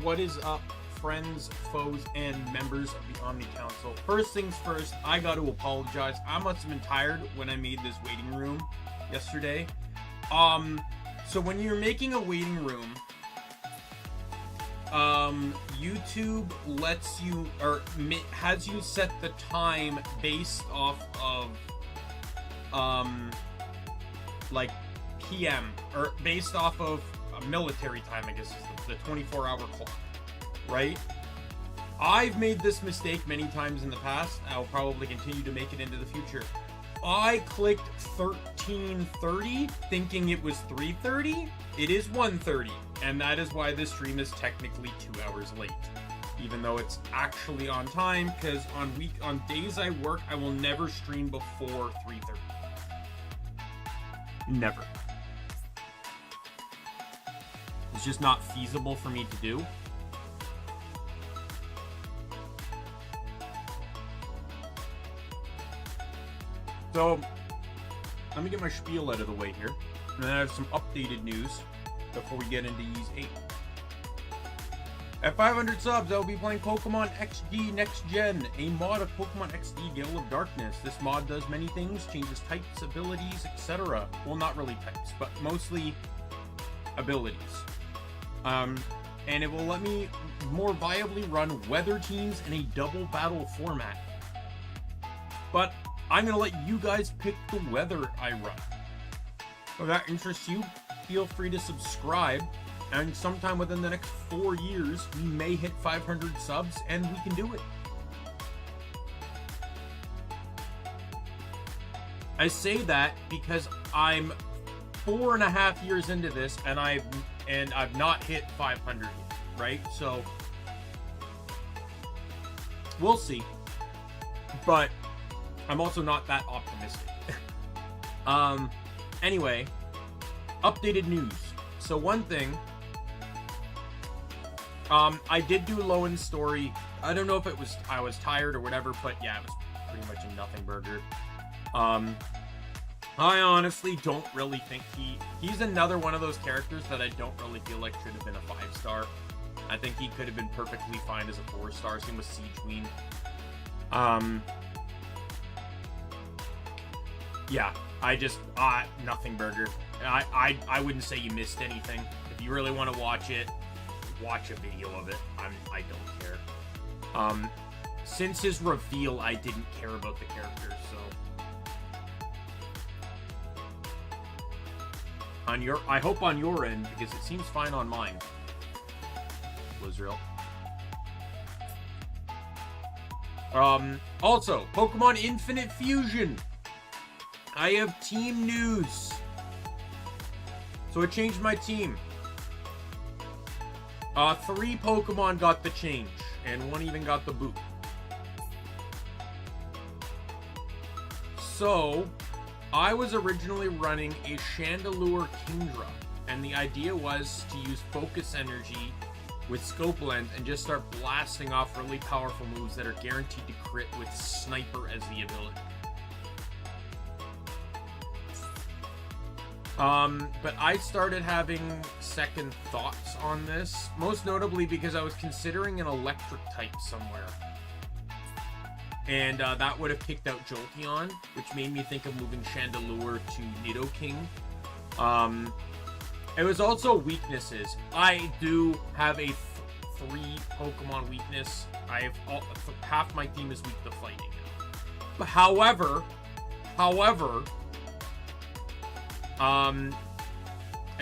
What is up, friends, foes, and members of the Omni Council? First things first, I got to apologize. I must have been tired when I made this waiting room yesterday. So when you're making a waiting room, YouTube lets you, or has you set the time based off of, like PM, or based off of military time, I guess is the 24-hour clock, right? I've made this mistake many times in the past. I'll probably continue to make it into the future. I clicked 13:30 thinking it was 3:30. It is 1:30, and that is why this stream is technically 2 hours late, even though it's actually on time, because on days I work, I will never stream before 3:30. Never. It's just not feasible for me to do. So, let me get my spiel out of the way here. And then I have some updated news before we get into Ys 8. At 500 subs, I will be playing Pokemon XD Next Gen, a mod of Pokemon XD Gale of Darkness. This mod does many things, changes types, abilities, etc. Well, not really types, but mostly abilities. And it will let me more viably run weather teams in a double battle format. But I'm going to let you guys pick the weather I run. If that interests you, feel free to subscribe. And sometime within the next 4 years, we may hit 500 subs, and we can do it. I say that because I'm 4.5 years into this, and I've not hit 500 yet, right? So we'll see. But I'm also not that optimistic. Anyway, updated news. So one thing, I did do Lowen's story. I don't know if it was I was tired or whatever, but yeah, it was pretty much a nothing burger. I honestly don't really think he's another one of those characters that I don't really feel like should have been a 5-star. I think he could have been perfectly fine as a 4-star. Same with Siege Queen. Yeah, nothing burger. I wouldn't say you missed anything. If you really want to watch it, watch a video of it. I don't care. Since his reveal, I didn't care about the character, so. I hope on your end, because it seems fine on mine. Blizzreal. Also, Pokemon Infinite Fusion. I have team news. So I changed my team. 3 Pokemon got the change, and 1 even got the boot. So, I was originally running a Chandelure Kingdra, and the idea was to use Focus Energy with Scope Lens and just start blasting off really powerful moves that are guaranteed to crit with Sniper as the ability. But I started having second thoughts on this, most notably because I was considering an electric type somewhere. And that would have kicked out Jolteon, which made me think of moving Chandelure to Nidoking. It was also weaknesses. I do have a 3 Pokemon weakness. I have half my team is weak to fighting. But however, I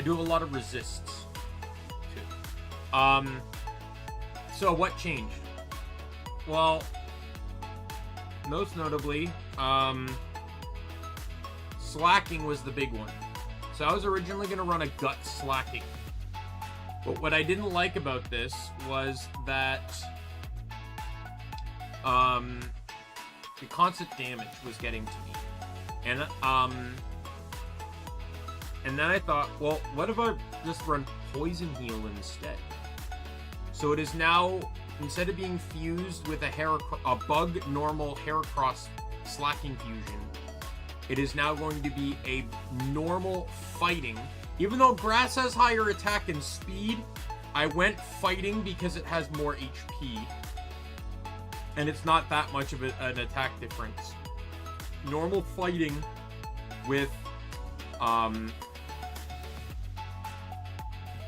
do have a lot of resists too. So what changed? Well, most notably, slacking was the big one. So I was originally going to run a gut slacking. But what I didn't like about this was that the constant damage was getting to me. And then I thought, well, what if I just run Poison Heal instead? So it is now, instead of being fused with a bug normal Heracross slacking fusion, it is now going to be a normal fighting. Even though Grass has higher attack and speed, I went fighting because it has more HP. And it's not that much of an attack difference. Normal fighting with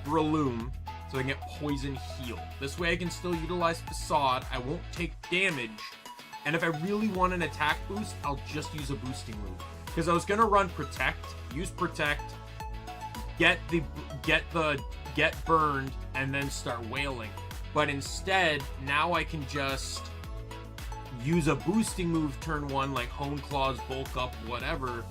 Breloom, so I can get poison heal. This way I can still utilize Facade. I won't take damage. And if I really want an attack boost, I'll just use a boosting move. Because I was gonna run Protect, use Protect, get burned, and then start wailing. But instead, now I can just use a boosting move turn 1, like Hone Claws, Bulk Up, whatever,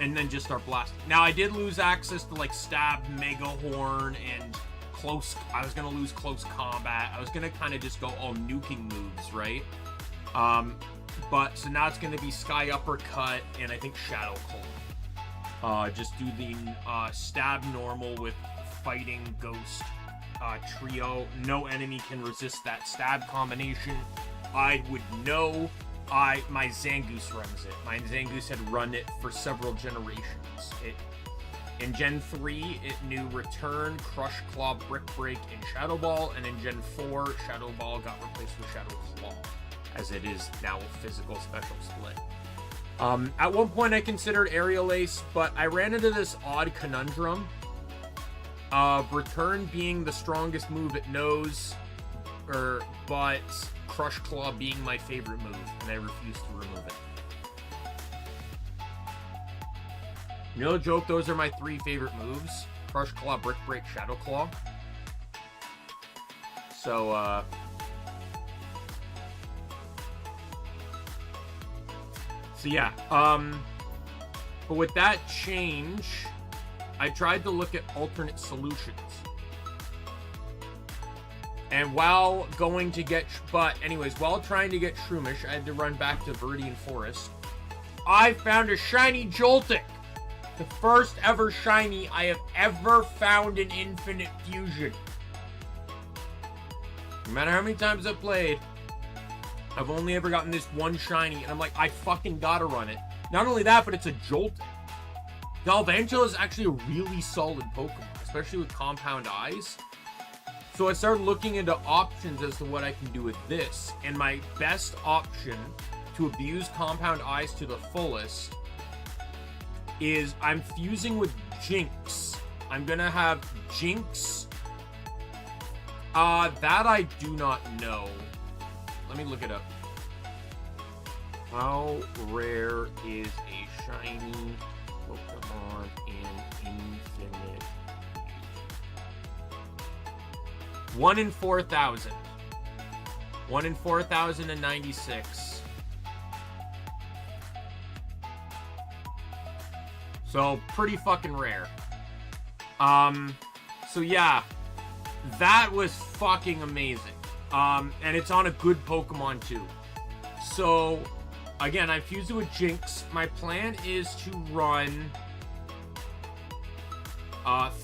and then just start blasting. Now, I did lose access to, like, Stab, Mega Horn, and close... I was gonna lose Close Combat. I was gonna kind of just go all nuking moves, right? But, so now it's gonna be Sky Uppercut, and I think Shadow Clone. Just do the Stab Normal with Fighting Ghost trio. No enemy can resist that stab combination. I would know. My Zangoose runs it. My Zangoose had run it for several generations. In Gen 3, it knew Return, Crush Claw, Brick Break, and Shadow Ball, and in Gen 4, Shadow Ball got replaced with Shadow Claw, as it is now a physical special split. At one point, I considered Aerial Ace, but I ran into this odd conundrum. Return being the strongest move it knows, but Crush Claw being my favorite move, and I refuse to remove it. No joke, those are my 3 favorite moves. Crush Claw, Brick Break, Shadow Claw. So, yeah. But with that change, I tried to look at alternate solutions. And while going to get... But anyways, while trying to get Shroomish, I had to run back to Viridian Forest. I found a shiny Joltik! The first ever shiny I have ever found in Infinite Fusion. No matter how many times I've played, I've only ever gotten this one shiny, and I'm like, I fucking gotta run it. Not only that, but it's a Joltik. Galvantula is actually a really solid Pokemon, especially with Compound Eyes. So I started looking into options as to what I can do with this. And my best option to abuse Compound Eyes to the fullest is I'm fusing with Jinx. I'm gonna have Jinx. That I do not know. Let me look it up. How rare is a shiny Pokemon in Infinite? 1 in 4,000. 1 in 4,096. So, pretty fucking rare. So yeah. That was fucking amazing. And it's on a good Pokemon too. So, again, I fused it with Jinx. My plan is to run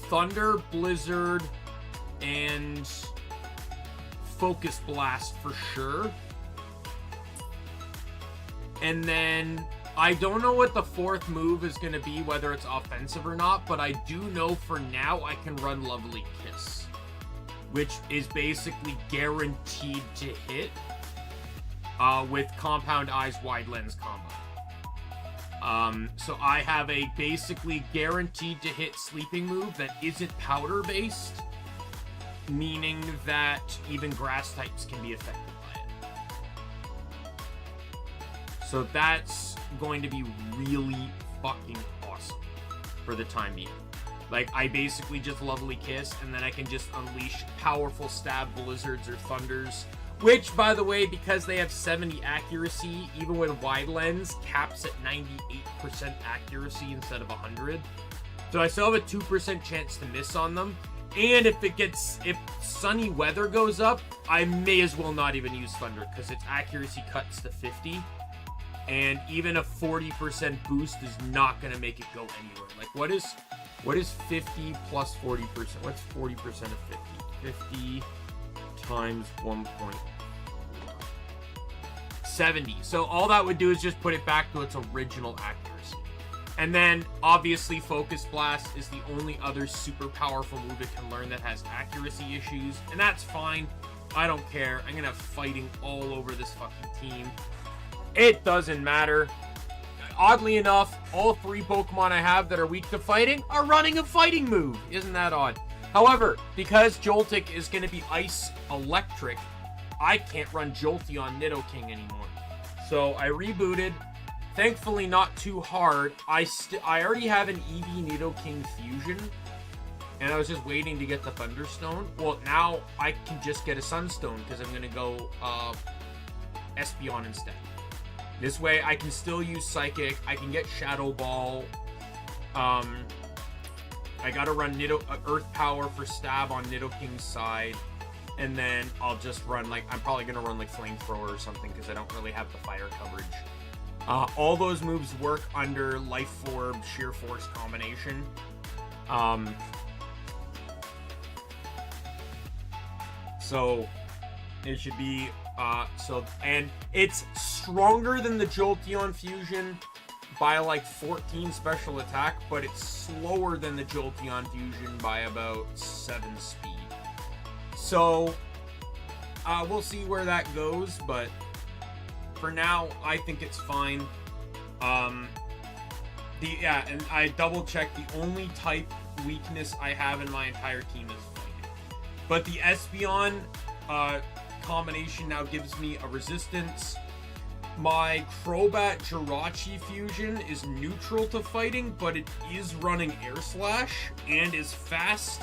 Thunder, Blizzard, and Focus Blast for sure. And then I don't know what the 4th move is going to be, whether it's offensive or not, but I do know for now I can run Lovely Kiss, which is basically guaranteed to hit with Compound Eyes Wide Lens combo. So I have a basically guaranteed to hit sleeping move that isn't powder based, meaning that even grass types can be affected by it. So that's going to be really fucking awesome for the time being. Like, I basically just Lovely Kiss, and then I can just unleash powerful stab Blizzards or Thunders, which, by the way, because they have 70 accuracy, even with Wide Lens, caps at 98% accuracy instead of 100. So I still have a 2% chance to miss on them. And if sunny weather goes up, I may as well not even use Thunder, because its accuracy cuts to 50. And even a 40% boost is not going to make it go anywhere. Like, what is 50 plus 40%? What's 40% of 50? 50 times 1.4. 70. So all that would do is just put it back to its original accuracy. And then, obviously, Focus Blast is the only other super powerful move it can learn that has accuracy issues. And that's fine. I don't care. I'm going to have fighting all over this fucking team. It doesn't matter. Oddly enough, all 3 Pokemon I have that are weak to fighting are running a fighting move. Isn't that odd? However, because Joltik is going to be Ice Electric, I can't run Jolteon Nidoking anymore. So I rebooted. Thankfully, not too hard. I already have an Eevee Nidoking fusion, and I was just waiting to get the Thunderstone. Well, now I can just get a Sunstone because I'm going to go Espeon instead. This way, I can still use Psychic. I can get Shadow Ball. I gotta run Earth Power for stab on Nidoking's side. And then I'll just run, like, I'm probably gonna run, like, Flamethrower or something because I don't really have the fire coverage. All those moves work under Life Orb, Sheer Force combination. So, it should be... and it's stronger than the Jolteon fusion by like 14 special attack, but it's slower than the Jolteon fusion by about 7 speed. So we'll see where that goes, but for now I think it's fine. And I double checked, the only type weakness I have in my entire team is fighting. But the Espeon combination now gives me a resistance. My Crobat Jirachi fusion is neutral to fighting, but it is running Air Slash and is fast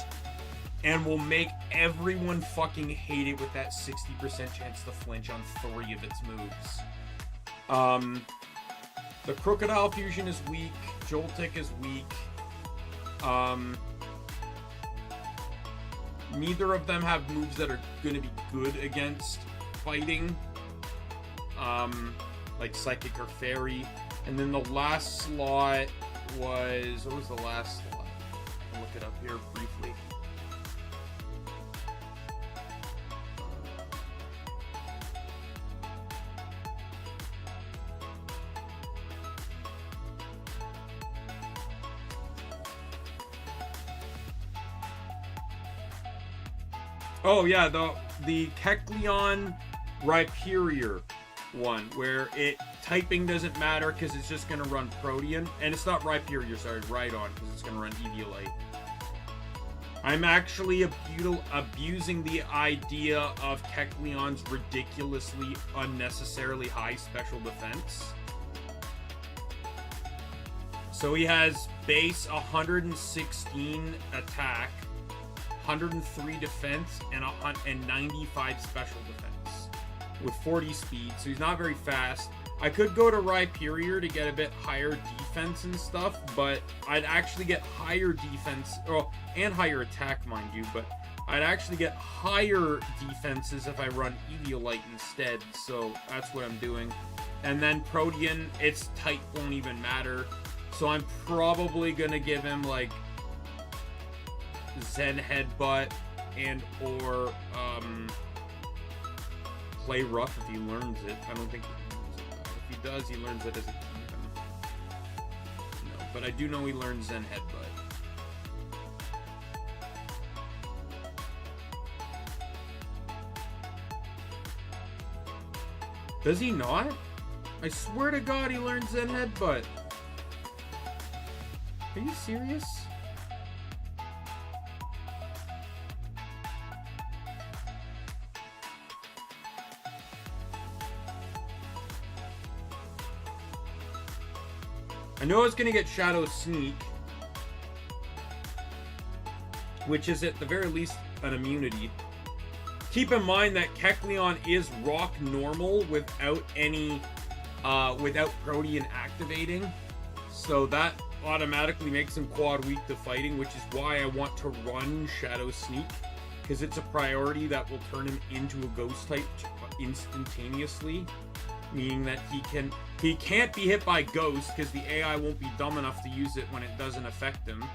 and will make everyone fucking hate it with that 60% chance to flinch on 3 of its moves. The Crocodile fusion is weak. Joltik is weak. Neither of them have moves that are going to be good against fighting, like Psychic or Fairy. And then the last slot was... What was the last slot? I'll look it up here briefly. Oh yeah, the Kecleon Rhyperior one, where typing doesn't matter because it's just gonna run Protean, and it's not Rhyperior, sorry, Rhydon, because it's gonna run Eviolite. I'm actually abusing the idea of Kecleon's ridiculously, unnecessarily high special defense. So he has base 116 attack, 103 defense, and 95 special defense with 40 speed, so he's not very fast. I could go to Rhyperior to get a bit higher defense and stuff, but I'd actually get higher defense, and higher attack, mind you, but I'd actually get higher defenses if I run Eviolite instead, so that's what I'm doing. And then Protean, its type won't even matter, so I'm probably gonna give him, like, Zen Headbutt and or Play Rough if he learns it. I don't think he learns it though. If he does, he learns it as a demon. No, but I do know he learns Zen Headbutt. Does he not? I swear to God he learns Zen Headbutt. Are you serious? I know I was going to get Shadow Sneak, which is at the very least an immunity. Keep in mind that Kecleon is rock normal without any, without Protean activating. So that automatically makes him quad weak to fighting, which is why I want to run Shadow Sneak, because it's a priority that will turn him into a ghost type instantaneously. Meaning that he can't be hit by Ghost because the AI won't be dumb enough to use it when it doesn't affect him.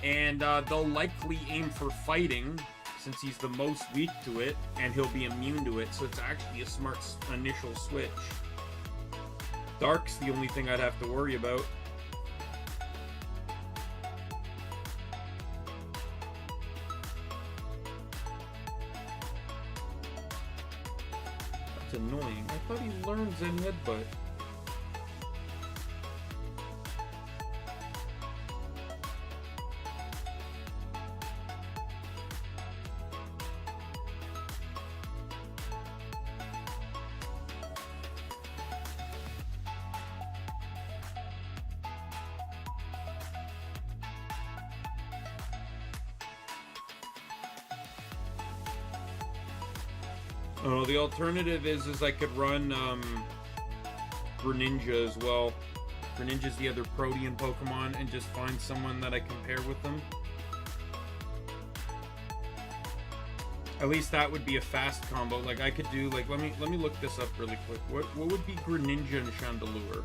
And they'll likely aim for fighting since he's the most weak to it, and he'll be immune to it, so it's actually a smart initial switch. Dark's the only thing I'd have to worry about. That's annoying. I thought he learned Zen Headbutt. Oh, the alternative is I could run Greninja as well. Greninja's the other Protean Pokemon, and just find someone that I can pair with them. At least that would be a fast combo. Like I could do like let me look this up really quick. What would be Greninja and Chandelure?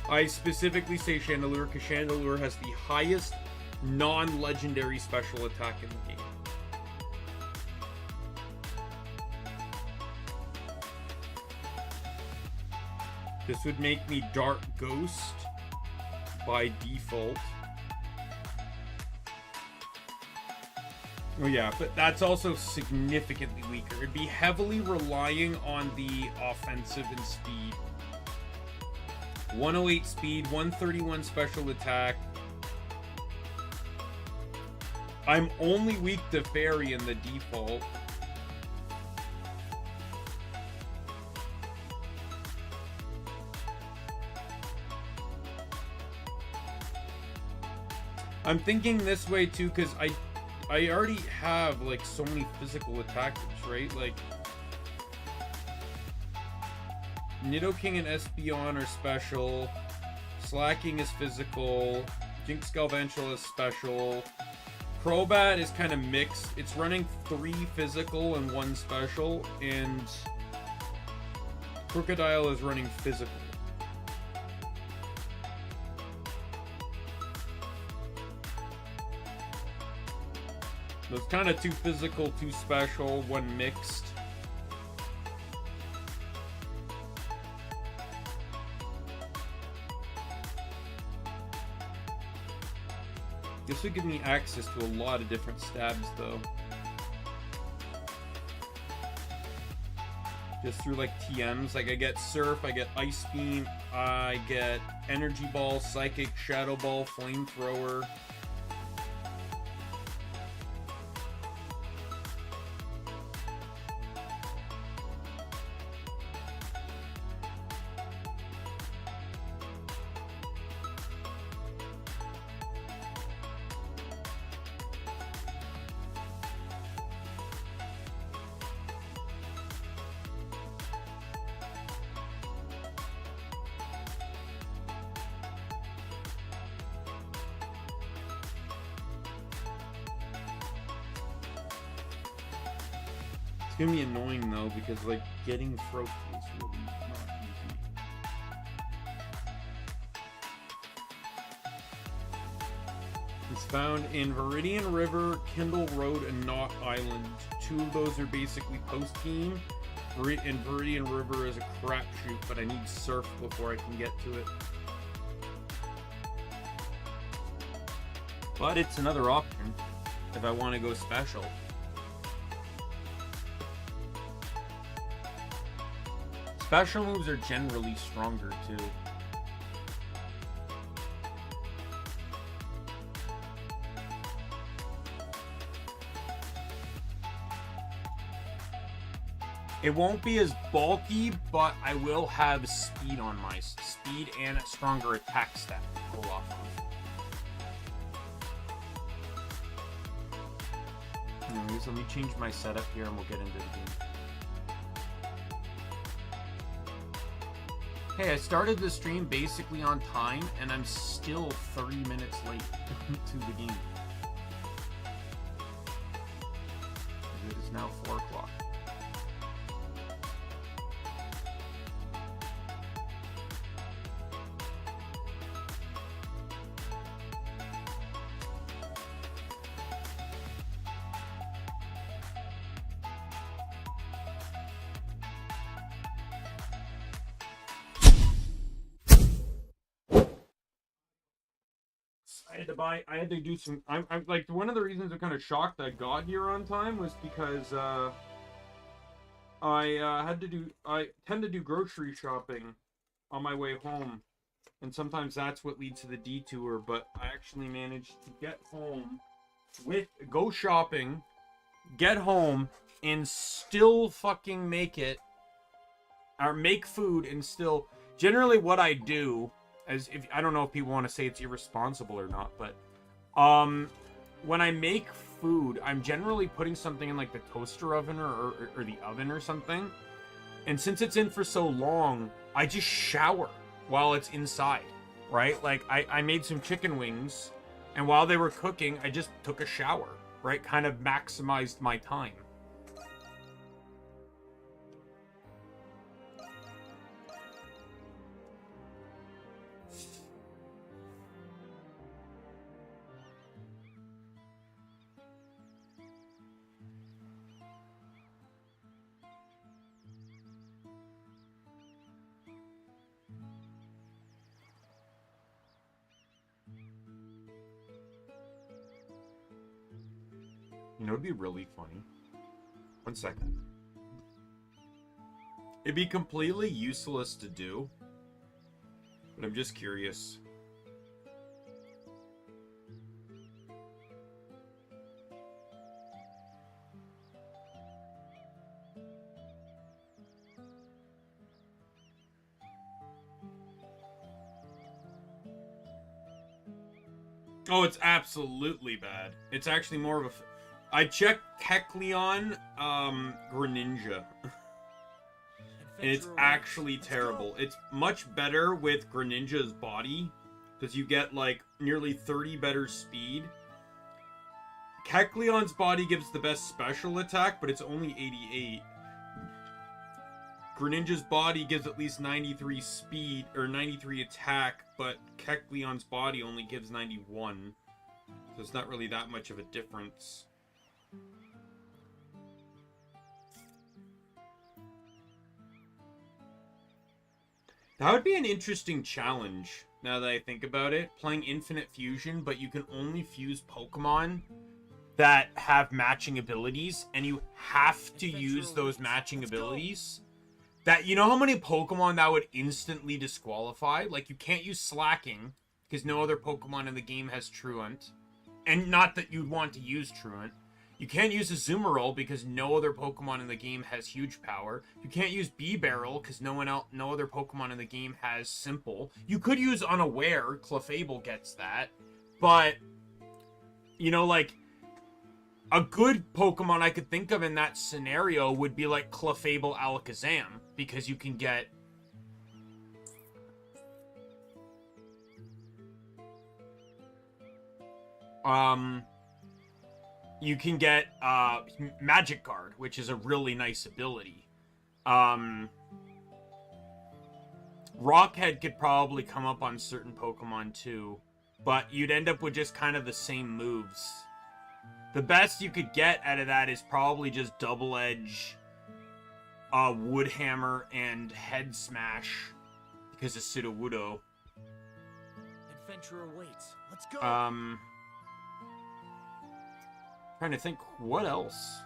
I specifically say Chandelure because Chandelure has the highest non-legendary special attack in the game. This would make me Dark Ghost by default. Oh yeah, but that's also significantly weaker. It'd be heavily relying on the offensive and speed. 108 speed, 131 special attack. I'm only weak to Fairy in the default. I'm thinking this way too, because I already have like so many physical attackers, right? Like Nidoking and Espeon are special. Slacking is physical. Jinx Galvantula is special. Crobat is kind of mixed. It's running 3 physical and 1 special, and Crocodile is running physical. So it's kind of 2 physical, 2 special, 1 mixed. This would give me access to a lot of different stabs, though. Just through, like, TMs. Like, I get Surf, I get Ice Beam, I get Energy Ball, Psychic, Shadow Ball, Flamethrower. It's gonna be annoying though, because like getting Froakie is really not easy. It's found in Viridian River, Kindle Road, and Knot Island. 2 of those are basically post-game, and Viridian River is a crapshoot, but I need Surf before I can get to it. But it's another option if I want to go special. Special moves are generally stronger too. It won't be as bulky, but I will have speed on my speed and a stronger attack stat to pull off of. Anyways, let me change my setup here and we'll get into the game. Hey, I started the stream basically on time, and I'm still 30 minutes late to the game. It is now 4 o'clock. I had to do some, I'm like, one of the reasons I'm kind of shocked that I got here on time was because, I tend to do grocery shopping on my way home. And sometimes that's what leads to the detour, but I actually managed to get home go shopping, get home, and still fucking make it, or make food and still, generally what I do, as if, I don't know if people want to say it's irresponsible or not, but, when I make food, I'm generally putting something in like the toaster oven or the oven or something. And since it's in for so long, I just shower while it's inside, right? Like I made some chicken wings, and while they were cooking, I just took a shower, right? Kind of maximized my time. You know, it'd be really funny. 1 second. It'd be completely useless to do, but I'm just curious. Oh, it's absolutely bad. It's actually more of a... I checked Kecleon, Greninja. And it's actually terrible. It's much better with Greninja's body, because you get, like, nearly 30 better speed. Kecleon's body gives the best special attack, but it's only 88. Greninja's body gives at least 93 speed, or 93 attack, but Kecleon's body only gives 91. So it's not really that much of a difference. That would be an interesting challenge, now that I think about it. Playing Infinite Fusion, but you can only fuse Pokemon that have matching abilities, and you have to use those matching abilities. That, you know how many Pokemon that would instantly disqualify? Like, you can't use Slacking, because no other Pokemon in the game has Truant. And not that you'd want to use Truant. You can't use Azumarill because no other Pokemon in the game has huge power. You can't use B-Barrel because no other Pokemon in the game has Simple. You could use Unaware, Clefable gets that. But, you know, like, a good Pokemon I could think of in that scenario would be like Clefable Alakazam, because you can get... you can get Magic Guard, which is a really nice ability. Rockhead could probably come up on certain Pokemon too, but you'd end up with just kind of the same moves. The best you could get out of that is probably just Double Edge, Wood Hammer, and Head Smash, because of Sudowoodo. Adventure awaits. Let's go. Trying to think what else.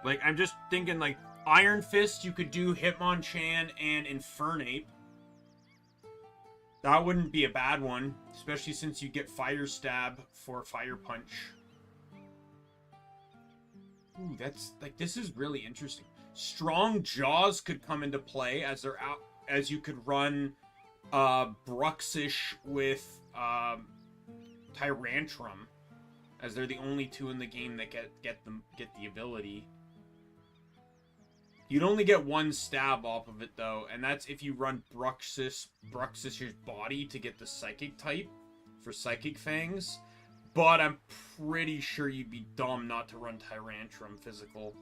Like, I'm just thinking, like, Iron Fist, you could do Hitmonchan and Infernape. That wouldn't be a bad one, especially since you get Fire Stab for Fire Punch. Ooh, that's, like, this is really interesting. Strong Jaws could come into play as they're out, as you could run Bruxish with Tyrantrum, as they're the only two in the game that get the ability. You'd only get one stab off of it though, and that's if you run Bruxish's body to get the Psychic type for Psychic Fangs. But I'm pretty sure you'd be dumb not to run Tyrantrum physical.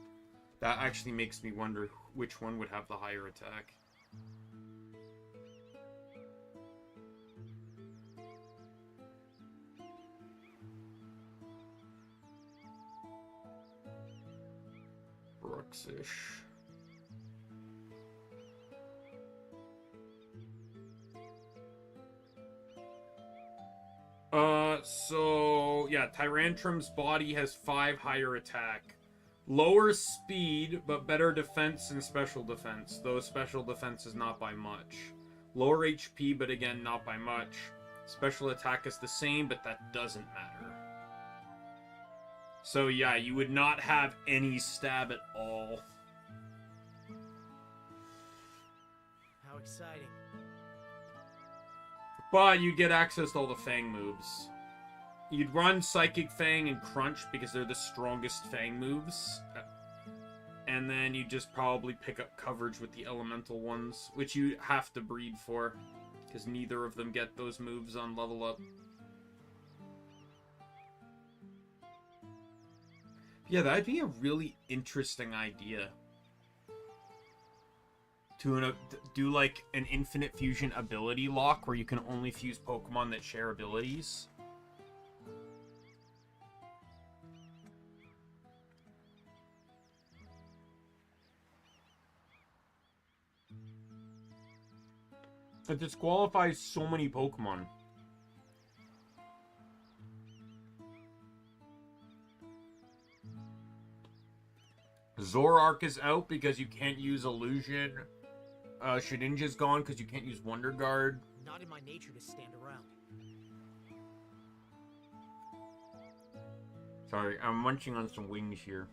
That actually makes me wonder which one would have the higher attack. Bruxish. So yeah, Tyrantrum's body has 5 higher attack. Lower speed, but better defense and special defense. Though special defense is not by much. Lower HP, but again, not by much. Special attack is the same, but that doesn't matter. So yeah, you would not have any stab at all. How exciting. But you get access to all the Fang moves. You'd run Psychic Fang and Crunch because they're the strongest Fang moves. And then you just probably pick up coverage with the elemental ones, which you have to breed for, because neither of them get those moves on level up. Yeah, that'd be a really interesting idea. To do like an infinite fusion ability lock where you can only fuse Pokemon that share abilities. It disqualifies so many Pokemon. Zoroark is out because you can't use Illusion. Shedinja's gone because you can't use Wonder Guard. Not in my nature to stand around. Sorry, I'm munching on some wings here.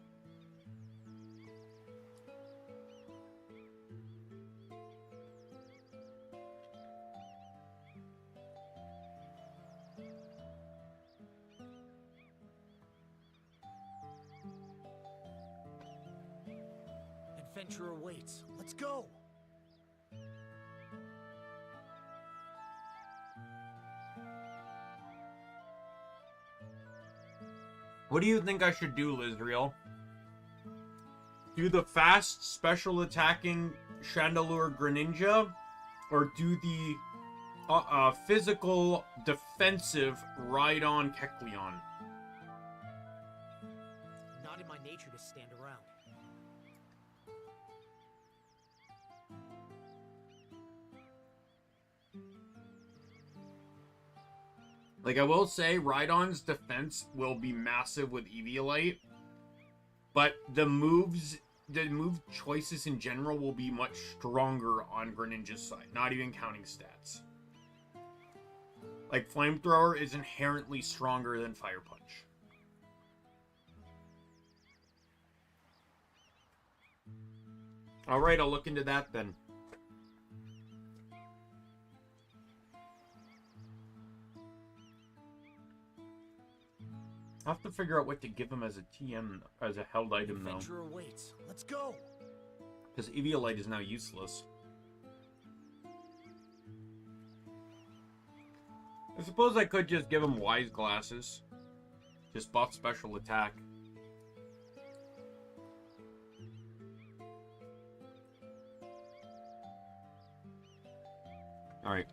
Adventure awaits. Let's go! What do you think I should do, Lizriel? Do the fast, special attacking Chandelure Greninja? Or do the physical, defensive Rhydon Kecleon? Not in my nature to stand around. Like, I will say, Rhydon's defense will be massive with Eviolite, but the move choices in general will be much stronger on Greninja's side, not even counting stats. Like, Flamethrower is inherently stronger than Fire Punch. Alright, I'll look into that then. I'll have to figure out what to give him as a TM, as a held item, though. Adventure awaits. Let's go! Because Eviolite is now useless. I suppose I could just give him Wise Glasses. Just buff special attack. Alright.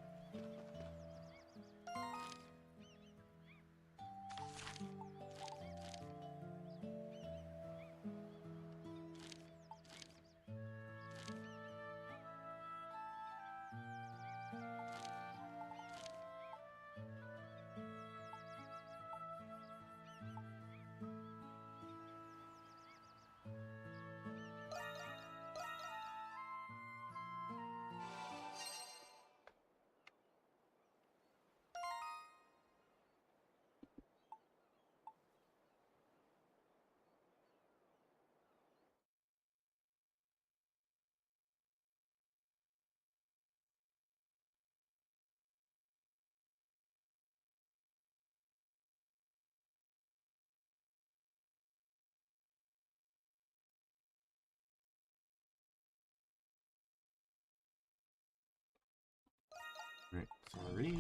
Right, sorry.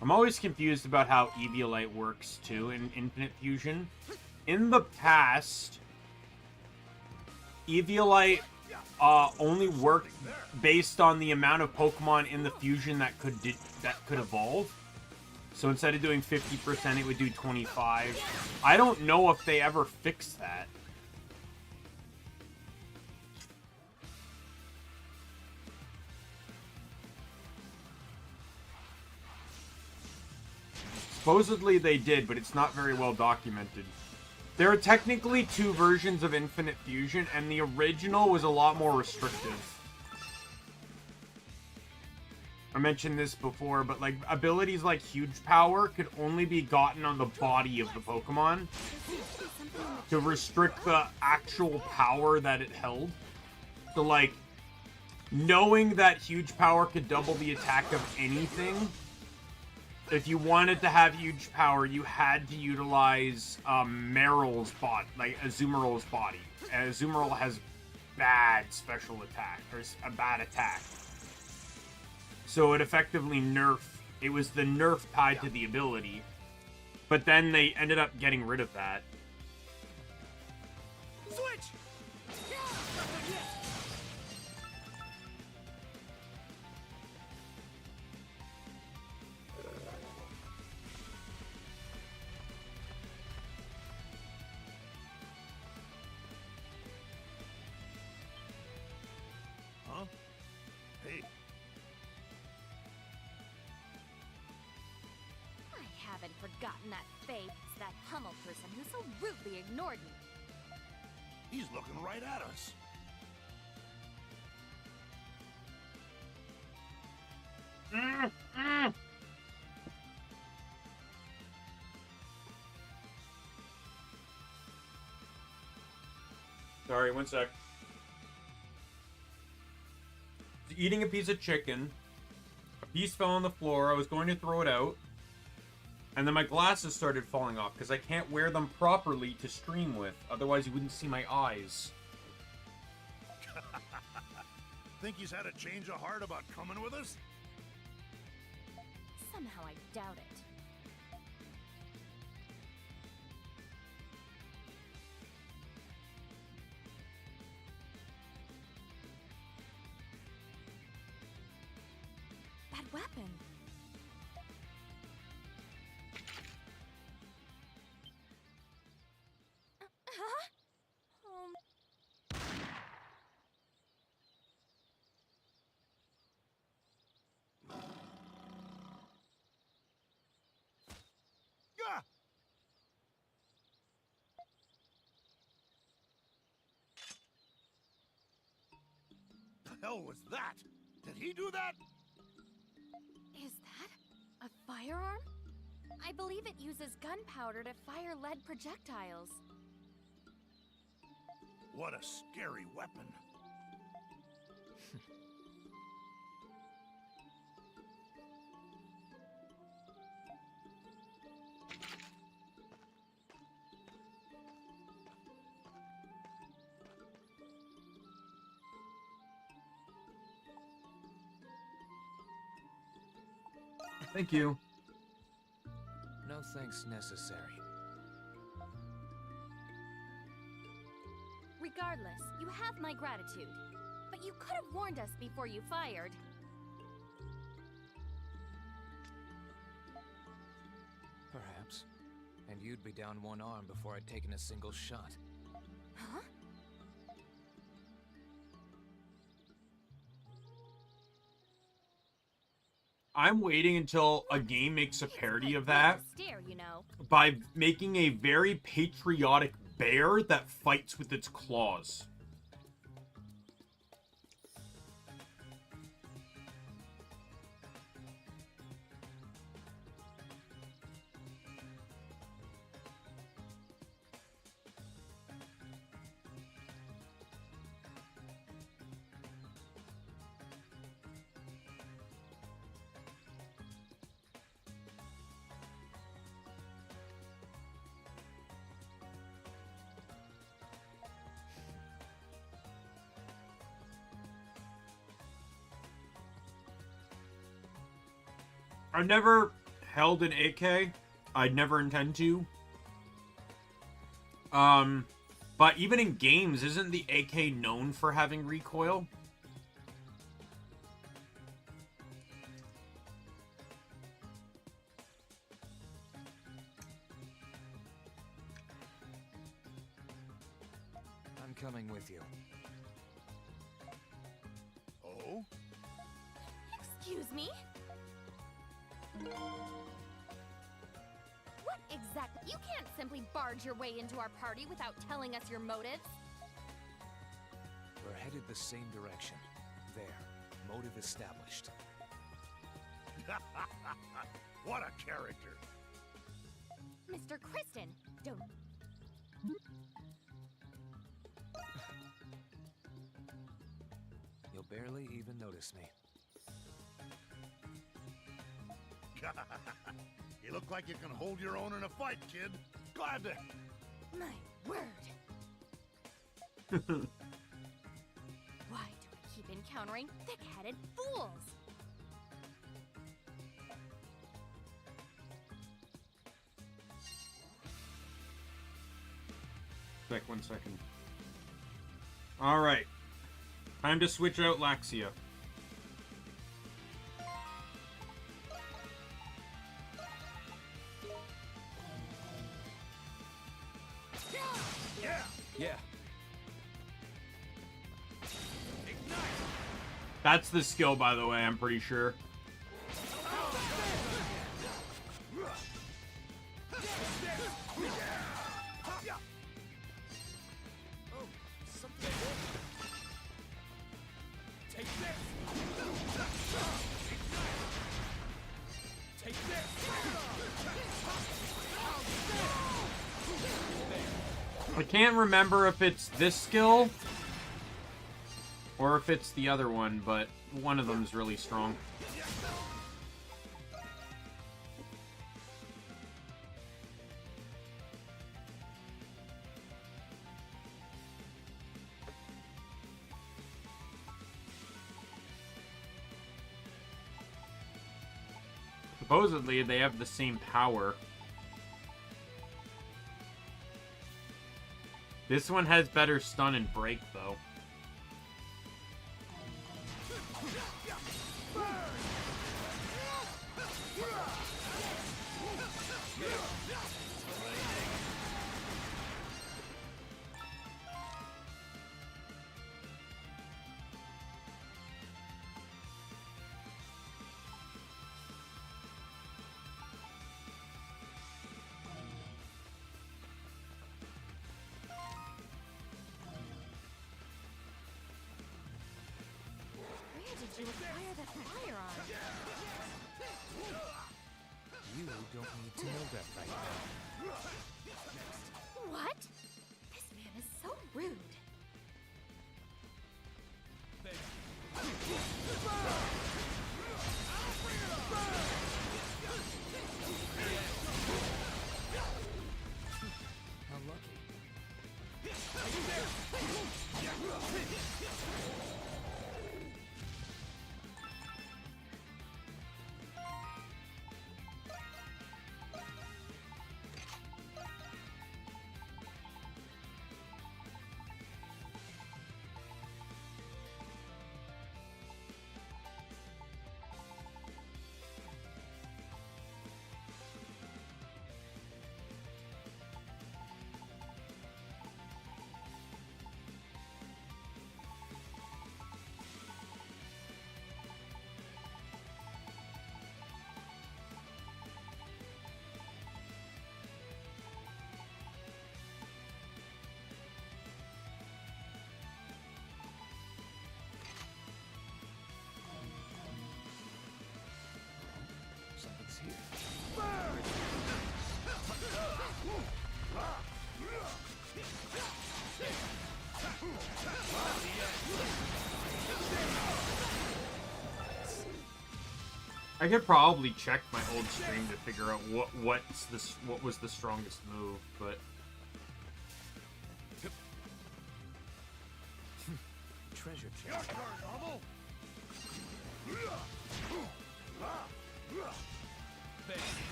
I'm always confused about how Eviolite works, too, in Infinite Fusion. In the past, Eviolite only worked based on the amount of Pokemon in the fusion that could evolve. So instead of doing 50%, it would do 25%. I don't know if they ever fixed that. Supposedly they did, but it's not very well documented. There are technically 2 versions of Infinite Fusion, and the original was a lot more restrictive. I mentioned this before, but like abilities like Huge Power could only be gotten on the body of the Pokemon to restrict the actual power that it held. So like, knowing that Huge Power could double the attack of anything, if you wanted to have Huge Power, you had to utilize Meryl's body, like Azumarill's body. And Azumarill has bad special attack, or a bad attack. So it effectively nerfed. It was the nerf tied to the ability. But then they ended up getting rid of that. Switch! Huh? Hey. I haven't forgotten that face, that Hummel person who so rudely ignored me. He's looking right at us. Sorry, one sec. Eating a piece of chicken. A piece fell on the floor. I was going to throw it out. And then my glasses started falling off because I can't wear them properly to stream with. Otherwise, you wouldn't see my eyes. Think he's had a change of heart about coming with us? Somehow I doubt it. That weapon. Huh? Gah! The hell was that? Did he do that? Is that a firearm? I believe it uses gunpowder to fire lead projectiles. What a scary weapon. Thank you. No thanks necessary. Regardless, you have my gratitude. But you could have warned us before you fired. Perhaps. And you'd be down one arm before I'd taken a single shot. Huh? I'm waiting until a game makes a parody of that Stare, you know. by making a very patriotic bear that fights with its claws. I've never held an AK. I'd never intend to. But even in games, isn't the AK known for having recoil? I'm coming with you. Oh? Excuse me? exactly? You can't simply barge your way into our party without telling us your motives. We're headed the same direction. There. Motive established. What a character! Mr. Kristen, don't... You'll barely even notice me. You look like you can hold your own in a fight, kid. Glad to... My word. Why do I keep encountering thick-headed fools? One second. Alright. Time to switch out Laxia. Yeah. That's the skill, by the way, I'm pretty sure. I can't remember if it's this skill or if it's the other one, but one of them is really strong. Supposedly, they have the same power. This one has better stun and break, though. Did you acquire the firearm? You don't need to know that right now. What? This man is so rude. How lucky. Something's here. I could probably check my old stream to figure out what was the strongest move, but Treasure Your chest. turn, Noble!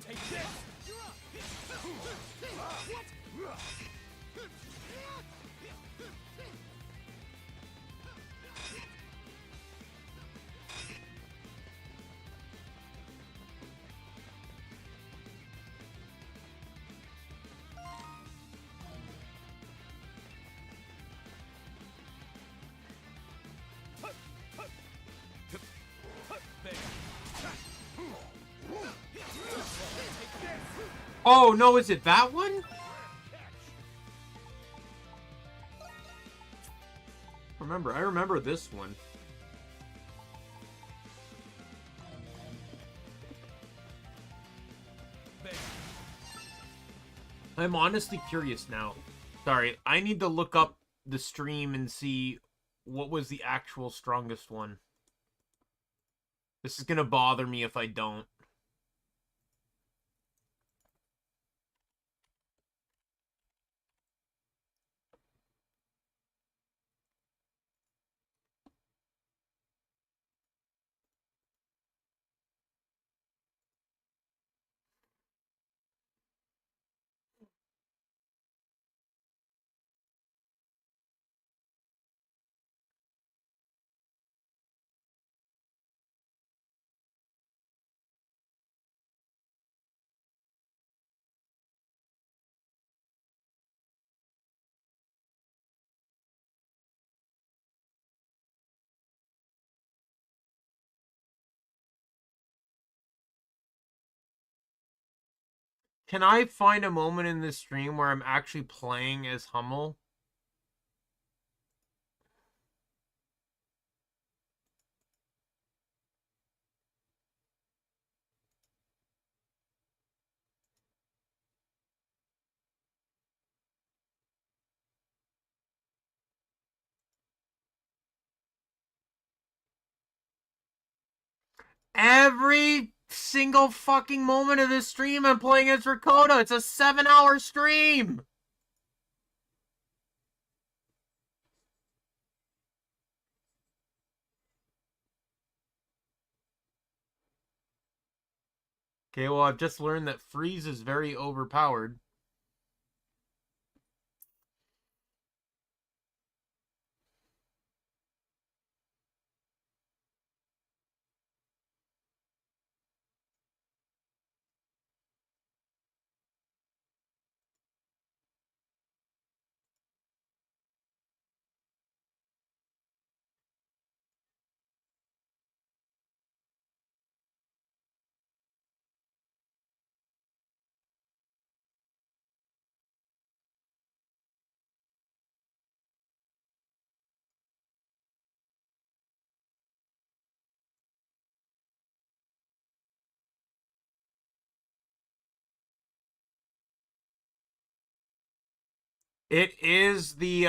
Take this! Oh, no, is it that one? I remember this one. I'm honestly curious now. Sorry, I need to look up the stream and see what was the actual strongest one. This is gonna bother me if I don't. Can I find a moment in this stream where I'm actually playing as Hummel? Every single fucking moment of this stream I'm playing as Rakota. It's a 7-hour stream. Okay, well, I've just learned that Freeze is very overpowered. It is the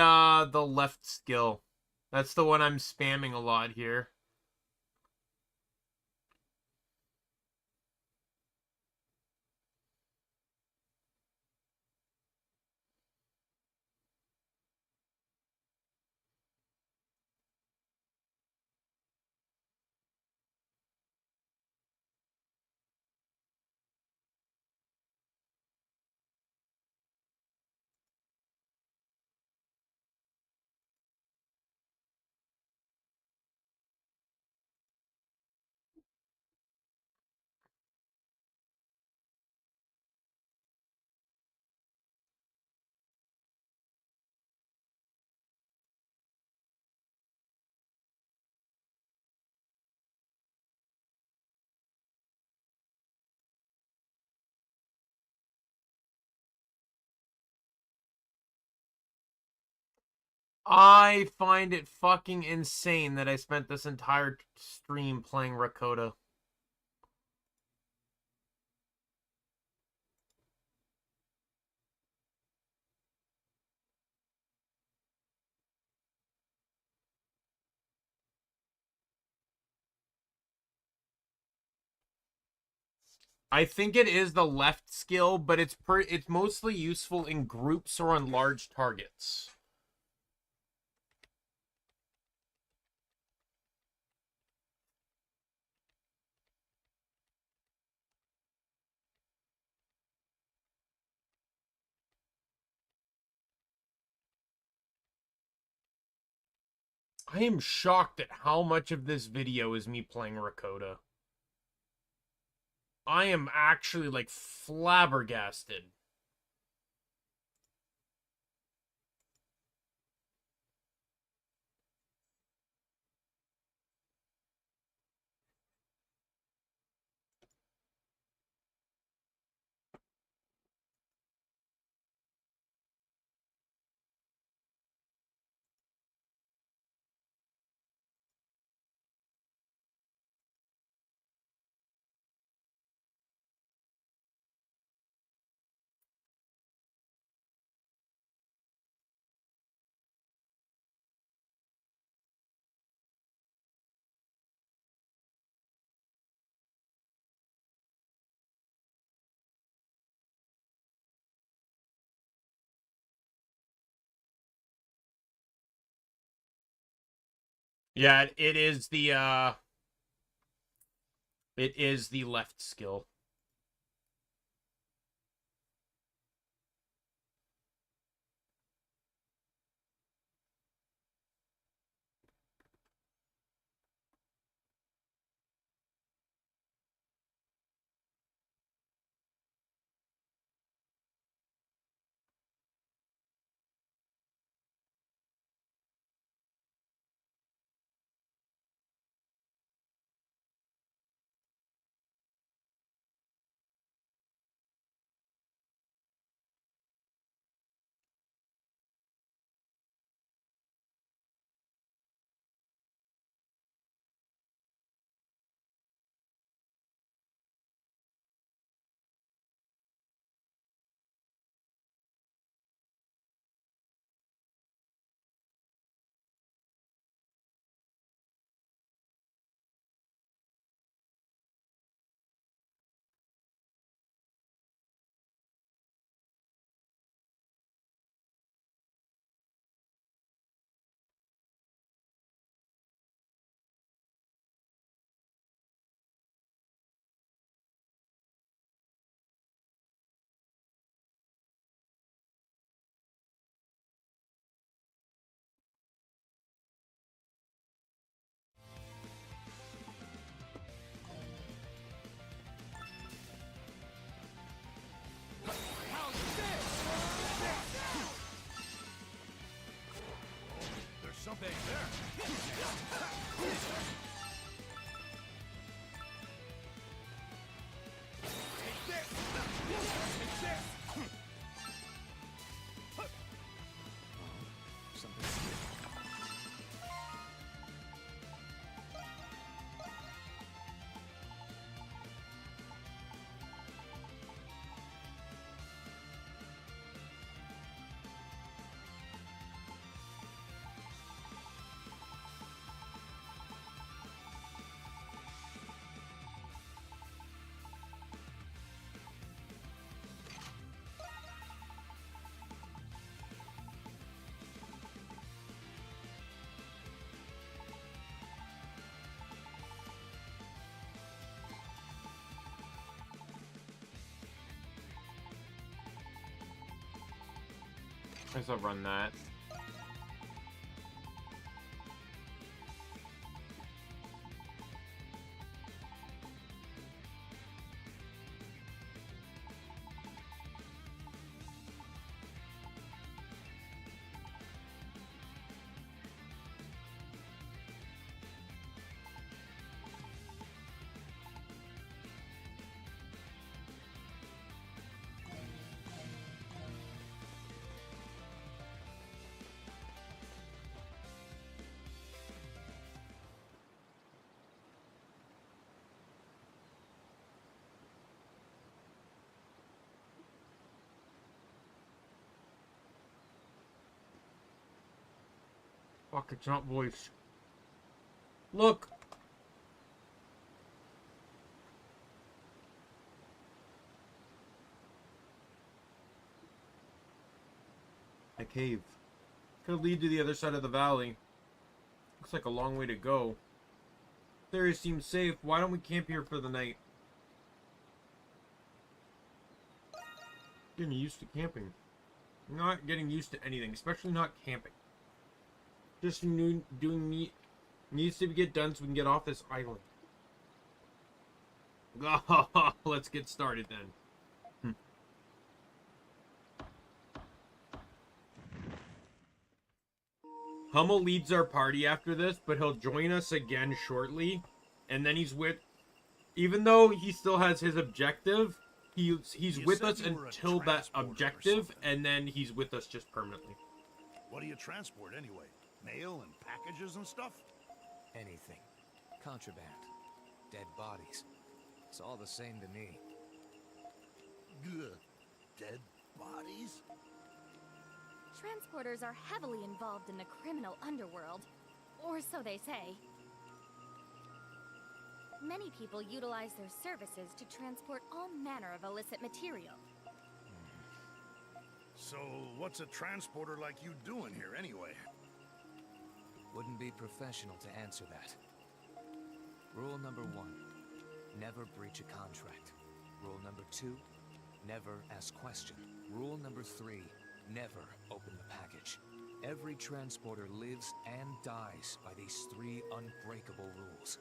left skill. That's the one I'm spamming a lot here. I find it fucking insane that I spent this entire stream playing Rakota. I think it is the left skill, but it's mostly useful in groups or on large targets. I am shocked at how much of this video is me playing Rakota. I am actually, like, flabbergasted. Yeah, it is the left skill. There's something there. Take this. Take this. Something. I guess I'll run that. Fuck, it's not voice. Look! A cave. Could lead to the other side of the valley. Looks like a long way to go. This area seems safe. Why don't we camp here for the night? Getting used to camping. Not getting used to anything, especially not camping. Just doing needs to get done so we can get off this island. Let's get started then. Hummel leads our party after this, but he'll join us again shortly. And then he's with... Even though he still has his objective, he's with us until that objective, and then he's with us just permanently. What do you transport anyway? Mail and packages and stuff? Anything. Contraband. Dead bodies. It's all the same to me. Ugh. Dead bodies? Transporters are heavily involved in the criminal underworld, or so they say. Many people utilize their services to transport all manner of illicit material. So, what's a transporter like you doing here anyway? Wouldn't be professional to answer that. Rule number 1, never breach a contract. Rule number 2, never ask question. Rule number 3, never open the package. Every transporter lives and dies by these 3 unbreakable rules.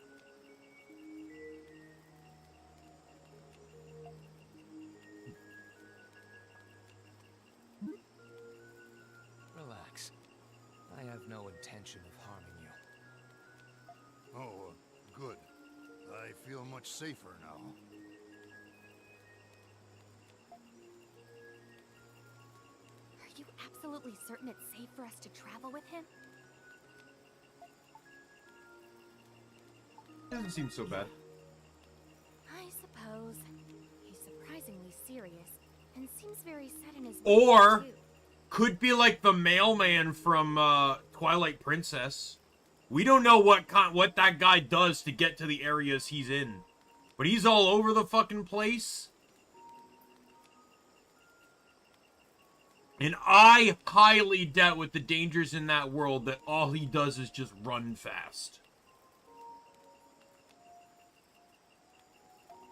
Relax. I have no intention of harming you. Oh, good. I feel much safer now. Are you absolutely certain it's safe for us to travel with him? Doesn't seem so bad. I suppose. He's surprisingly serious, and seems very set in his Or ways, too. could be like the mailman from Twilight Princess. We don't know what that guy does to get to the areas he's in, but he's all over the fucking place. And I highly doubt with the dangers in that world that all he does is just run fast.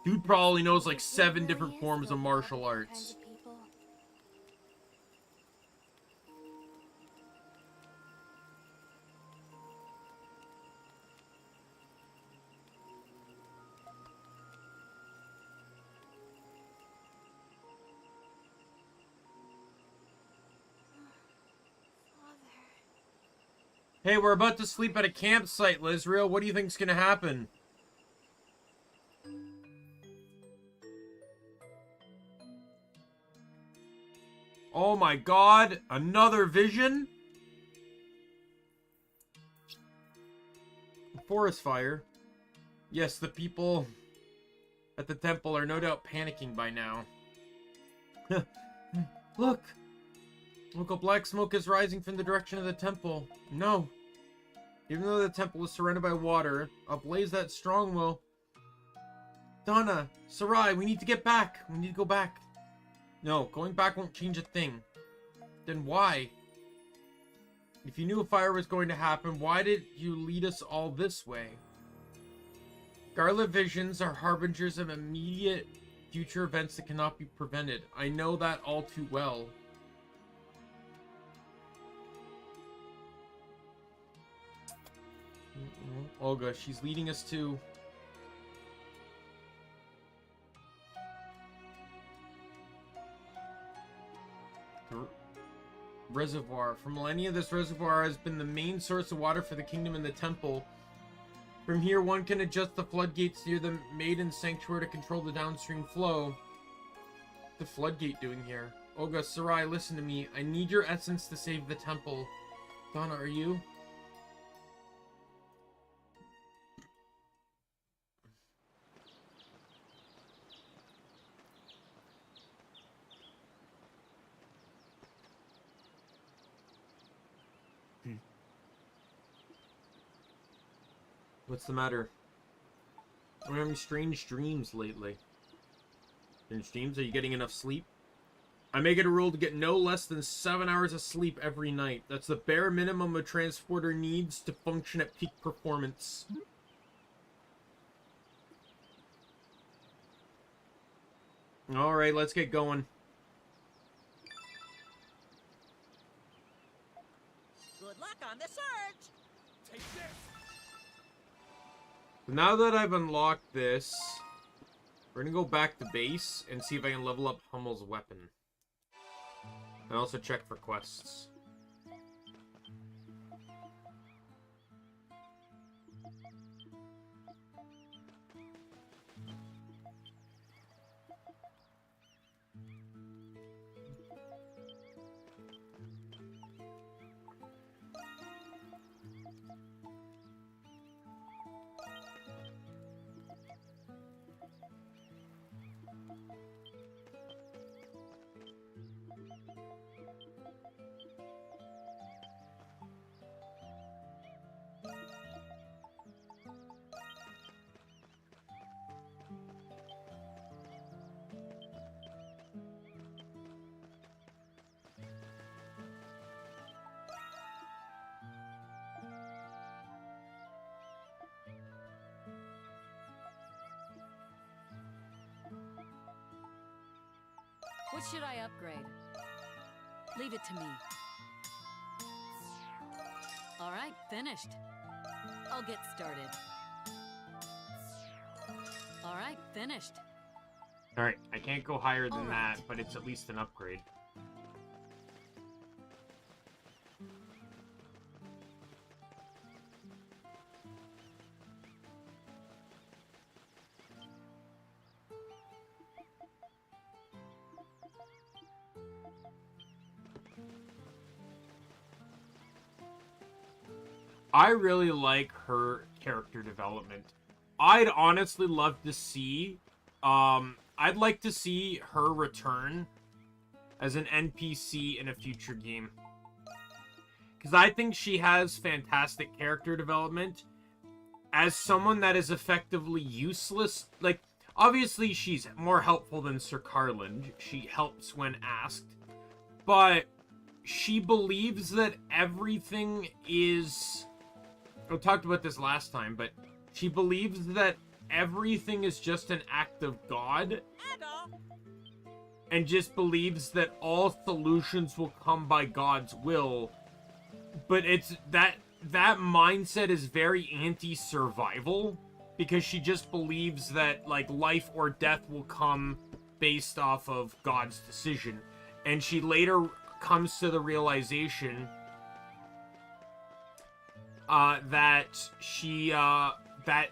Dude probably knows like 7 different forms of martial arts. Hey, we're about to sleep at a campsite, Lizriel. What do you think's gonna happen? Oh my god, another vision? Forest fire. Yes, the people at the temple are no doubt panicking by now. Look! Look, a black smoke is rising from the direction of the temple. No. Even though the temple is surrounded by water, a blaze that strong will... Donna, Sarai, we need to get back. We need to go back. No, going back won't change a thing. Then why? If you knew a fire was going to happen, why did you lead us all this way? Scarlet visions are harbingers of immediate future events that cannot be prevented. I know that all too well. Olga, she's leading us to... the reservoir. For millennia, this reservoir has been the main source of water for the kingdom and the temple. From here, one can adjust the floodgates near the Maiden Sanctuary to control the downstream flow. What's the floodgate doing here? Olga, Sarai, listen to me. I need your essence to save the temple. Donna, are you? What's the matter? I'm having strange dreams lately. Strange dreams? Are you getting enough sleep? I make it a rule to get no less than 7 hours of sleep every night. That's the bare minimum a transporter needs to function at peak performance. Alright, let's get going. Good luck on the search! Take this! Now that I've unlocked this, we're gonna go back to base and see if I can level up Hummel's weapon. And also check for quests. What should I upgrade? Leave it to me. Alright, finished. I'll get started. Alright, finished. Alright, I can't go higher than Alright. that, but it's at least an upgrade. I really like her character development. I'd honestly love to see, I'd like to see her return as an NPC in a future game. Because I think she has fantastic character development. As someone that is effectively useless, like, obviously she's more helpful than Sir Carland. She helps when asked. But she believes that everything is... We talked about this last time, but she believes that everything is just an act of God, and just believes that all solutions will come by God's will. But it's that mindset is very anti-survival, because she just believes that, like, life or death will come based off of God's decision. And she later comes to the realization that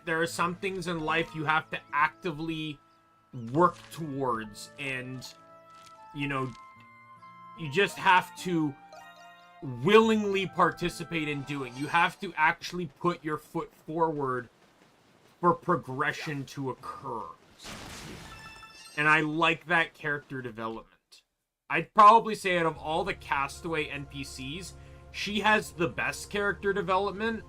there are some things in life you have to actively work towards, and, you know, you just have to willingly participate in doing. You have to actually put your foot forward for progression to occur. And I like that character development. I'd probably say out of all the Castaway NPCs, she has the best character development,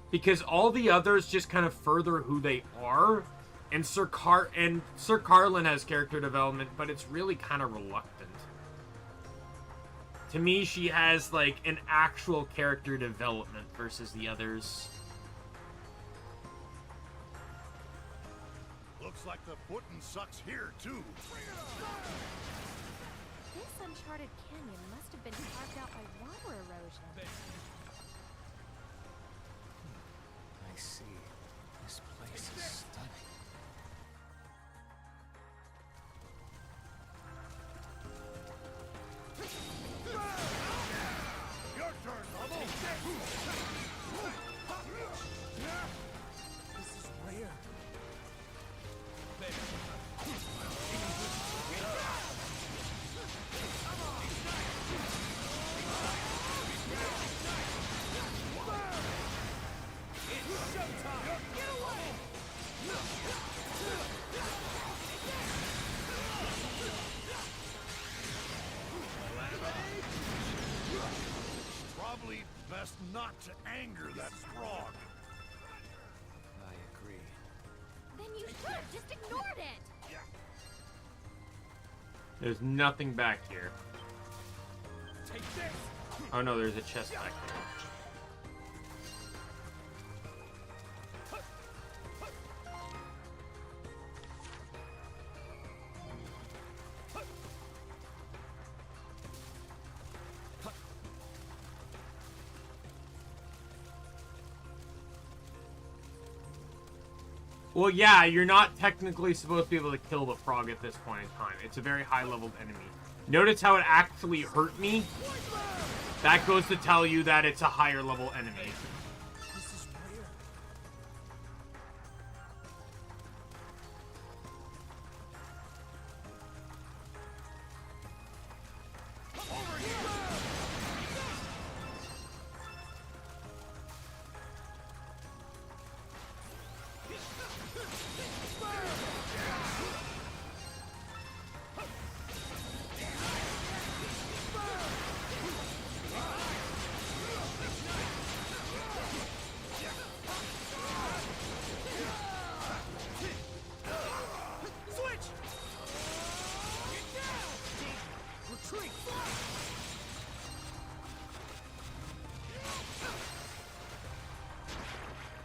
because all the others just kind of further who they are. And Sir Carlin has character development, but it's really kind of reluctant. To me, she has, like, an actual character development versus the others. Looks like the footin' sucks here, too. This uncharted canyon must have been carved out by water erosion. I see. This place is stunning. Your turn, Bubble. This is rare. Probably best not to anger that frog. I agree. Then you should have just ignored it! There's nothing back here. Take this! Oh no, there's a chest back there. Well, yeah, you're not technically supposed to be able to kill the frog at this point in time. It's a very high-leveled enemy. Notice how it actually hurt me? That goes to tell you that it's a higher-level enemy. This is rare.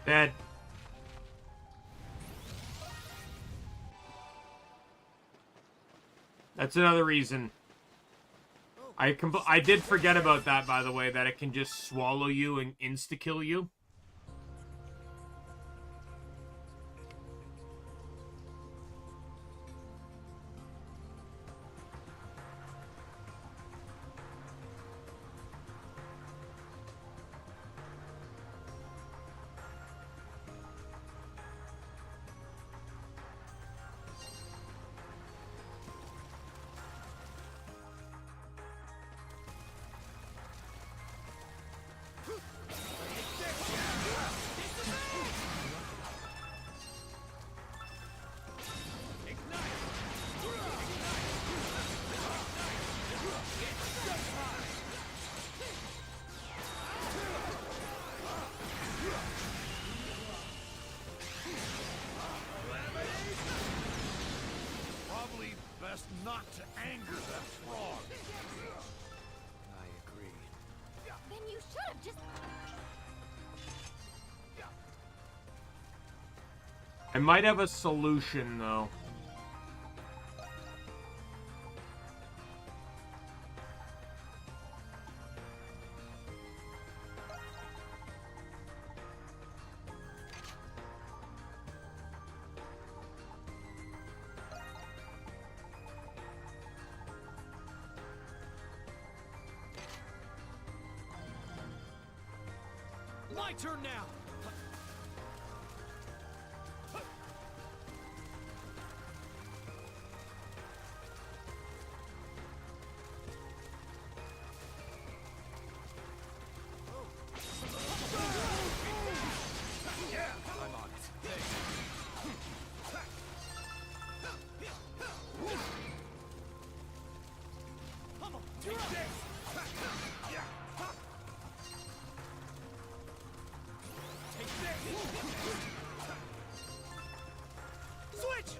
Dead. That's another reason I did forget about that, by the way, that it can just swallow you and insta-kill you. Probably best not to anger that frog. I agree. Then you should have just... I might have a solution, though. My turn now! I'm on it. Switch!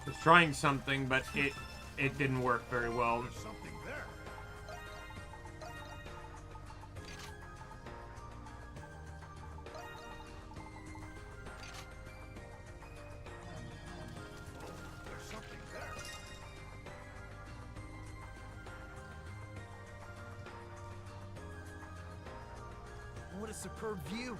Was trying something, but it didn't work very well. There's something there. There's something there. What a superb view!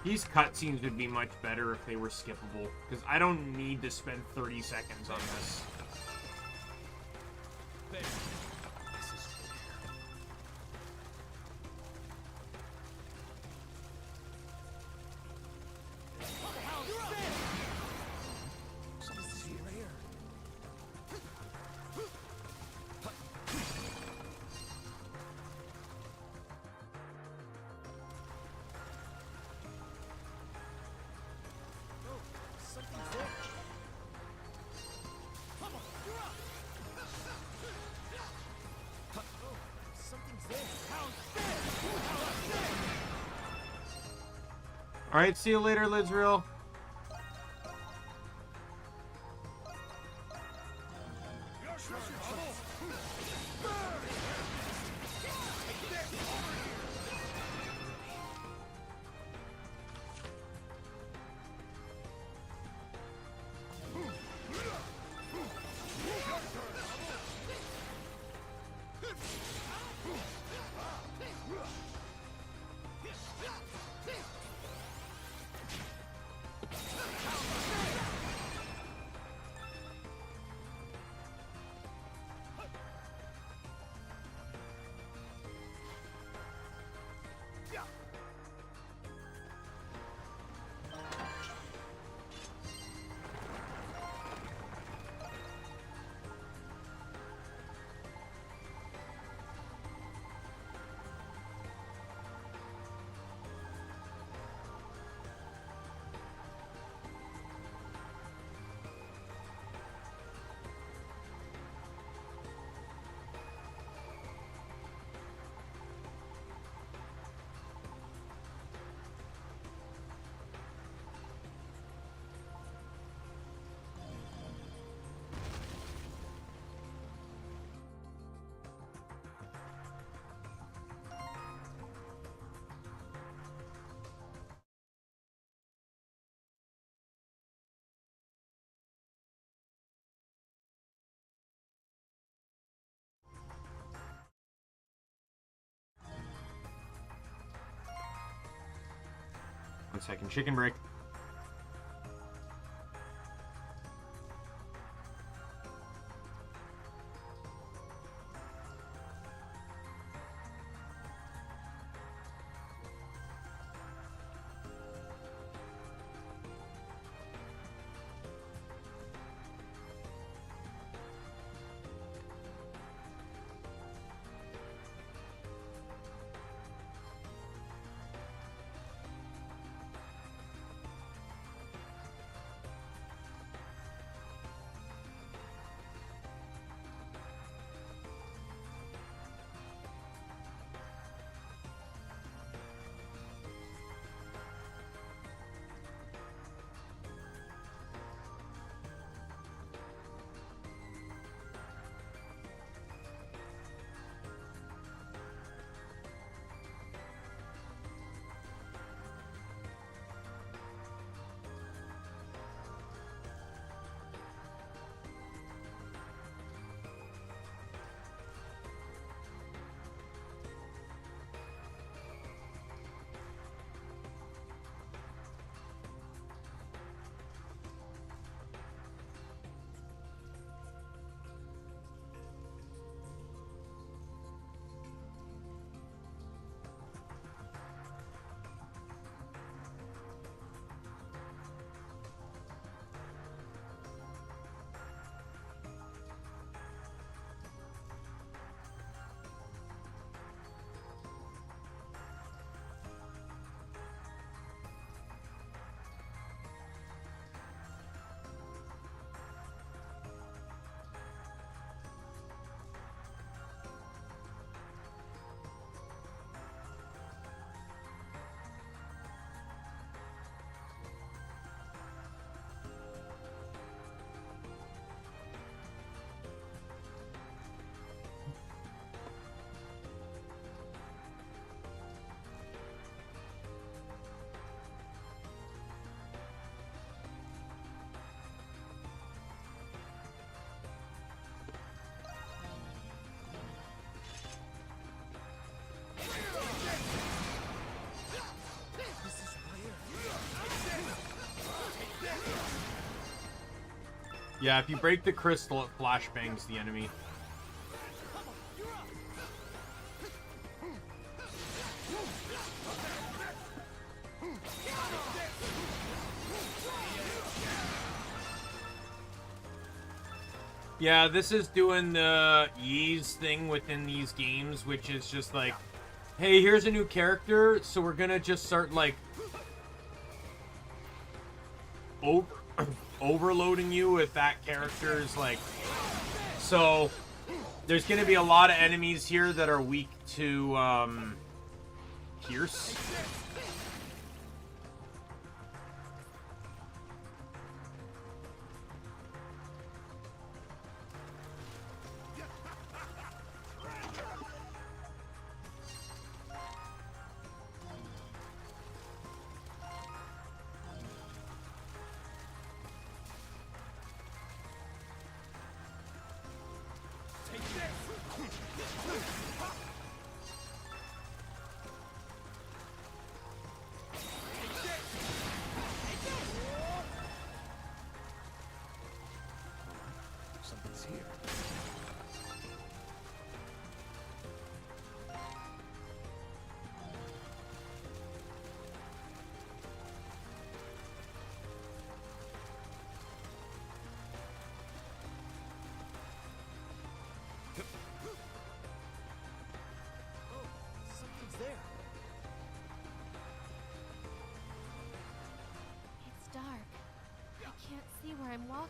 These cutscenes would be much better if they were skippable, because I don't need to spend 30 seconds on this. This is Alright, see you later, Lizreal. second. Chicken break. Yeah, if you break the crystal, it flashbangs the enemy. Yeah, this is doing the ease thing within these games, which is just like, hey, here's a new character, so we're gonna just start, like, overloading you with that character's, like... So, there's gonna be a lot of enemies here that are weak to, Pierce. Something's here. Something's there. It's dark. I can't see where I'm walking.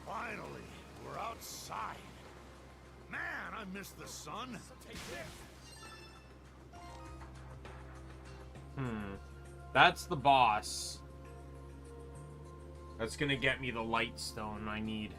Finally, we're outside. Man, I miss the sun. Take this. That's the boss. That's gonna get me the light stone I need.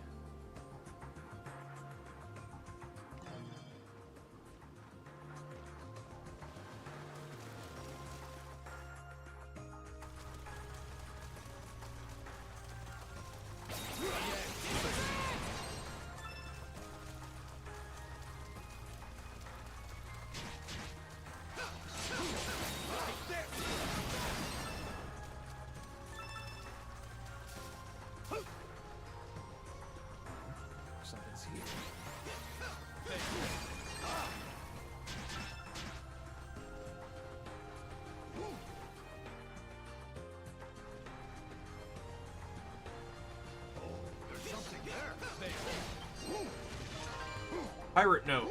Something's here. There's something there. Pirate note.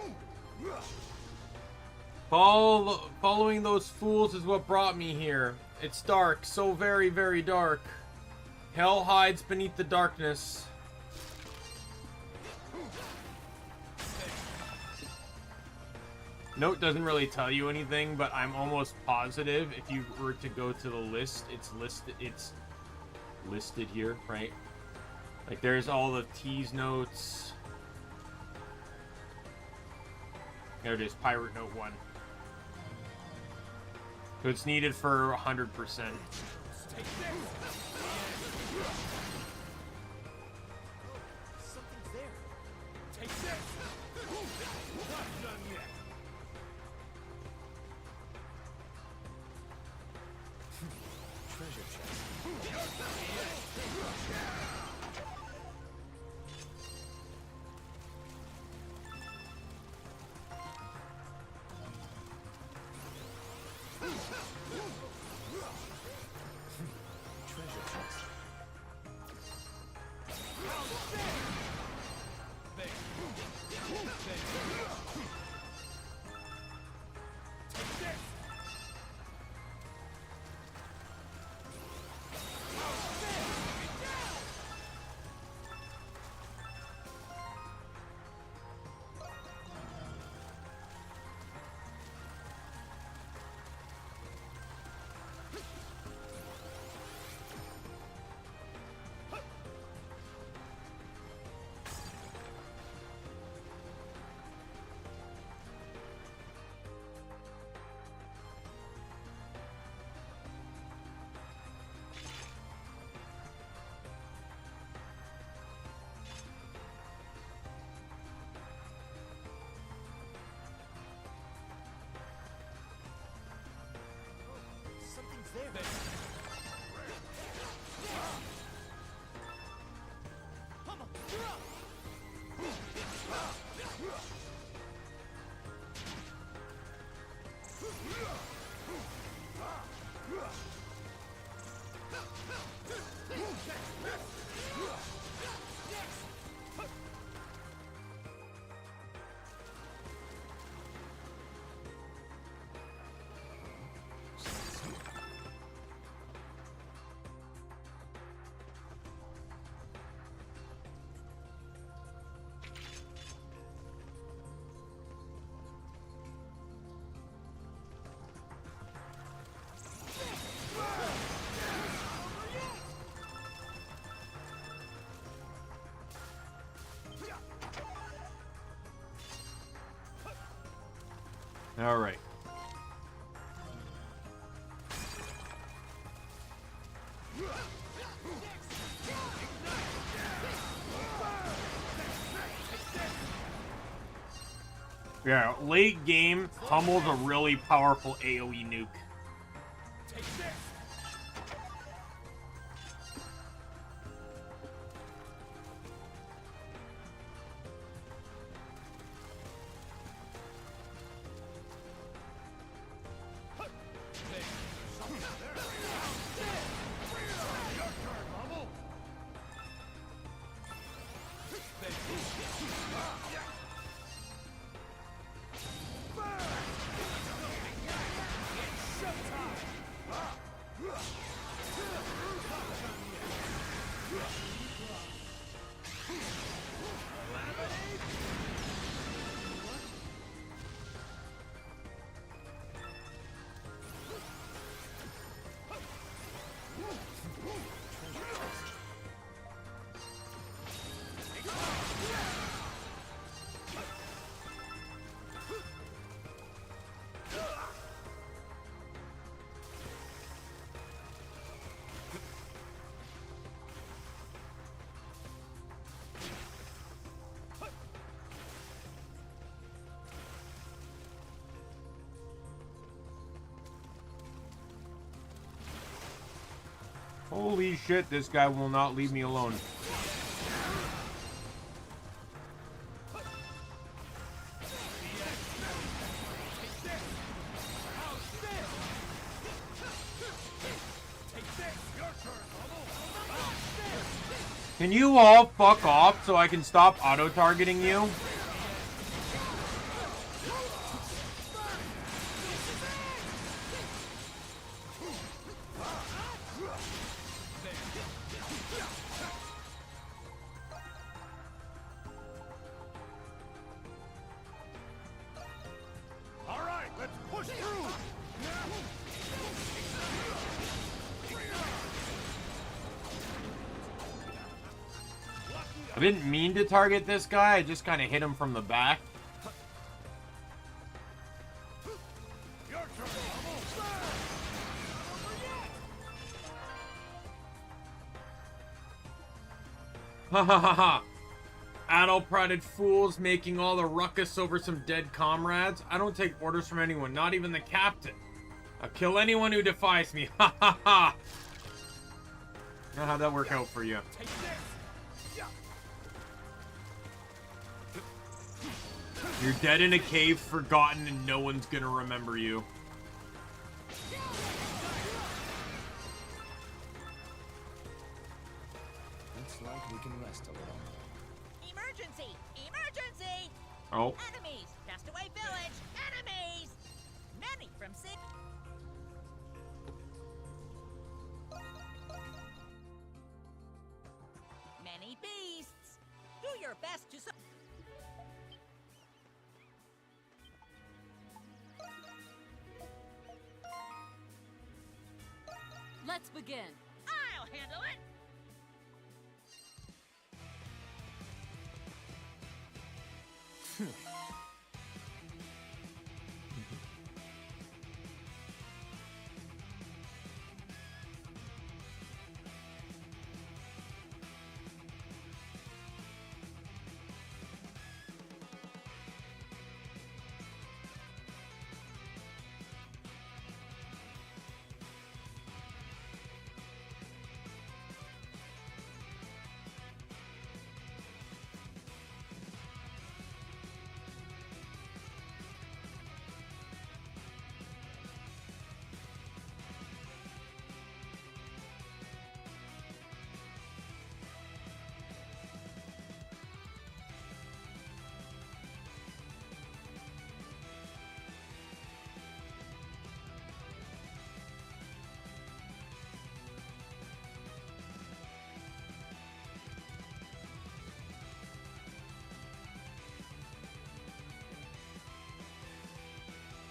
Following those fools is what brought me here. It's dark, so very, very dark. Hell hides beneath the darkness. Note doesn't really tell you anything, but I'm almost positive if you were to go to the list, it's listed here, right? Like there's all the tease notes. There it is, Pirate Note 1. So it's needed for 100%. Take this. Something's there. Take this. Not done yet. Treasure chest. Treasure chest. Something's there. All right. Yeah, late game, Hummel's a really powerful AoE nuke. Holy shit, this guy will not leave me alone. Can you all fuck off so I can stop auto-targeting you? All right, let's push through. I didn't mean to target this guy, I just kind of hit him from the back. Your turn, Ha ha ha ha. Adult-prided fools making all the ruckus over some dead comrades. I don't take orders from anyone, not even the captain. I'll kill anyone who defies me. Ha ha ha. Now how'd that work out for you? You're dead in a cave, forgotten, and no one's gonna remember you. Looks like we can rest a little. Emergency! Emergency! Oh. Enemies! Castaway village! Enemies! Many from city. Many beasts! Do your best to Let's begin. I'll handle it!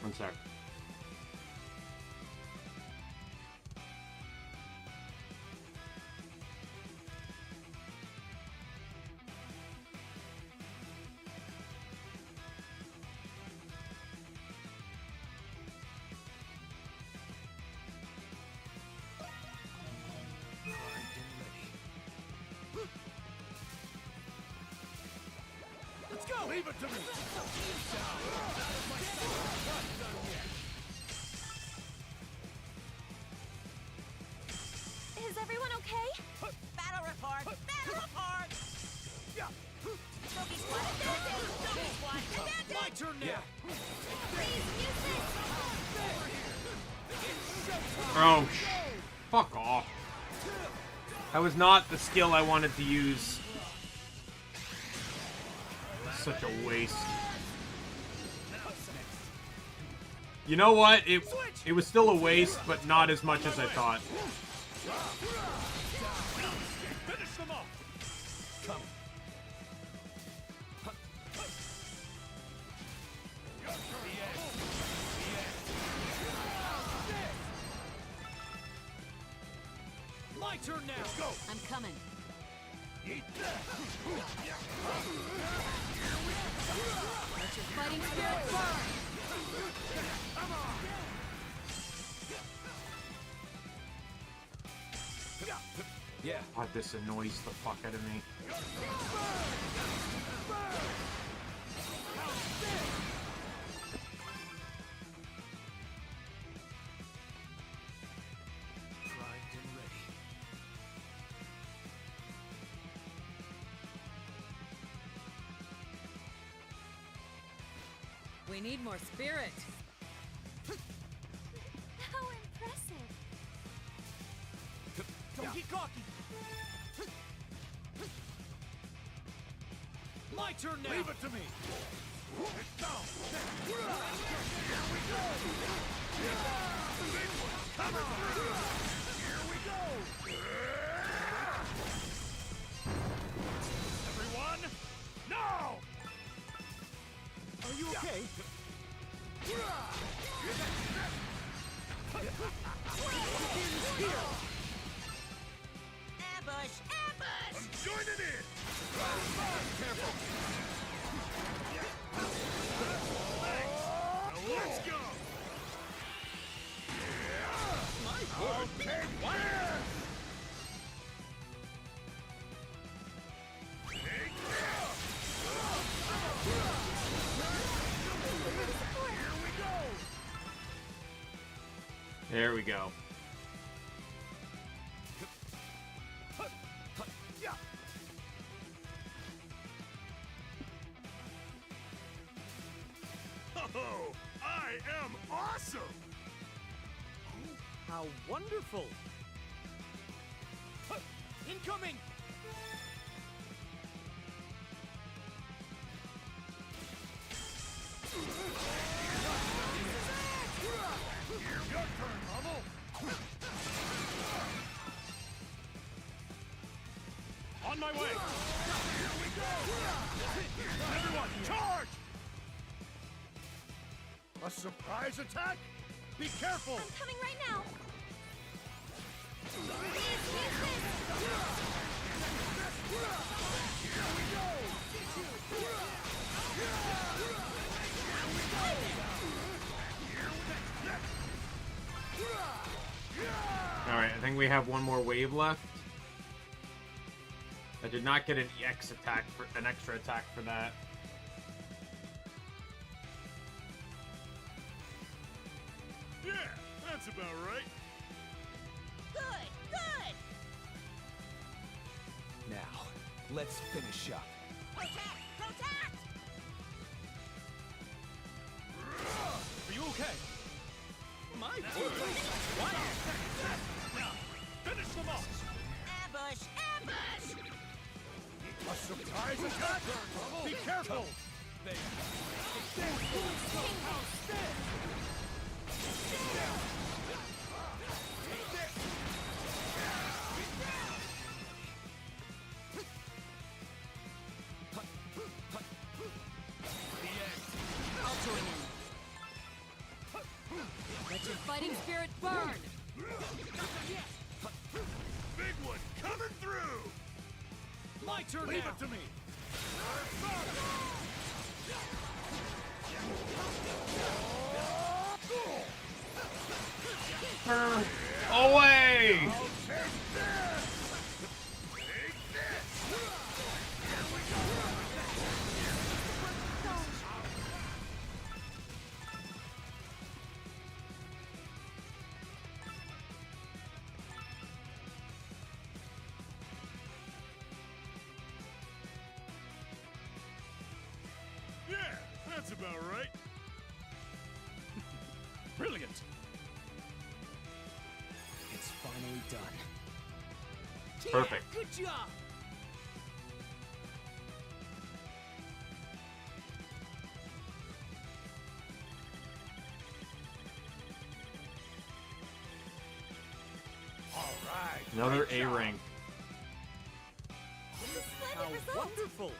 One sec. Let's go. Leave it to me. Is everyone okay? Battle report! Battle report! Bogey squad advancing! Bogey squad advancing! My turn now. Please, music! Oh, fuck off. That was not the skill I wanted to use. Such a waste. You know what? It was still a waste, but not as much as I thought. Finish them off. Come. My turn now. Let's go. I'm coming. Eat that. Let your fighting spirit burn. Yeah. God, this annoys the fuck out of me. Primed and ready. We need more spirit. How impressive. Don't get cocky. My turn now. Leave it to me. It's down. Here we go. Coming through. Here we go. Everyone, now. Are you okay? Ambush! Ambush! I'm joining in. Careful. Now let's go. I'll take fire. There we go. Oh, I am awesome. How wonderful. Incoming. Your turn, Marvel. On my way. Here we go. Everyone, charge! A surprise attack? Be careful! I'm coming right now. Alright, I think we have one more wave left. I did not get an EX attack for an extra attack for that. Yeah, that's about right. Good! Good! Now, let's finish up. Protect! Protect! Are you okay? My word. What? Now, finish them off. Ambush! Ambush! A surprise attack? Be careful! I'll join in. Let your fighting spirit burn. Big one coming through! My turn Leave now. it to me! Away! I'll take this! Take this! Here we go! Yeah, that's about right. Brilliant. It's finally done. Perfect. Yeah, good job. All right. Another great A job. rank. How wonderful.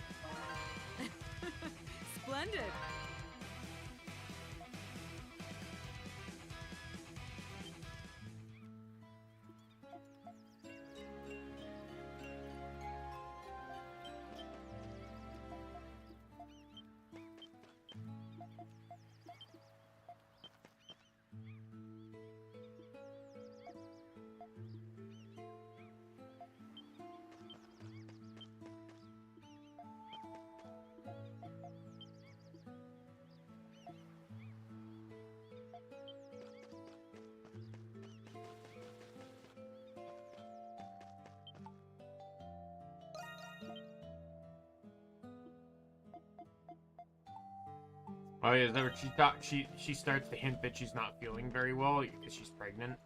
Splendid. Oh yeah, is that what she thought? She starts to hint that she's not feeling very well because she's pregnant.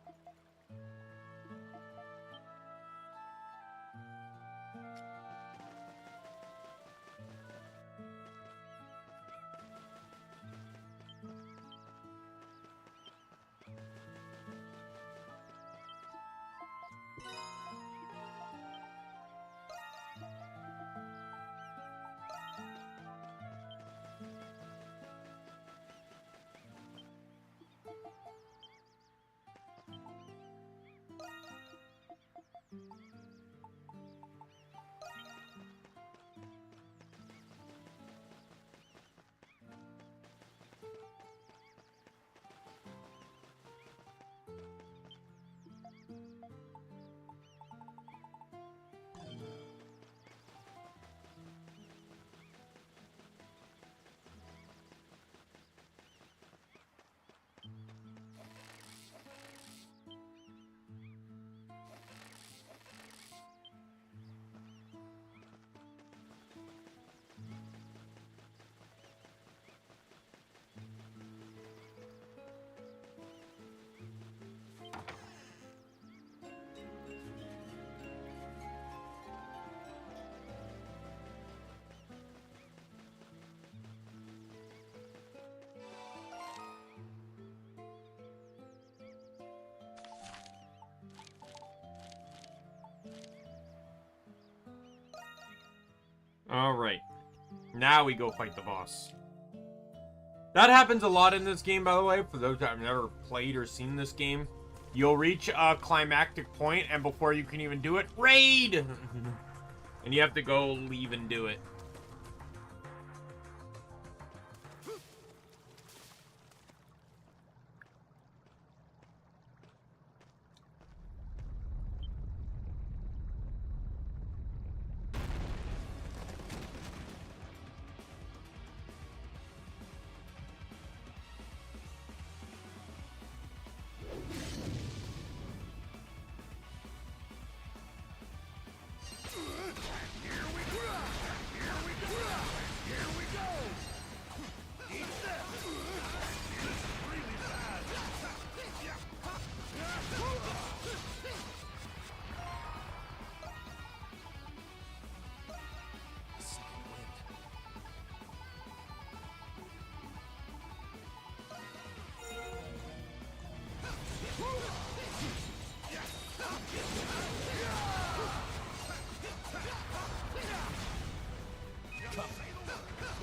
Alright. Now we go fight the boss. That happens a lot in this game, by the way, for those that have never played or seen this game. You'll reach a climactic point, and before you can even do it, raid! And you have to go leave and do it.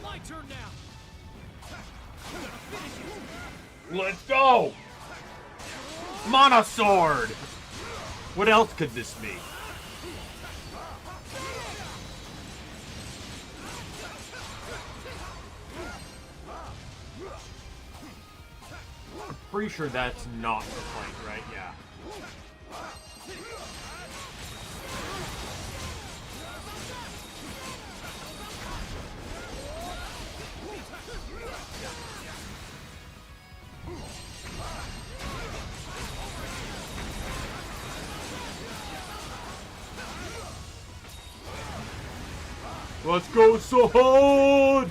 My turn now. Let's go! Mana Sword! What else could this be? I'm pretty sure that's not the fight, right? Yeah. Let's go, Sword!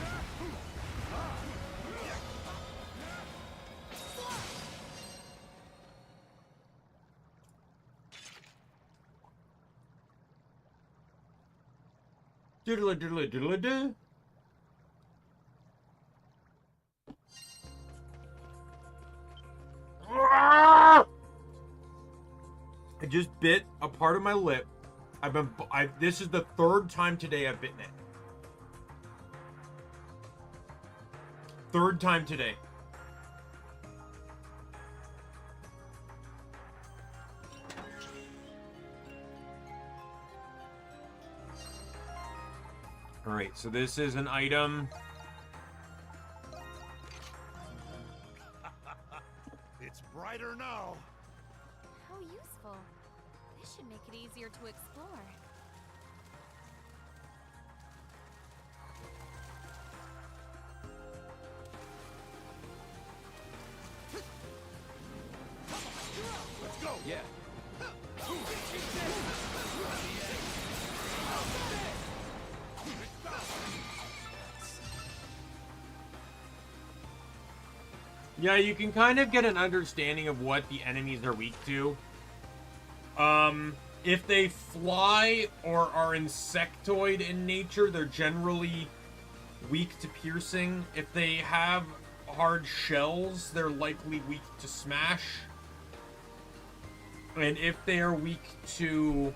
Diddle diddle diddle diddle. I just bit a part of my lip. This is the third time today I've bitten it. Third time today. Alright, so this is an item. It's brighter now. How useful. This should make it easier to explore. Let's go. Yeah. Yeah, you can kind of get an understanding of what the enemies are weak to. If they fly or are insectoid in nature, they're generally weak to piercing. If they have hard shells, they're likely weak to smash. And if they are weak to,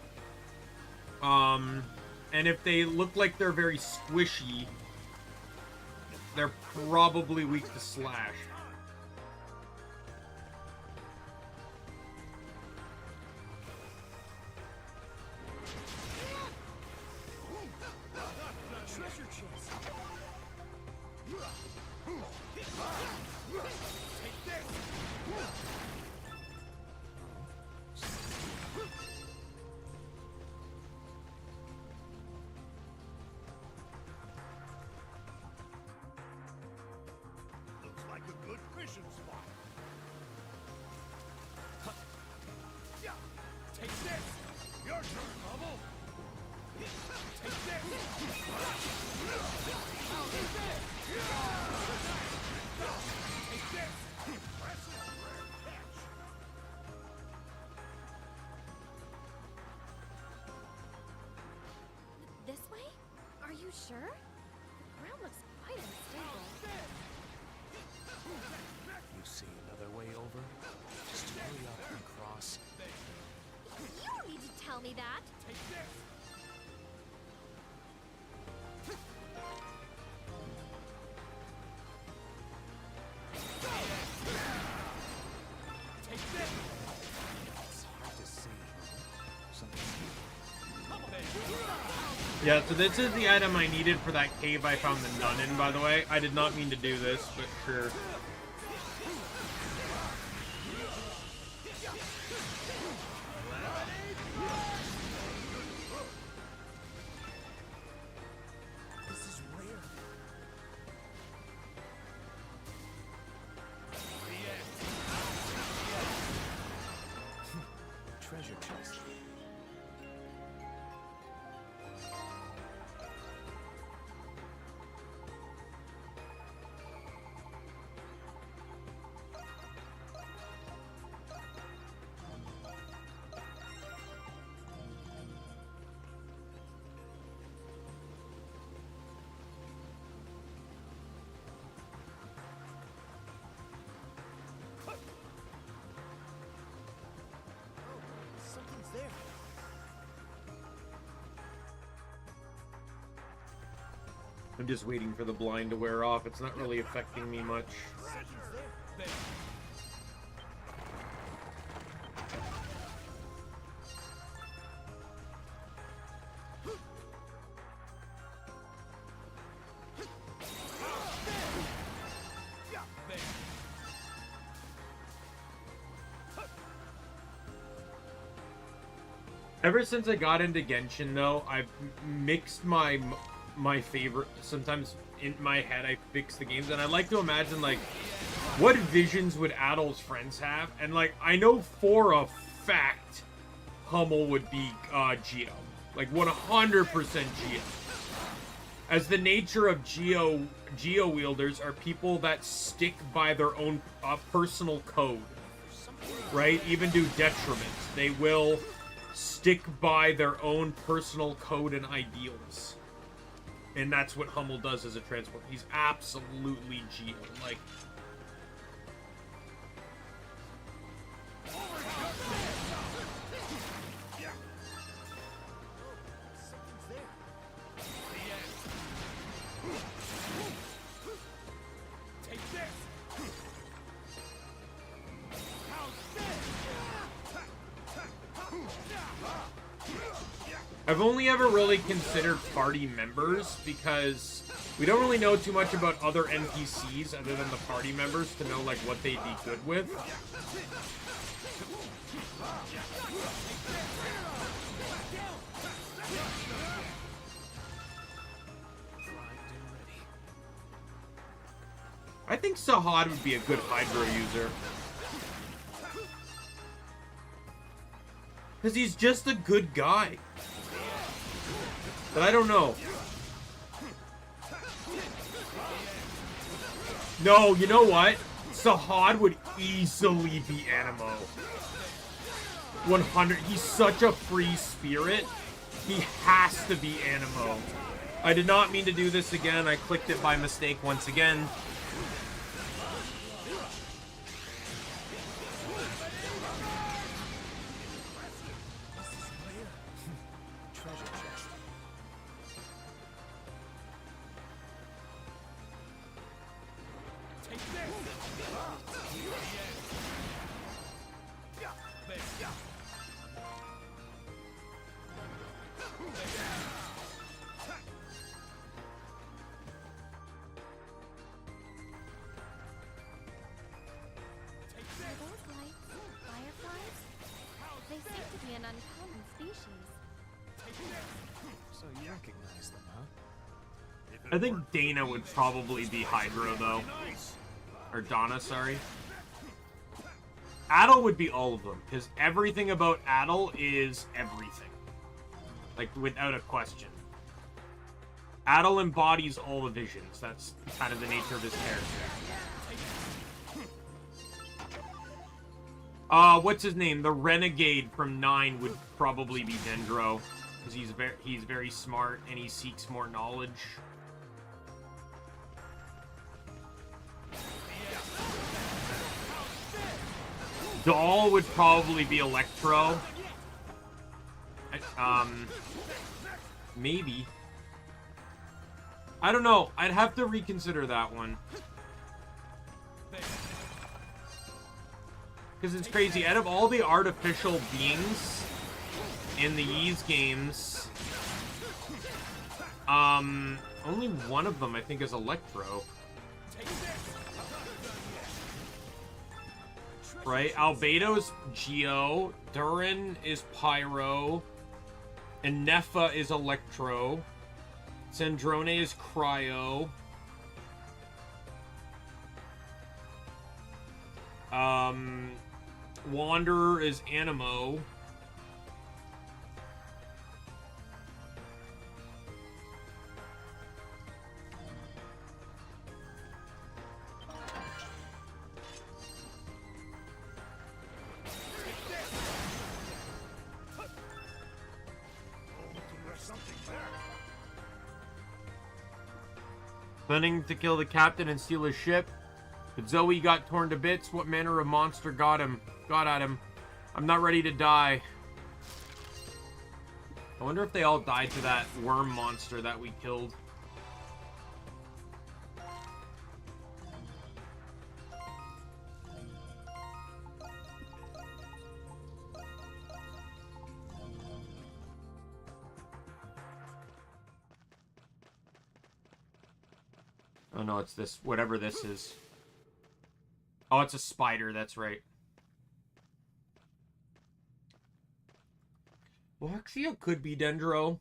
and if they look like they're very squishy, they're probably weak to slash. Treasure chest. Take this. Looks like a good fishing spot. Yeah. Take this. Your turn, Bubble. Take this. Take this. Impressive rare catch. This way? Are you sure? The ground looks quite unstable. You see another way over? Just hurry up and cross. You don't need to tell me that. Take this. Take this. It's hard to see. Something. Yeah, so this is the item I needed for that cave I found the nun in, by the way. I did not mean to do this, but sure. This is rare. Treasure chest. Something's there. I'm just waiting for the blind to wear off. It's not really affecting me much. Something's there. There. Yeah, there. Ever since I got into Genshin, though, I've mixed my favorite. Sometimes in my head, I fix the games, and I like to imagine, like, what visions would Adol's friends have? And, like, I know for a fact Hummel would be Geo. Like, 100% Geo. As the nature of Geo wielders are people that stick by their own personal code, right? Even do detriment. They will stick by their own personal code and ideals. And that's what Hummel does as a transport. He's absolutely Geo. Like, Something's there. Take this. How's this? I've only ever really considered party members because we don't really know too much about other NPCs other than the party members to know, like, what they'd be good with. I think Sahad would be a good Hydro user. Because he's just a good guy. But I don't know. No, you know what? Sahad would easily be Animo. 100. He's such a free spirit. He has to be Animo. I did not mean to do this again. I clicked it by mistake once again. I think Dana would probably be Hydro, though. Or Donna, sorry. Adel would be all of them, because everything about Adel is everything. Like, without a question. Adel embodies all the visions. That's kind of the nature of his character. What's his name? The Renegade from 9 would probably be Dendro, because he's very smart, and he seeks more knowledge. Doll would probably be Electro. Maybe. I don't know. I'd have to reconsider that one. Because it's crazy. Out of all the artificial beings in the Ys games, only one of them, I think, is Electro. Right? Albedo's Geo, Durin is Pyro, and Nefa is Electro, Sandrone is Cryo, Wanderer is Animo, planning to kill the captain and steal his ship, but Zoe got torn to bits. What manner of monster got at him? I'm not ready to die. I wonder if they all died to that worm monster that we killed. Oh no, it's this, whatever this is. Oh, it's a spider, that's right. Luxia could be Dendro.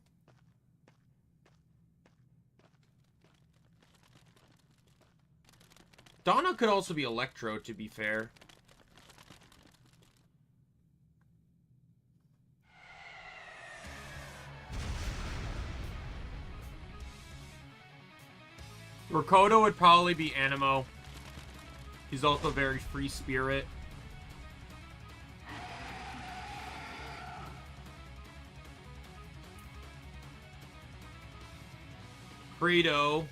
Donna could also be Electro, to be fair. Rakoto would probably be Animo. He's also very free spirit. Credo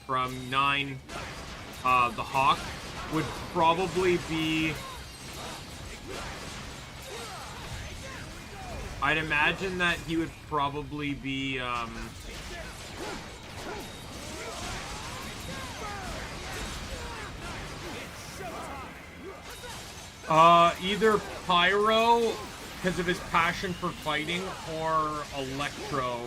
from 9, the Hawk, would probably be... I'd imagine that he would probably be, either Pyro, because of his passion for fighting, or Electro.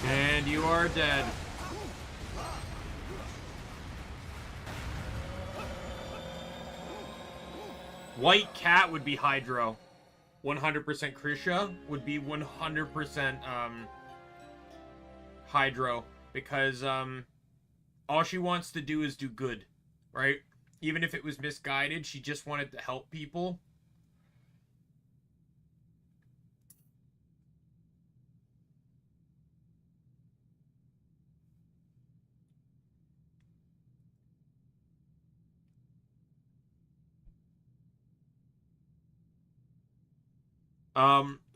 And you are dead. White Cat would be Hydro. 100% Krisha would be 100% Hydro. Because all she wants to do is do good. Right? Even if it was misguided, she just wanted to help people.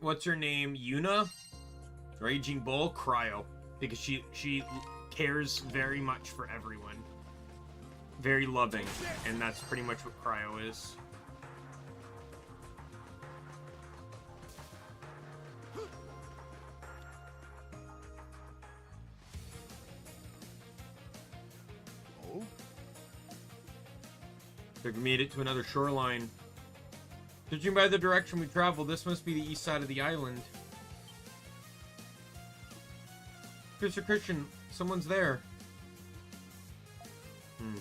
What's her name? Yuna? Raging Bull? Cryo. Because she cares very much for everyone. Very loving. And that's pretty much what Cryo is. Oh? They've made it to another shoreline. Judging by the direction we travel, this must be the east side of the island. Mr. Christian, someone's there. Oh,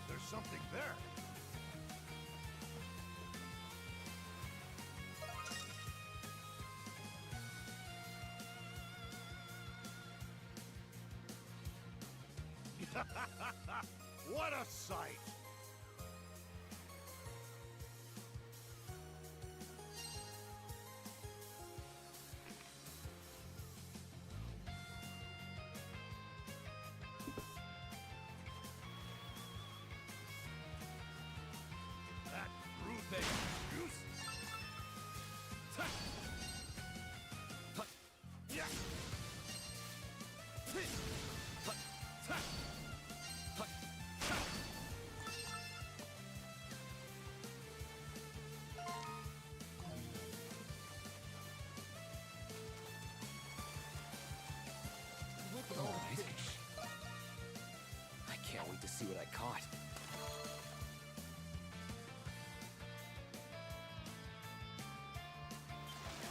there's something there. What a sight! That rude thing, goose. Yeah. I can't wait to see what I caught.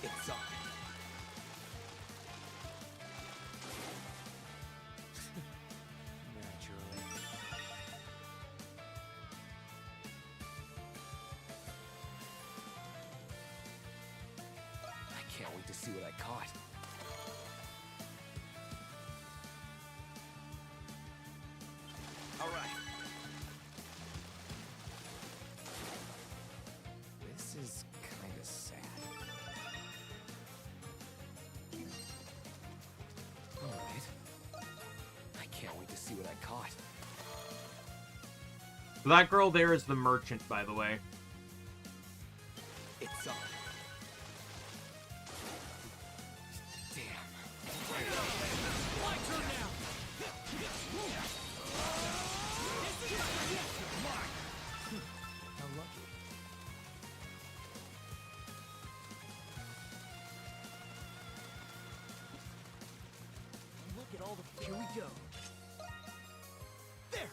It's on. Naturally. I can't wait to see what I caught. All right. This is kind of sad. All right. I can't wait to see what I caught. That girl there is the merchant, by the way. It's on. Damn. My turn now. How lucky. Look at all the. Here we go. There.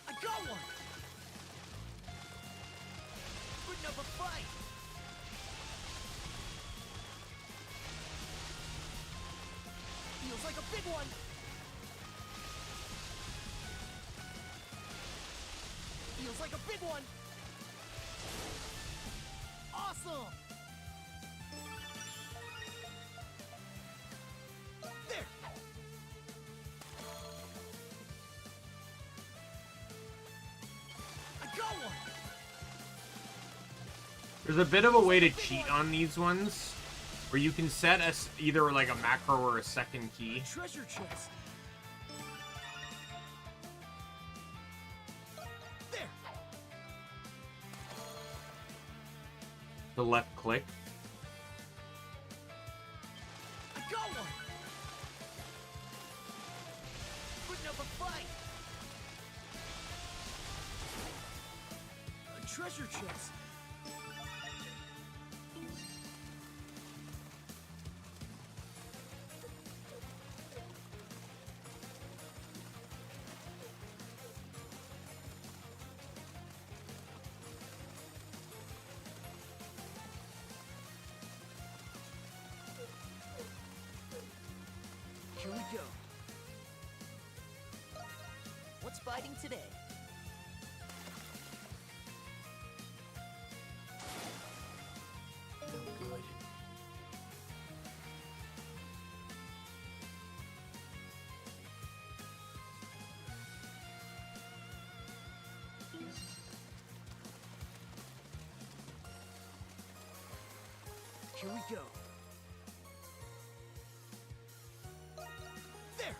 I got one. Putting up a fight. Feels like a big one. Feels like a big one. Awesome. There. I got one. There's a bit of a way to cheat on these ones, where you can set either like a macro or a second key. Treasure chest. There. The left click. I got one! Putting up a fight! A treasure chest! Here we go. What's biting today? Good. Here we go. There!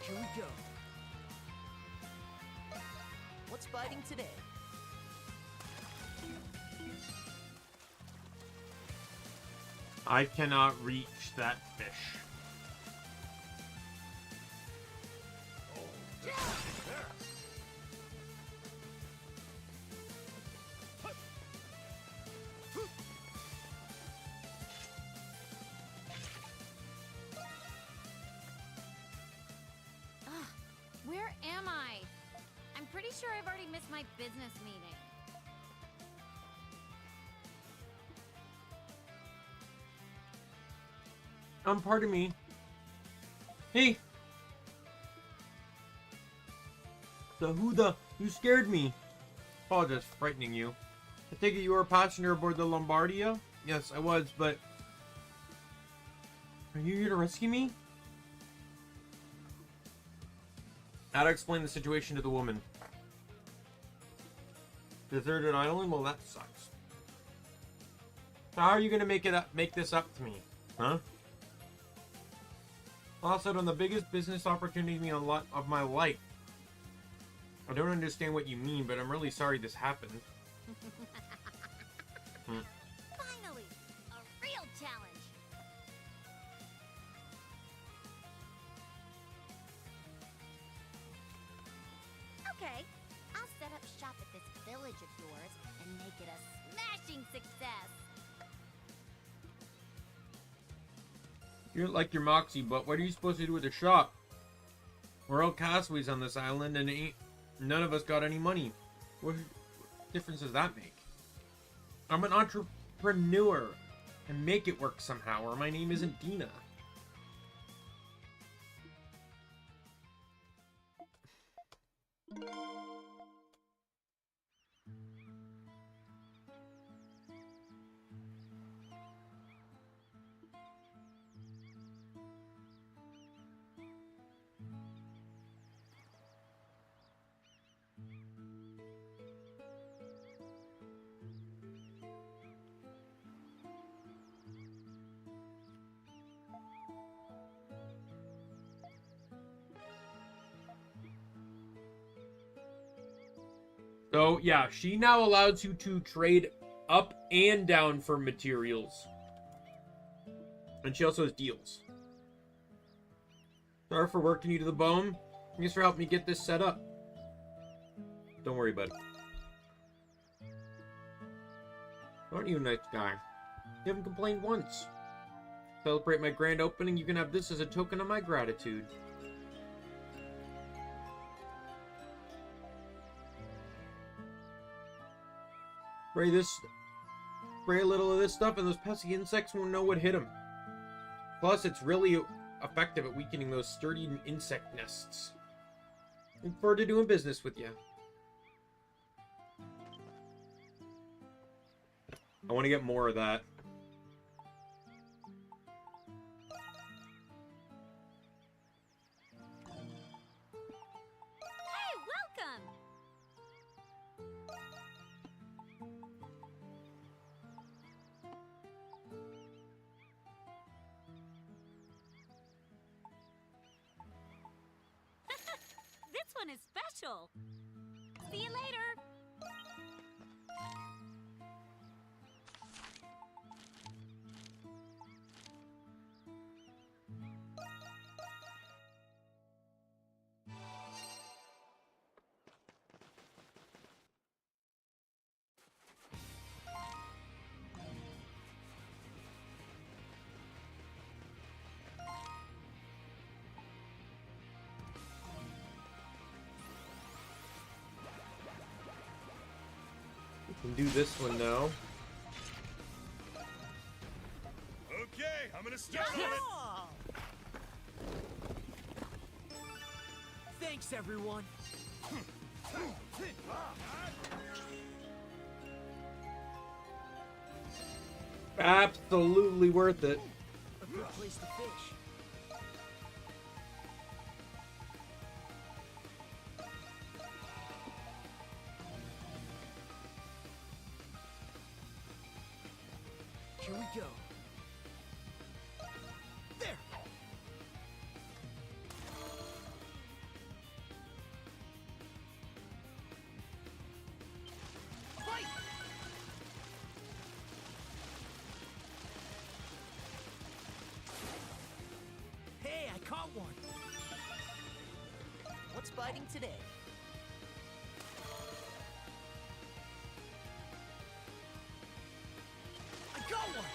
Here we go. What's biting today? I cannot reach that fish. Where am I? I'm pretty sure I've already missed my business meeting. Pardon me. Hey! You scared me. Apologize for frightening you. I take it you were a passenger aboard the Lombardia? Yes, I was, but... Are you here to rescue me? How to explain the situation to the woman? Deserted island? Well, that sucks. How are you gonna make this up to me? Huh? Lost out on the biggest business opportunity of my life. I don't understand what you mean, but I'm really sorry this happened. Finally, a real challenge. Okay, I'll set up shop at this village of yours and make it a smashing success. You're like your Moxie, but what are you supposed to do with the shop? We're all castaways on this island, and none of us got any money. What difference does that make? I'm an entrepreneur, and make it work somehow, or my name isn't Dina. So, yeah, she now allows you to trade up and down for materials. And she also has deals. Sorry for working you to the bone. Thanks for helping me get this set up. Don't worry, bud. Aren't you a nice guy? You haven't complained once. Celebrate my grand opening, you can have this as a token of my gratitude. Spray a little of this stuff and those pesky insects won't know what hit them. Plus, it's really effective at weakening those sturdy insect nests. Look forward to doing business with you. I want to get more of that. Hey, welcome! one is special. See you later. Can do this one now. Okay, I'm gonna start on it. Thanks, everyone. Absolutely worth it. A good place to fish. Here we go. There. Fight! Hey, I caught one. What's biting today? I got one.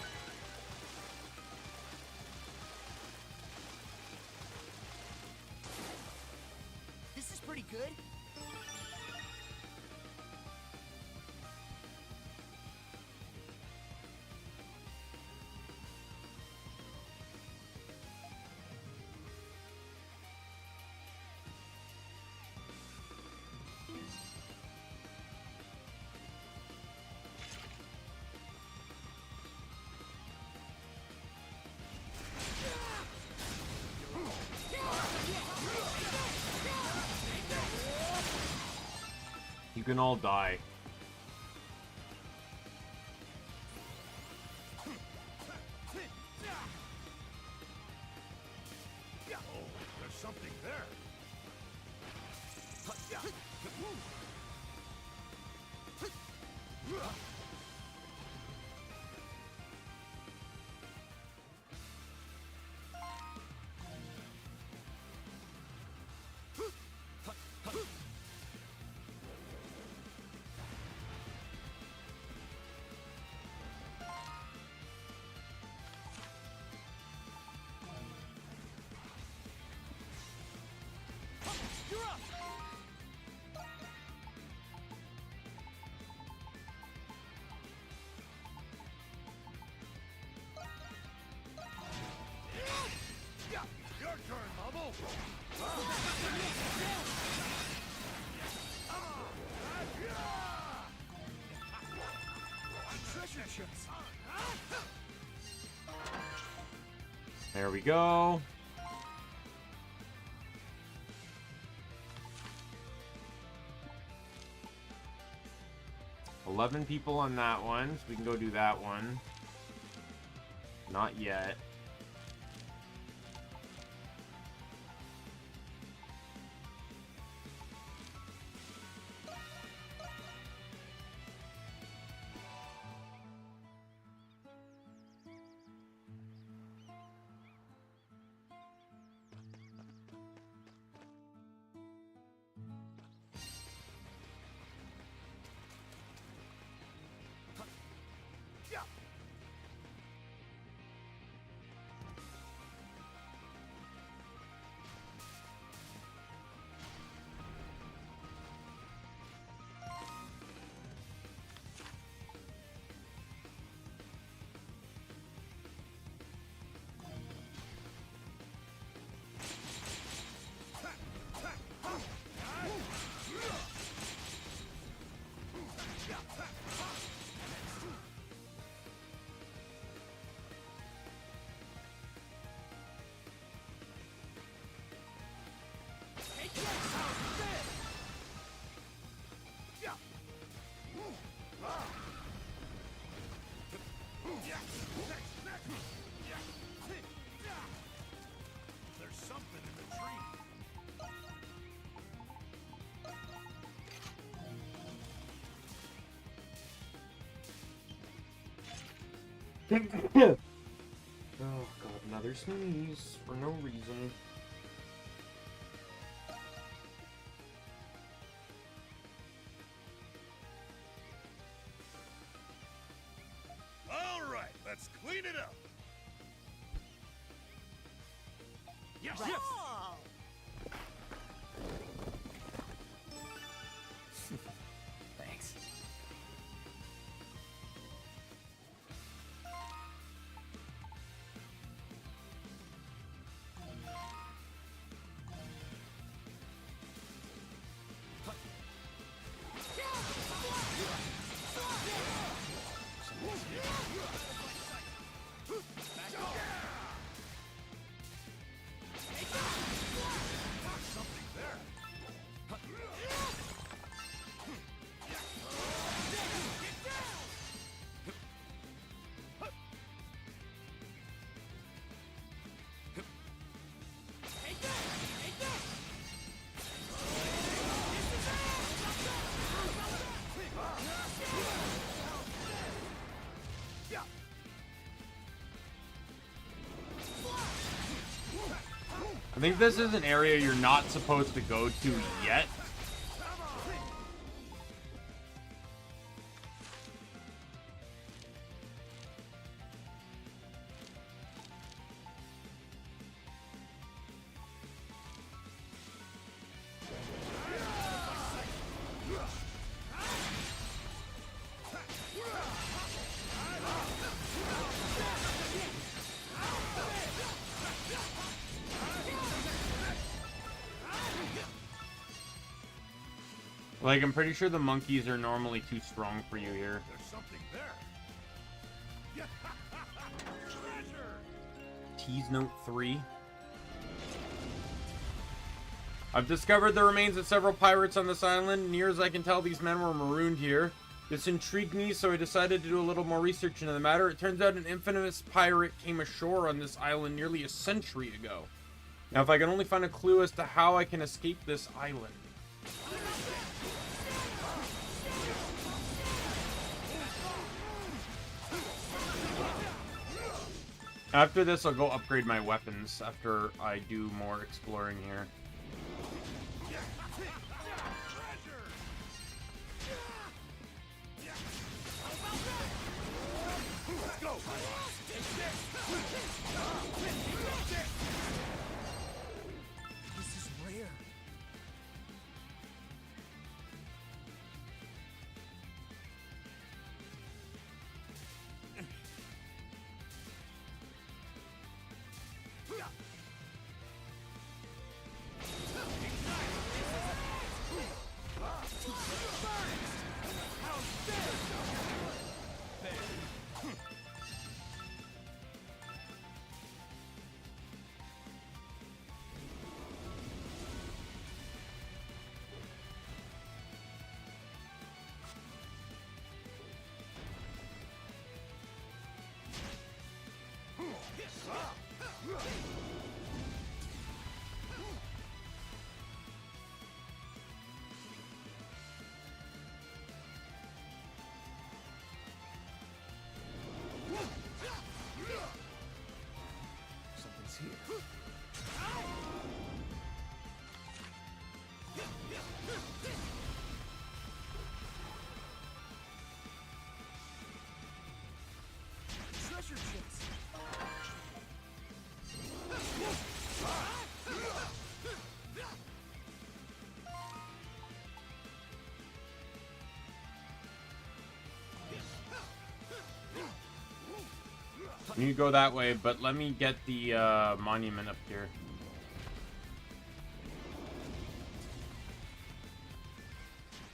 This is pretty good. You can all die. Oh, there's something there. You're up. Yeah, your turn, Bubble. Treasure chest. There we go. $11 people on that one, so we can go do that one. Not yet. Oh god, another sneeze for no reason. All right, let's clean it up. Yes, yes. Oh. Thanks. I think this is an area you're not supposed to go to yet. Like, I'm pretty sure the monkeys are normally too strong for you here. There's something there. Treasure. Tease Note 3. I've discovered the remains of several pirates on this island. Near as I can tell, these men were marooned here. This intrigued me, so I decided to do a little more research into the matter. It turns out an infamous pirate came ashore on this island nearly a century ago. Now, if I can only find a clue as to how I can escape this island. After this, I'll go upgrade my weapons after I do more exploring here. Let's go. This is rare. Something's here. Treasure chest. You go that way, but let me get the monument up here.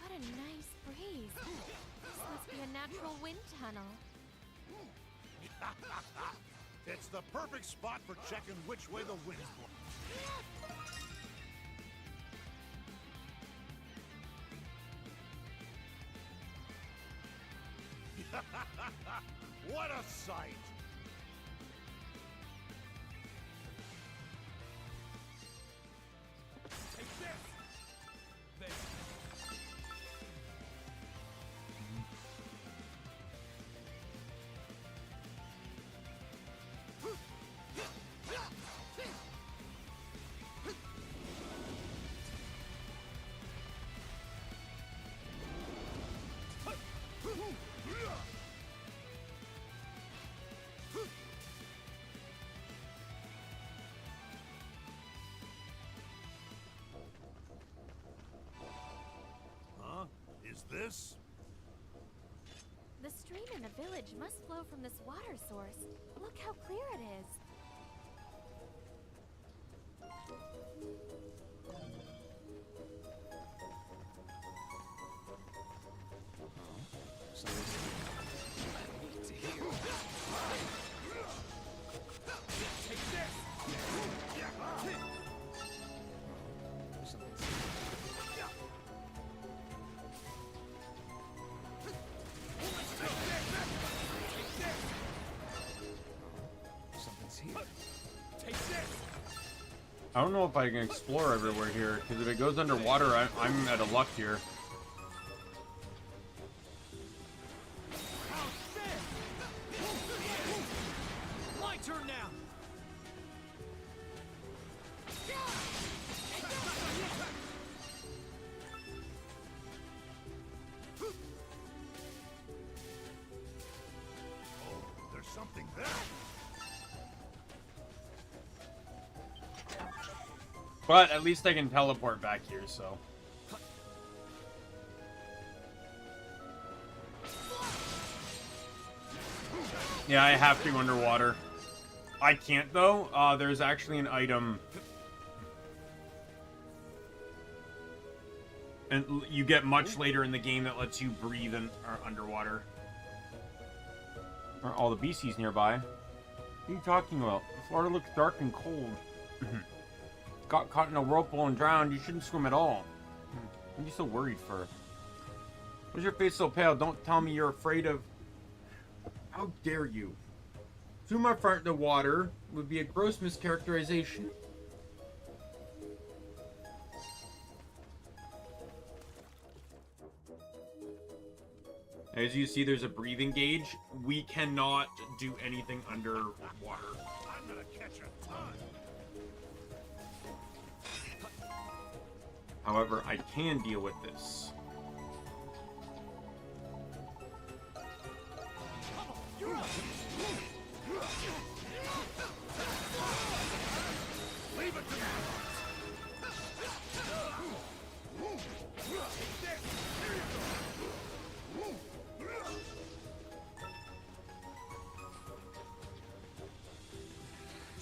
What a nice breeze. This must be a natural wind tunnel. It's the perfect spot for checking which way the wind's blowing. What a sight! Take this. There. this? The stream in the village must flow from this water source. Look how clear it is. I don't know if I can explore everywhere here, because if it goes underwater, I'm at a luck here. My turn now. There's something there. But at least I can teleport back here, so. Yeah, I have to underwater. I can't, though. There's actually an item. And you get much later in the game that lets you breathe underwater. Are all the beasties nearby? What are you talking about? The water looks dark and cold. Got caught in a whirlpool and drowned. You shouldn't swim at all. What are you so worried for? Why's your face so pale? Don't tell me you're afraid of... How dare you? Swim my front in the water would be a gross mischaracterization. As you see, there's a breathing gauge. We cannot do anything underwater. I'm gonna catch a ton. However, I can deal with this. Leave it to me.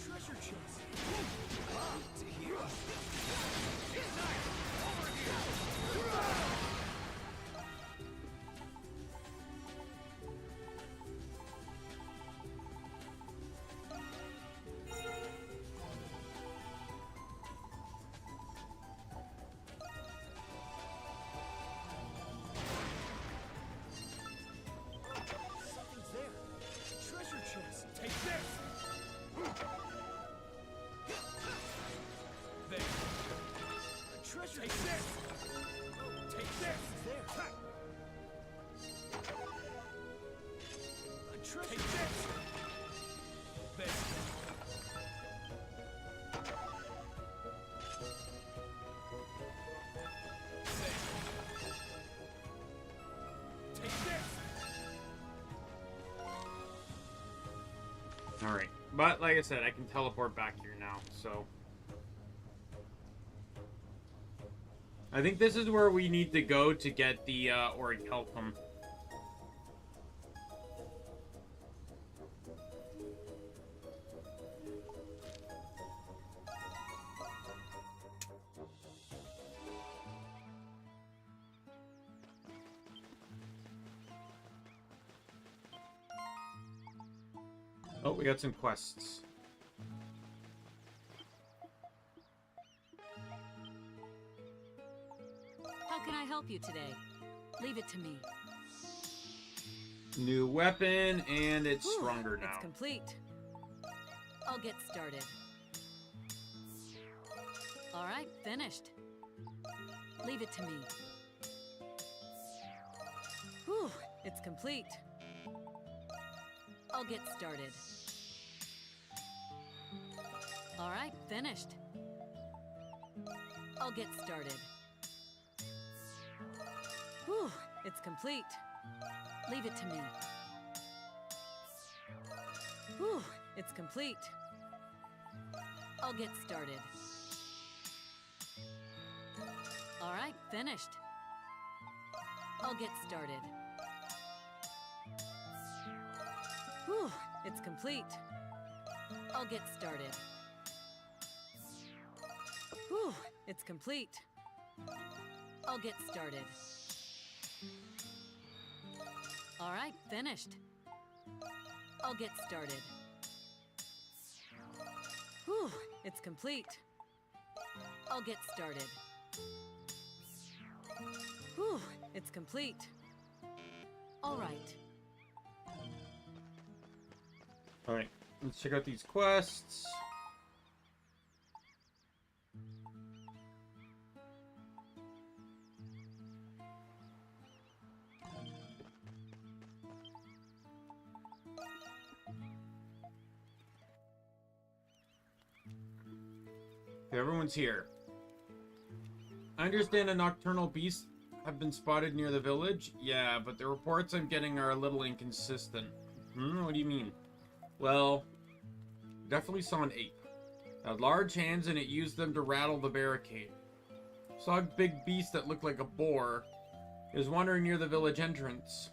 Treasure chest. Something's there. Treasure chest. Take this. There. A treasure. Take this. Take this. There. A treasure. Take this. There. Take this. Alright. But, like I said, I can teleport back here now, so... I think this is where we need to go to get the, Orichalcum. Oh, we got some quests. How can I help you today? Leave it to me. New weapon, and it's Whew, stronger now. It's complete. I'll get started. All right, finished. Leave it to me. Whew, it's complete. I'll get started. All right, finished. I'll get started. Whew, it's complete. Leave it to me. Whew, it's complete. I'll get started. All right, finished. I'll get started. Whew, it's complete. I'll get started. Whew, it's complete. I'll get started. All right, finished. I'll get started. Whew, it's complete. I'll get started. Whew, it's complete. All right. Alright, let's check out these quests. Okay, everyone's here. I understand a nocturnal beast have been spotted near the village. Yeah, but the reports I'm getting are a little inconsistent. What do you mean? Well, definitely saw an ape. It had large hands and it used them to rattle the barricade. Saw a big beast that looked like a boar. It was wandering near the village entrance.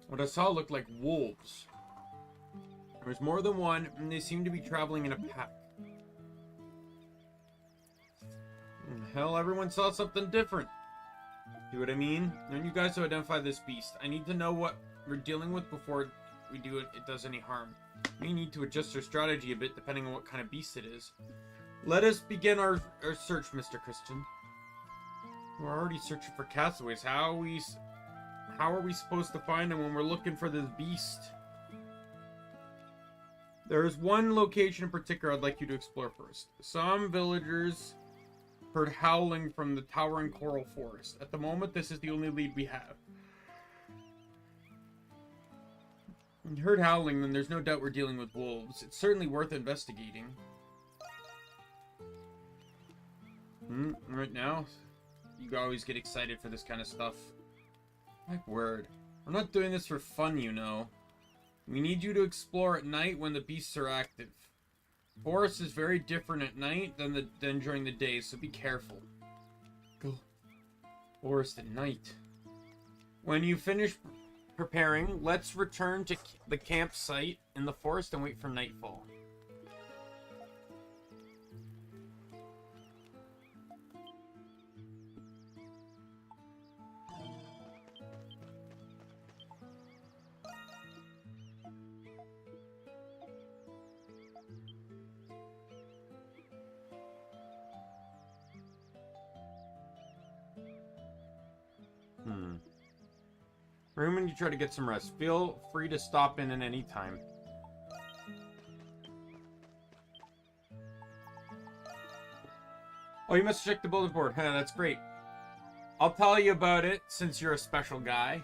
What I saw looked like wolves. There was more than one, and they seemed to be traveling in a pack. Hell, everyone saw something different. See what I mean? I want you guys to identify this beast. I need to know what we're dealing with before we do it does any harm. We need to adjust our strategy a bit depending on what kind of beast it is. Let us begin our search, Mr. Christian. We're already searching for castaways. How are we supposed to find them when we're looking for this beast? There is one location in particular I'd like you to explore first. Some villagers heard howling from the towering coral forest. At the moment, this is the only lead we have. When you heard howling, then there's no doubt we're dealing with wolves. It's certainly worth investigating. Right now, you always get excited for this kind of stuff. My word. We're not doing this for fun, you know. We need you to explore at night when the beasts are active. Forest is very different at night than during the day, so be careful. Go. Forest at night. When you finish preparing, let's return to the campsite in the forest and wait for nightfall. Room when you try to get some rest. Feel free to stop in at any time. Oh, you must check the bulletin board. Huh, that's great. I'll tell you about it since you're a special guy.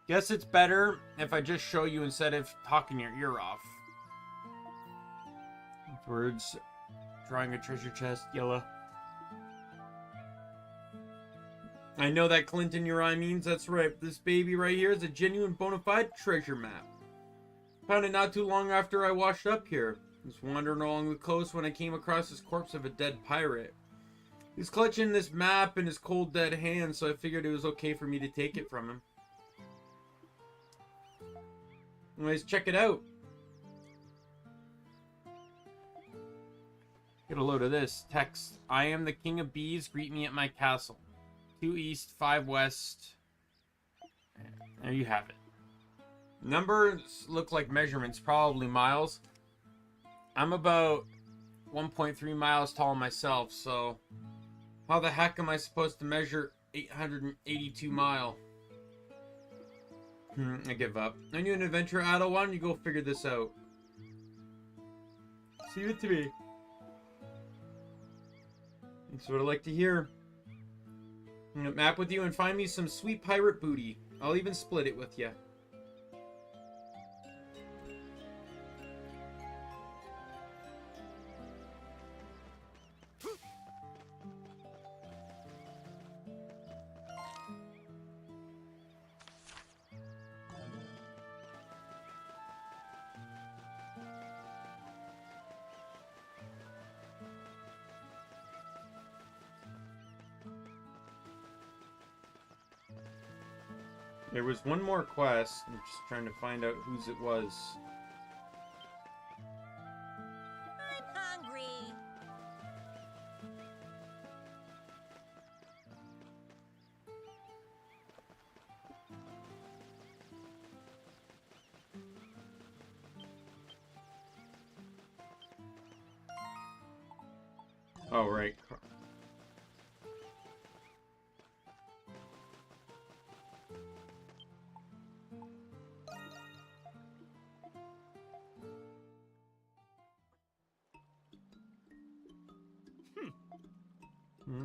Guess it's better if I just show you instead of talking your ear off. Words. Drawing a treasure chest. Yellow. I know that glint in your eye means that's right. This baby right here is a genuine bona fide treasure map. Found it not too long after I washed up here. I was wandering along the coast when I came across this corpse of a dead pirate. He's clutching this map in his cold dead hand, so I figured it was okay for me to take it from him. Anyways, check it out. Get a load of this. Text. I am the king of bees. Greet me at my castle. 2 east, 5 west. There you have it. Numbers look like measurements, probably miles. I'm about 1.3 miles tall myself, so how the heck am I supposed to measure 882 mile? I give up. Are you an adventure idol? Why don't you go figure this out? Leave it to me. That's what I like to hear. I'm gonna map with you and find me some sweet pirate booty. I'll even split it with you. There was one more quest. I'm just trying to find out whose it was. I'm hungry. Oh, right.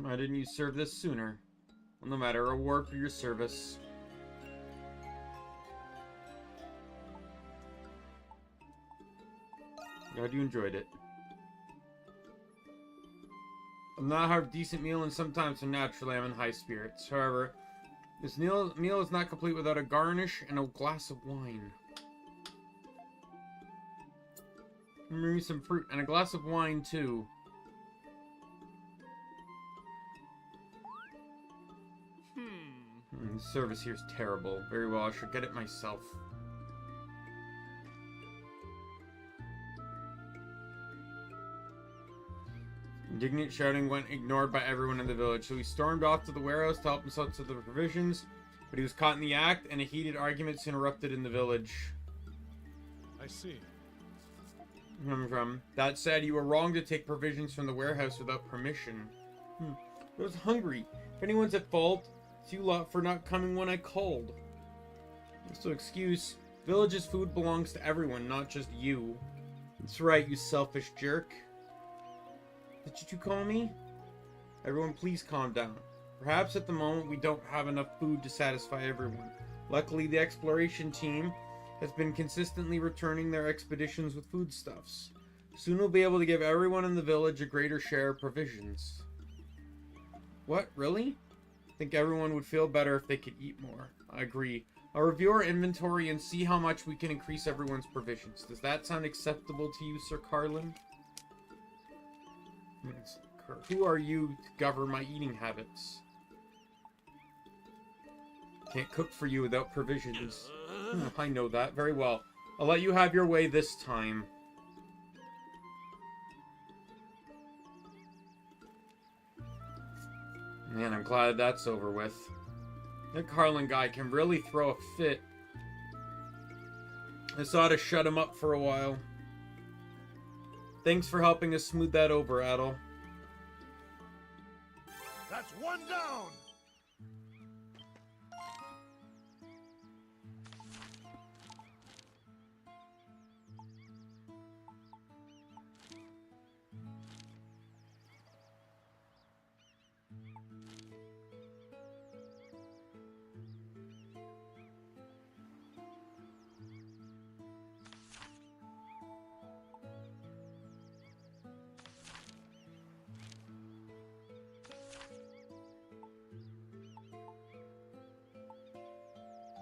Why didn't you serve this sooner? Well, no matter, a reward for your service. Glad you enjoyed it. I'm not have a decent meal, and sometimes so naturally I'm in high spirits. However, this meal is not complete without a garnish and a glass of wine. Maybe some fruit and a glass of wine too. The service here is terrible. Very well, I should get it myself. Indignant shouting went ignored by everyone in the village, so he stormed off to the warehouse to help himself to the provisions, but he was caught in the act, and a heated argument soon erupted in the village. I see. That said, you were wrong to take provisions from the warehouse without permission. I was hungry. If anyone's at fault, it's you lot for not coming when I called. So excuse, village's food belongs to everyone, not just you. That's right, you selfish jerk. That's what you call me? Everyone please calm down. Perhaps at the moment we don't have enough food to satisfy everyone. Luckily, the exploration team has been consistently returning their expeditions with foodstuffs. Soon we'll be able to give everyone in the village a greater share of provisions. What, really? I think everyone would feel better if they could eat more. I agree. I'll review our inventory and see how much we can increase everyone's provisions. Does that sound acceptable to you, Sir Carlin? Who are you to govern my eating habits? Can't cook for you without provisions. I know that very well. I'll let you have your way this time. Man, I'm glad that's over with. That Carlin guy can really throw a fit. This ought to shut him up for a while. Thanks for helping us smooth that over, Adel. That's one down!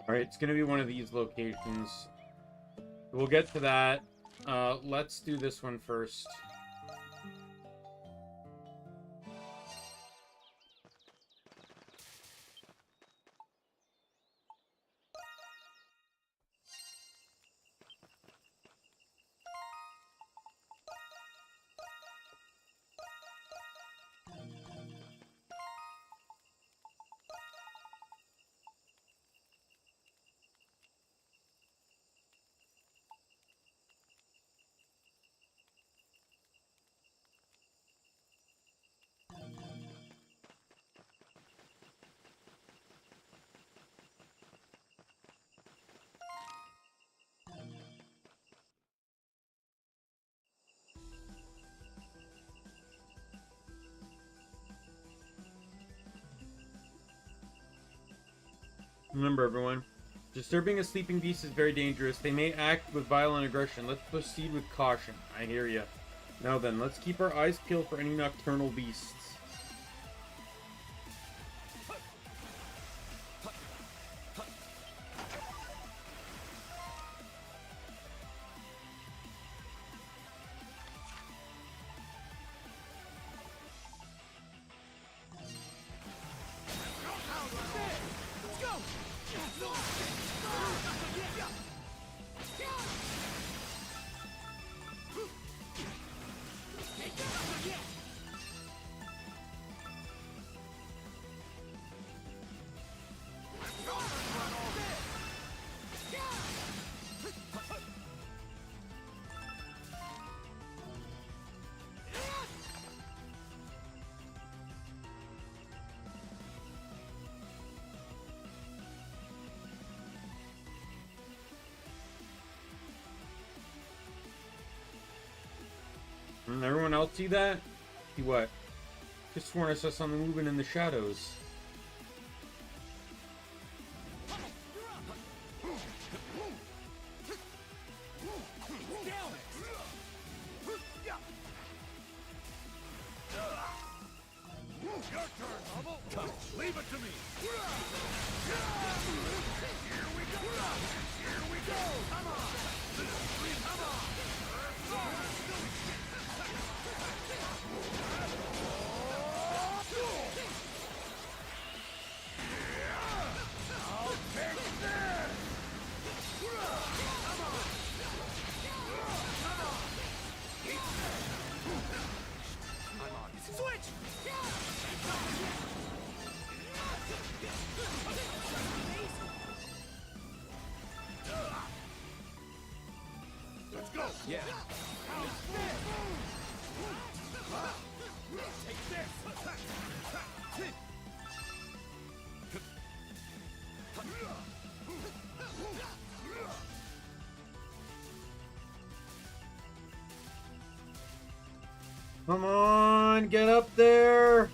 Alright, it's gonna be one of these locations. We'll get to that. Let's do this one first. Remember, everyone, disturbing a sleeping beast is very dangerous. They may act with violent aggression. Let's proceed with caution. I hear ya. Now then, let's keep our eyes peeled for any nocturnal beasts. Everyone else see that? See what? Just warns us on the movement in the shadows. Your turn, Bubble. Leave it to me. Here we go. Here we go. Come on. Come on. I'll take this. Come on. I'm on it. Switch. Let's go. Yeah. Take this. Come on, get up there!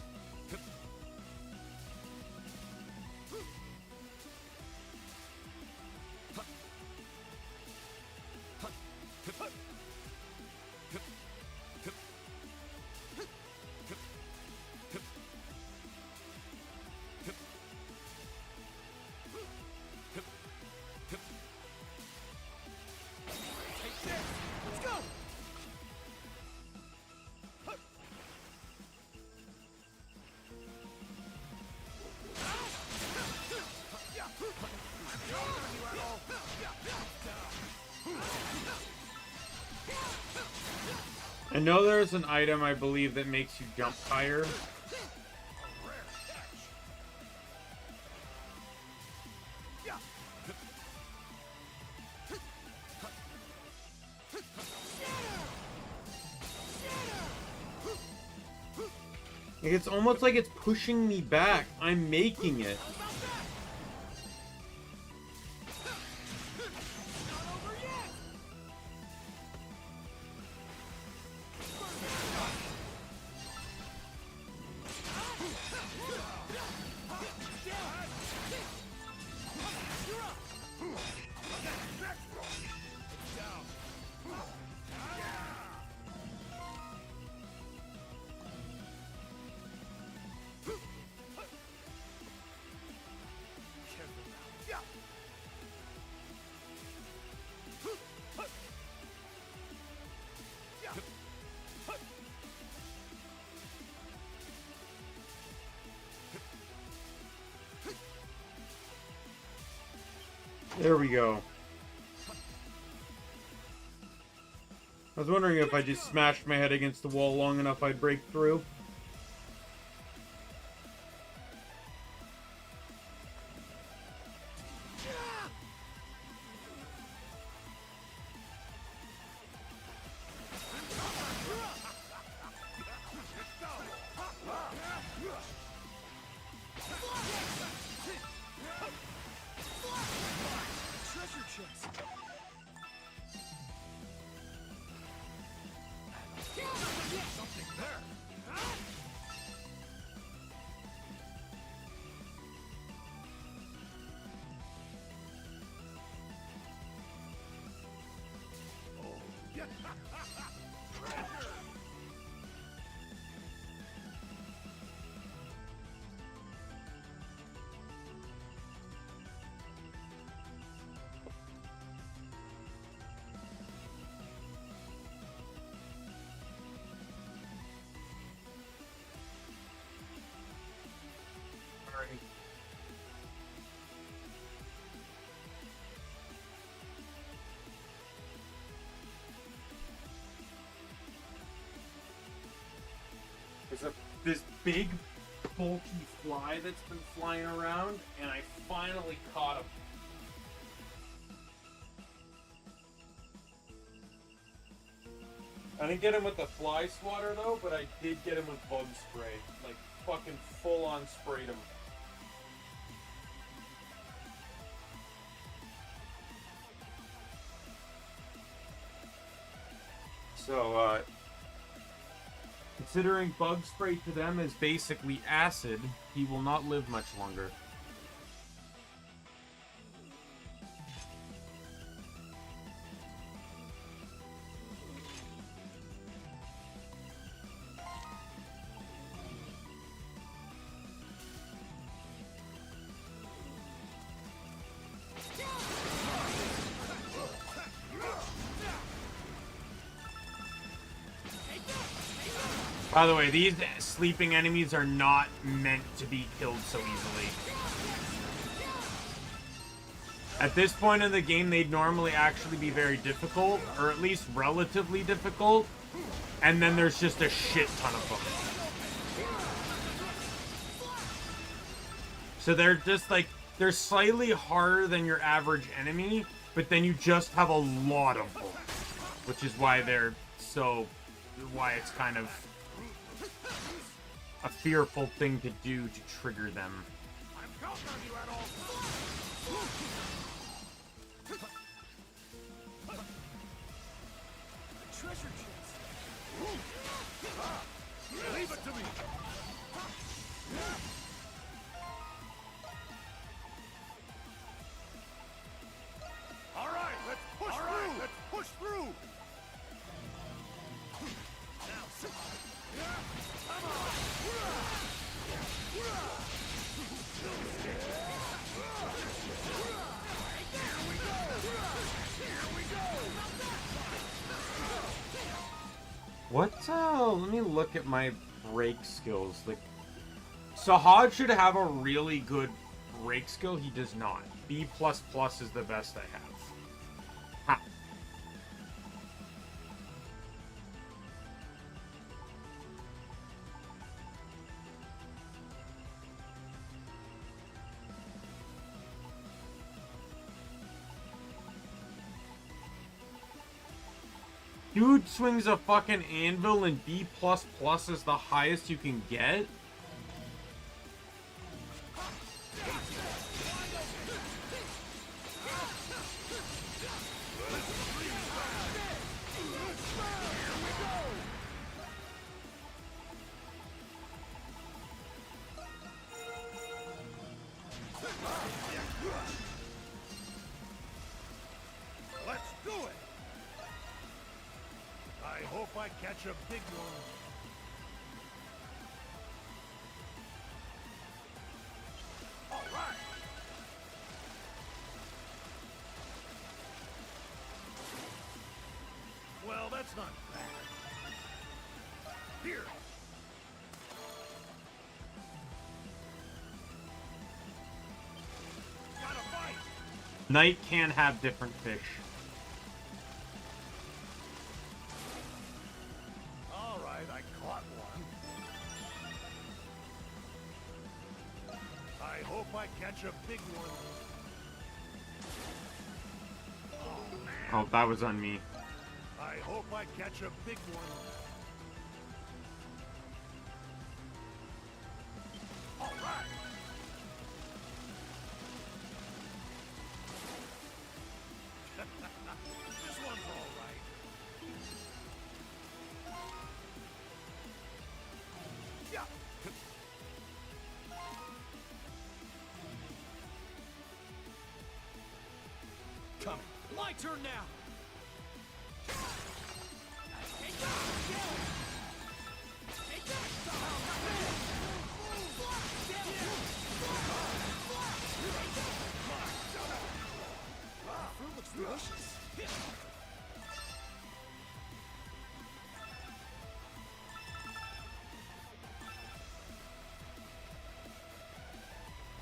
Let's go. I know there's an item I believe that makes you jump higher. It's almost like it's pushing me back. I'm making it. There we go. I was wondering if I just smashed my head against the wall long enough I'd break through. There's this big, bulky fly that's been flying around, and I finally caught him. I didn't get him with the fly swatter though, but I did get him with bug spray. Like, fucking full on sprayed him. So, Considering bug spray to them is basically acid, he will not live much longer. By the way, these sleeping enemies are not meant to be killed so easily. At this point in the game, they'd normally actually be very difficult, or at least relatively difficult, and then there's just a shit ton of them. So they're just like, they're slightly harder than your average enemy, but then you just have a lot of them, which is why they're so, why it's kind of a fearful thing to do to trigger them. I'm counting on you at all. Treasure chest. Leave it to me. All right, let's push through. Let's push through. Now, come on. What, let me look at my break skills. Like, Sahad should have a really good break skill. He does not. B++ is the best I have. Ha. Dude swings a fucking anvil and B++ is the highest you can get? Let's do it. I hope I catch a big one. All right. Well, that's not bad. Here. Gotta fight. Knight can have different fish. All right, I caught one. I hope I catch a big one. Oh, man. Oh, that was on me. I hope I catch a big one. All right. This one's all right. Yeah. Coming. My turn now. Fruit looks delicious.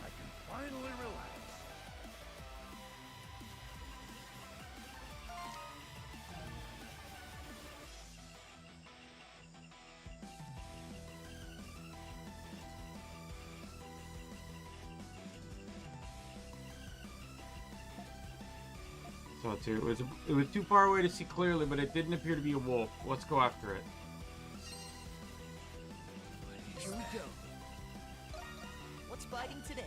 I can finally relax. So too, it was too far away to see clearly, but it didn't appear to be a wolf. Let's go after it. Here we go. What's fighting today?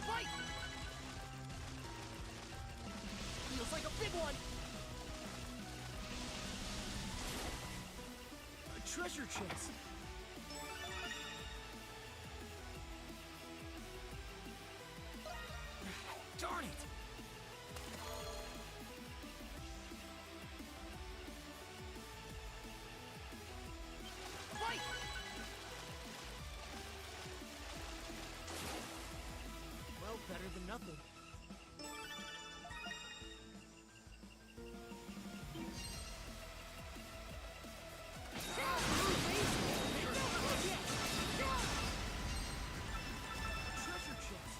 Fight! one. A treasure chest. Darn it! Fight! Well, better than nothing. Treasure chest.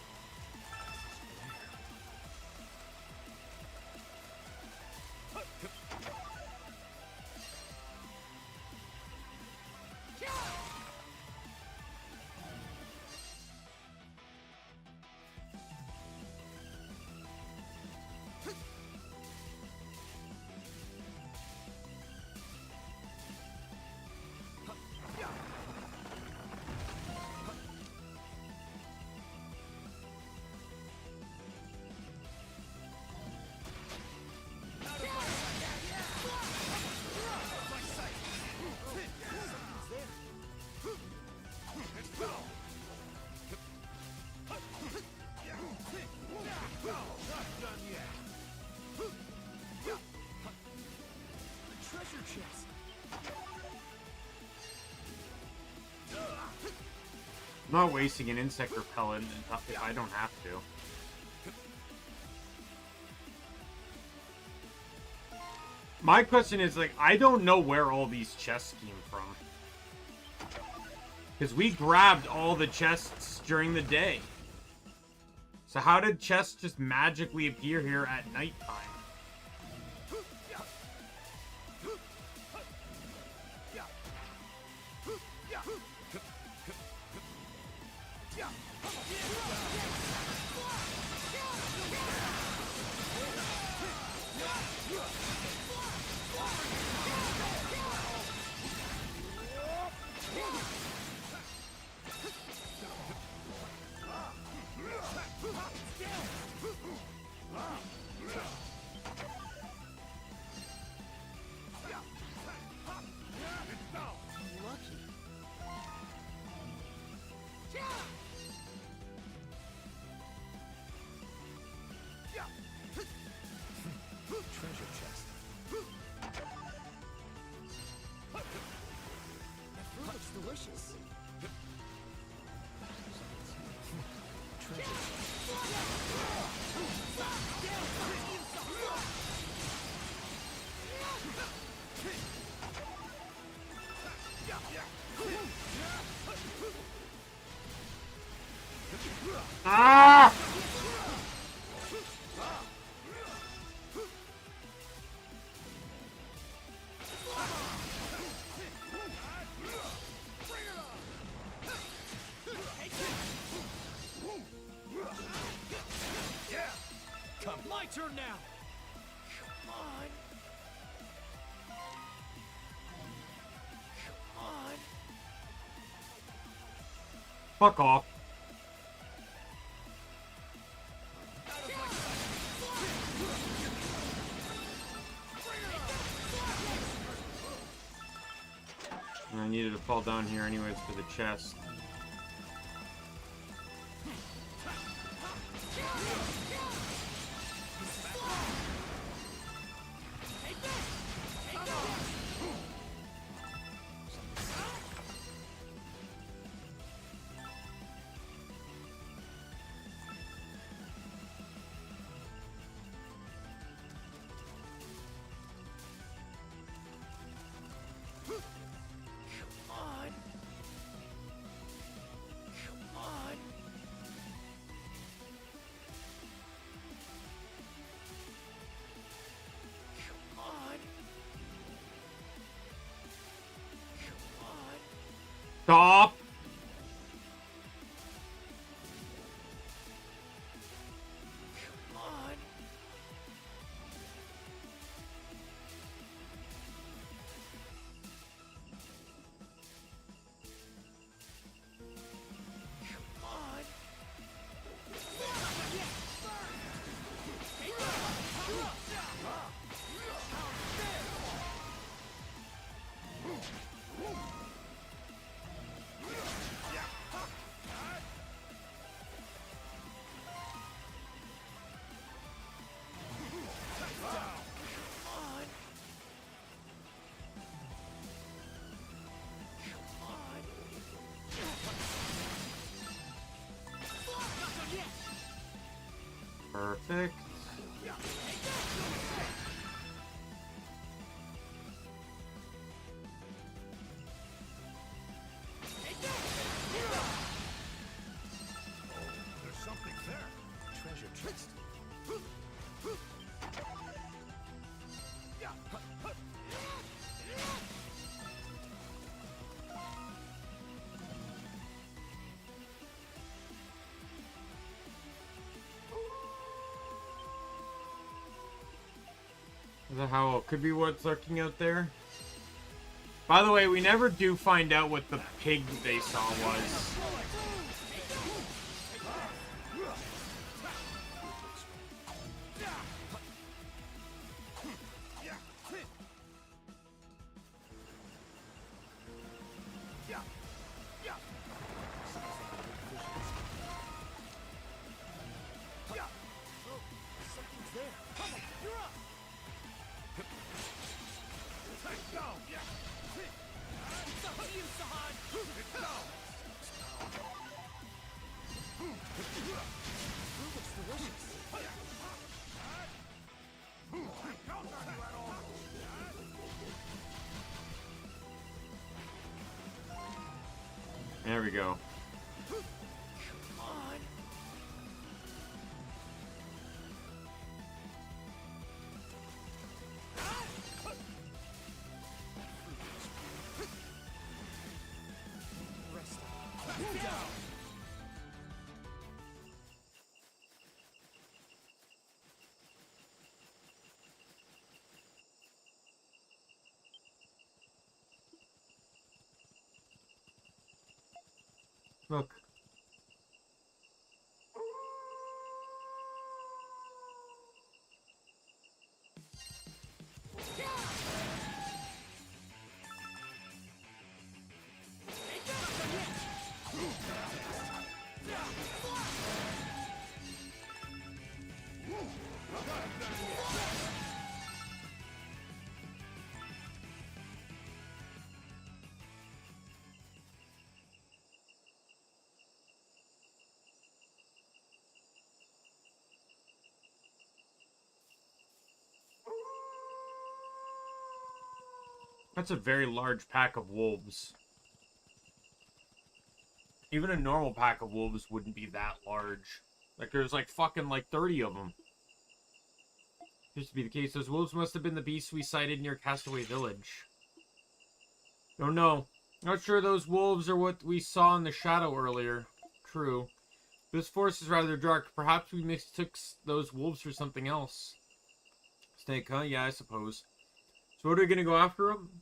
Treasure chest. I'm not wasting an insect repellent if I don't have to. My question is, like, I don't know where all these chests came from. Because we grabbed all the chests during the day. So how did chests just magically appear here at nighttime? Treasure chest. That fruit looks delicious. Treasure chest. Ah! My turn now. Come on. Come on. Fuck off. I needed to fall down here anyways for the chest. Stop! Perfect. There's something there. Treasure chest. Is that how it could be what's lurking out there? By the way, we never do find out what the pig they saw was. There we go. Look. That's a very large pack of wolves. Even a normal pack of wolves wouldn't be that large. Like, there's like fucking like 30 of them. Used to be the case. Those wolves must have been the beasts we sighted near Castaway Village. Don't know. Not sure those wolves are what we saw in the shadow earlier. True. This forest is rather dark. Perhaps we mistook those wolves for something else. Snake, huh? Yeah, I suppose. So what are we gonna go after them?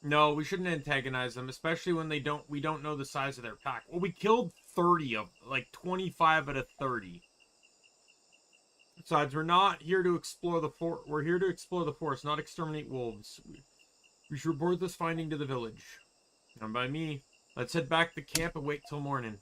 No, we shouldn't antagonize them, especially when we don't know the size of their pack. Well, we killed 30 of, like 25 out of 30. Besides, we're not here to explore the fort. We're here to explore the forest, not exterminate wolves. We should report this finding to the village. Done by me. Let's head back to camp and wait till morning.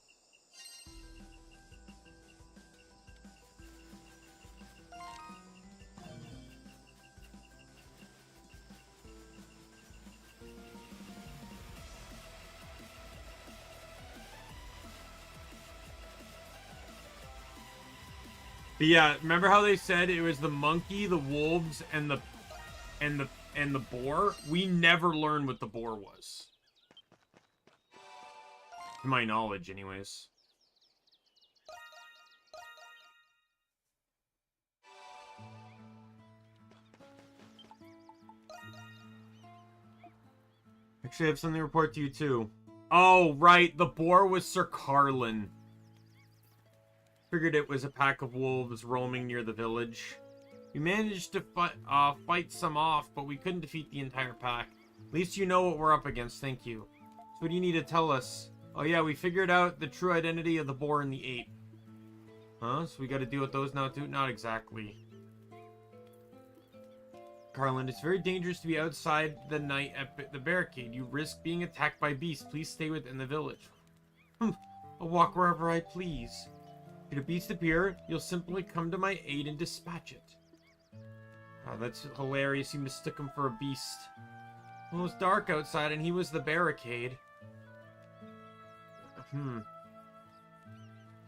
But yeah, remember how they said it was the monkey, the wolves, and the boar? We never learned what the boar was. To my knowledge, anyways. Actually, I have something to report to you, too. Oh, right. The boar was Sir Carlin. Figured it was a pack of wolves roaming near the village. We managed to fight some off, but we couldn't defeat the entire pack. At least you know what we're up against, thank you. So what do you need to tell us? Oh yeah, we figured out the true identity of the boar and the ape. Huh? So we gotta deal with those now too? Not exactly. Carlin, it's very dangerous to be outside the night at the barricade. You risk being attacked by beasts. Please stay within the village. I'll walk wherever I please. If a beast appear, you'll simply come to my aid and dispatch it. Oh, that's hilarious. You mistook him for a beast. Well, it was dark outside and he was the barricade.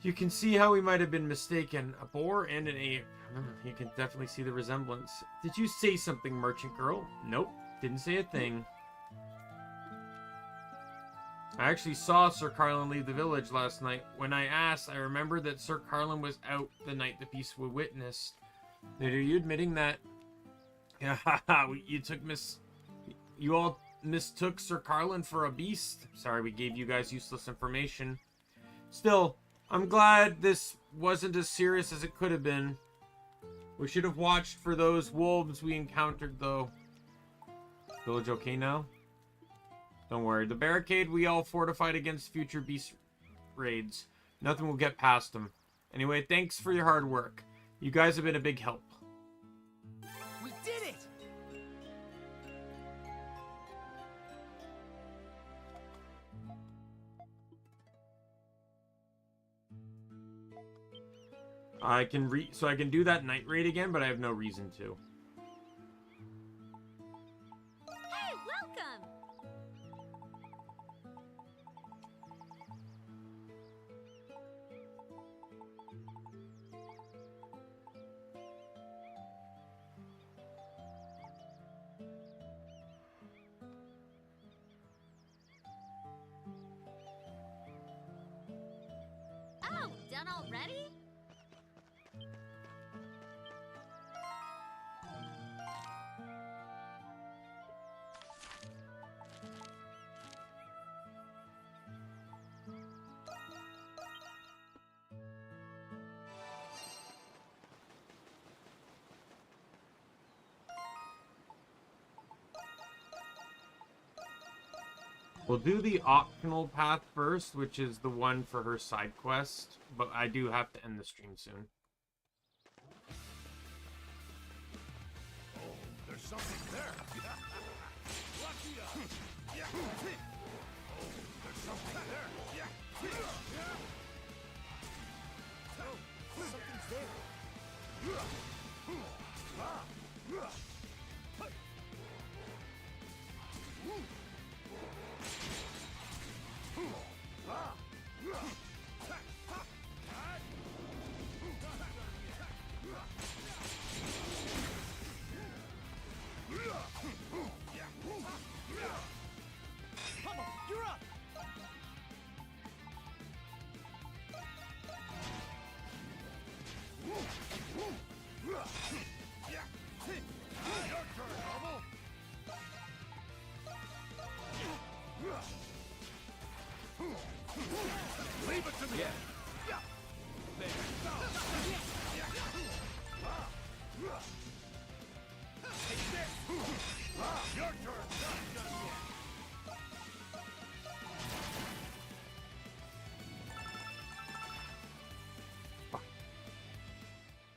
You can see how we might have been mistaken. A boar and an ape. You can definitely see the resemblance. Did you say something, merchant girl? Nope. Didn't say a thing. I actually saw Sir Carlin leave the village last night. When I asked, I remembered that Sir Carlin was out the night the beast was witnessed. Are you admitting that? Yeah, you all mistook Sir Carlin for a beast? Sorry, we gave you guys useless information. Still, I'm glad this wasn't as serious as it could have been. We should have watched for those wolves we encountered, though. Village okay now? Don't worry. The barricade we all fortified against future beast raids. Nothing will get past them. Anyway, thanks for your hard work. You guys have been a big help. We did it! I can do that night raid again, but I have no reason to. Hey, welcome! Oh, done already? We'll do the optional path first, which is the one for her side quest, but I do have to end the stream soon. Oh, there's something there. Lucky us. Yeah. Oh, there's something there. Yeah. Oh, something's there. You're up! Your turn, Noble. Leave it to me. Yeah. There. Take this. Your turn. Not done yet.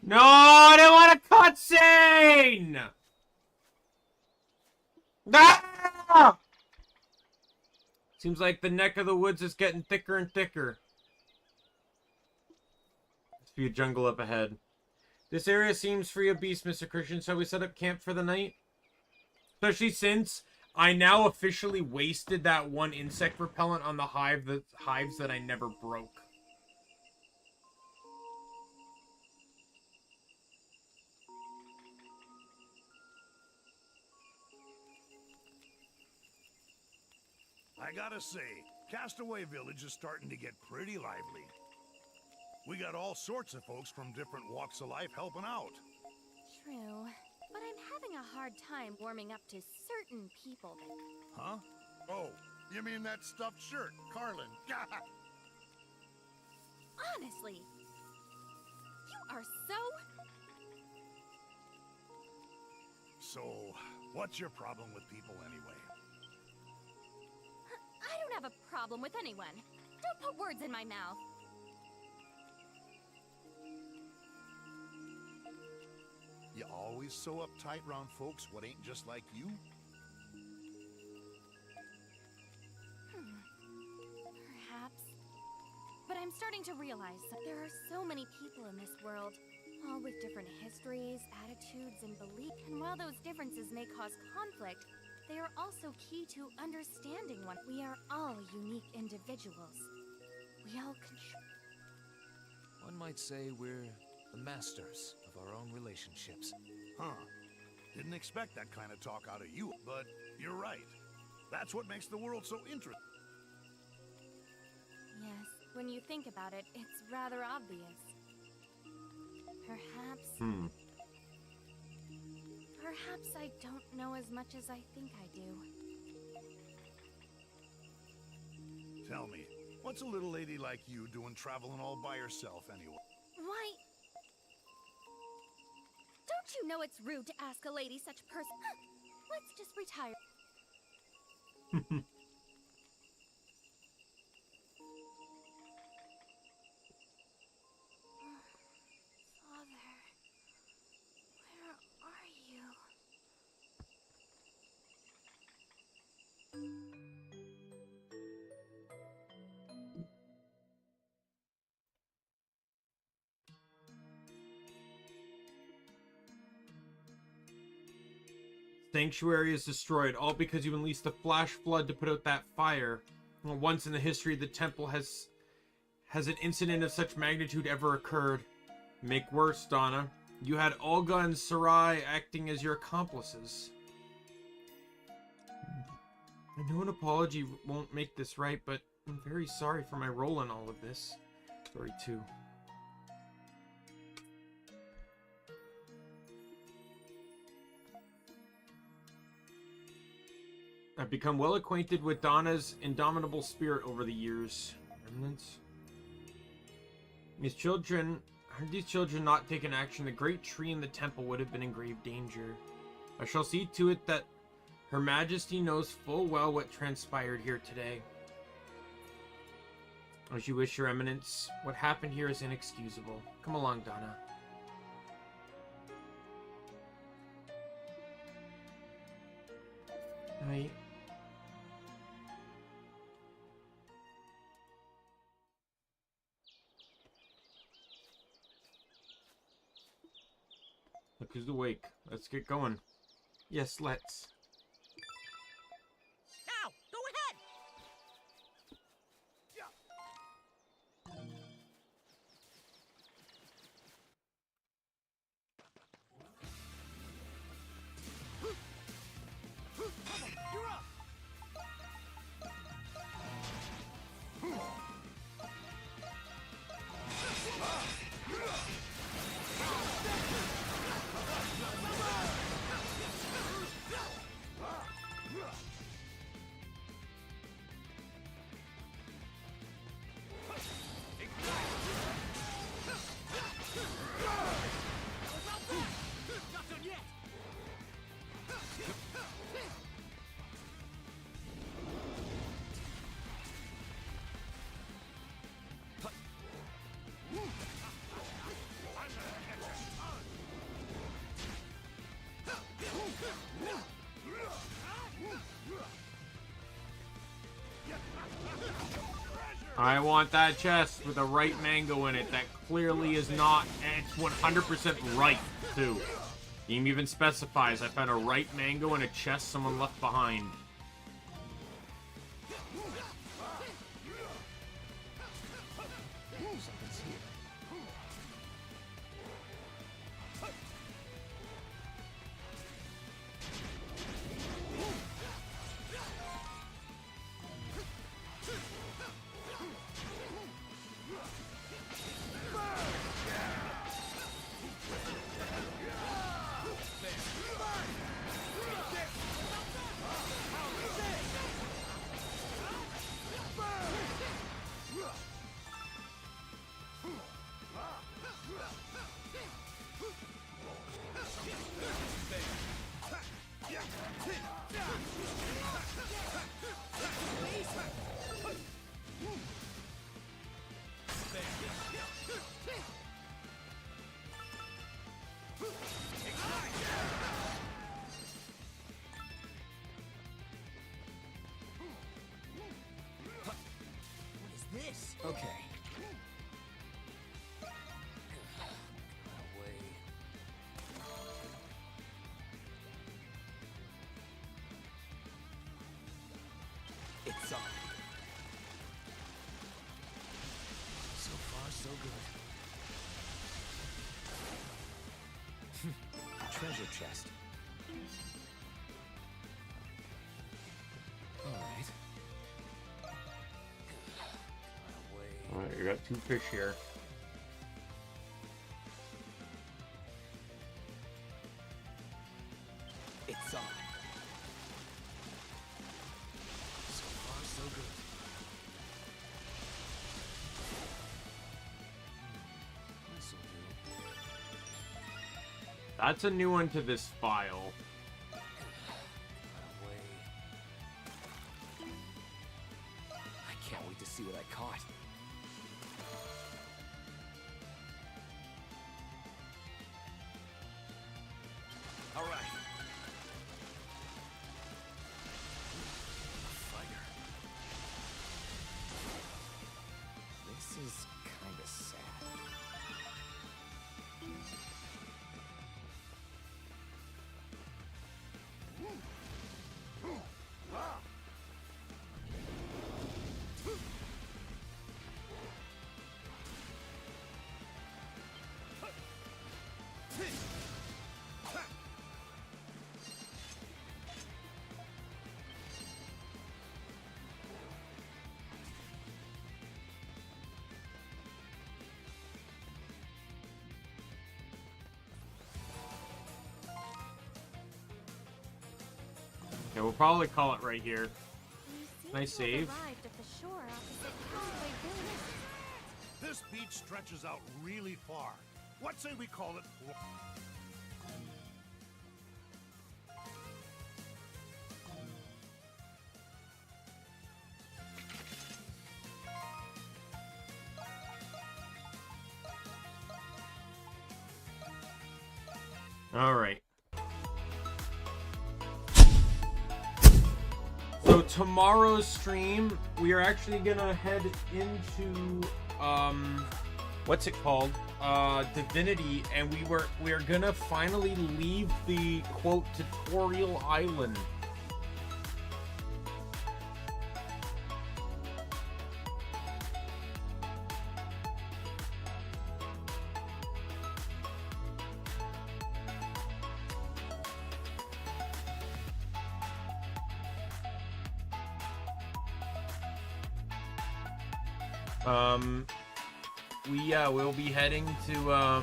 No, I don't want a cutscene! Ah! Seems like the neck of the woods is getting thicker and thicker. Must be a jungle up ahead. This area seems free of beasts, Mr. Christian. Shall we set up camp for the night? Especially since I now officially wasted that one insect repellent on the hives that I never broke. I gotta say, Castaway Village is starting to get pretty lively. We got all sorts of folks from different walks of life helping out. True, but I'm having a hard time warming up to certain people that... Huh? Oh, you mean that stuffed shirt, Carlin? Honestly, you are So, what's your problem with people anyway? I don't have a problem with anyone. Don't put words in my mouth. You always so uptight round folks what ain't just like you? Perhaps. But I'm starting to realize that there are so many people in this world, all with different histories, attitudes, and beliefs. And while those differences may cause conflict, they are also key to understanding one. We are all unique individuals. We all One might say we're the masters of our own relationships. Huh. Didn't expect that kind of talk out of you, but you're right. That's what makes the world so interesting. Yes, when you think about it, it's rather obvious. Perhaps... Perhaps I don't know as much as I think I do. Tell me, what's a little lady like you doing traveling all by herself anyway? Why... Don't you know it's rude to ask a lady such person? Let's just retire. Father, where are you? Sanctuary is destroyed, all because you unleashed a flash flood to put out that fire. Well, once in the history of the temple has an incident of such magnitude ever occurred. Make worse, Donna. You had Olga and Sarai acting as your accomplices. I know an apology won't make this right, but I'm very sorry for my role in all of this. Sorry, too. I've become well acquainted with Donna's indomitable spirit over the years. Remnants? These children, had these children not taken action, the great tree in the temple would have been in grave danger. I shall see to it that Her Majesty knows full well what transpired here today. As you wish, Your Eminence. What happened here is inexcusable. Come along, Donna. Look who's awake. Let's get going. Yes, let's. Now, go ahead. You're up! Not done yet! I want that chest with a right mango in it that clearly is not, and it's 100% right, too. Game even specifies I found a right mango in a chest someone left behind. Something's here. This. Okay. It's on. So far, so good. Treasure chest. Alright. Alright, you got 2 fish here. It's on. So far, so good. This'll do. That's a new one to this file. Away. I can't wait to see what I caught. All right. Fire. This is kind of sad. Okay, we'll probably call it right here. We seem Nice to have save. arrived at the shore opposite Castaway Village. This beach stretches out really far. What say we call it? Alright. So tomorrow's stream, we are actually gonna head into what's it called? Divinity, and we are gonna finally leave the quote tutorial island. We'll be heading to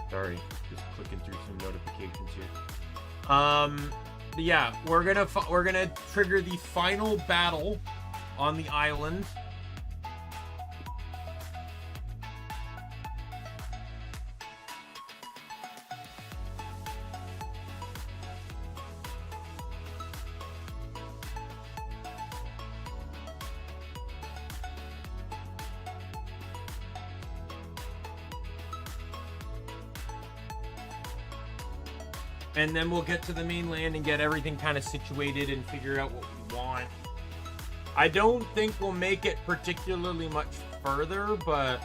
sorry, just clicking through some notifications here. But yeah, we're gonna trigger the final battle on the island. And then we'll get to the mainland and get everything kind of situated and figure out what we want. I don't think we'll make it particularly much further, but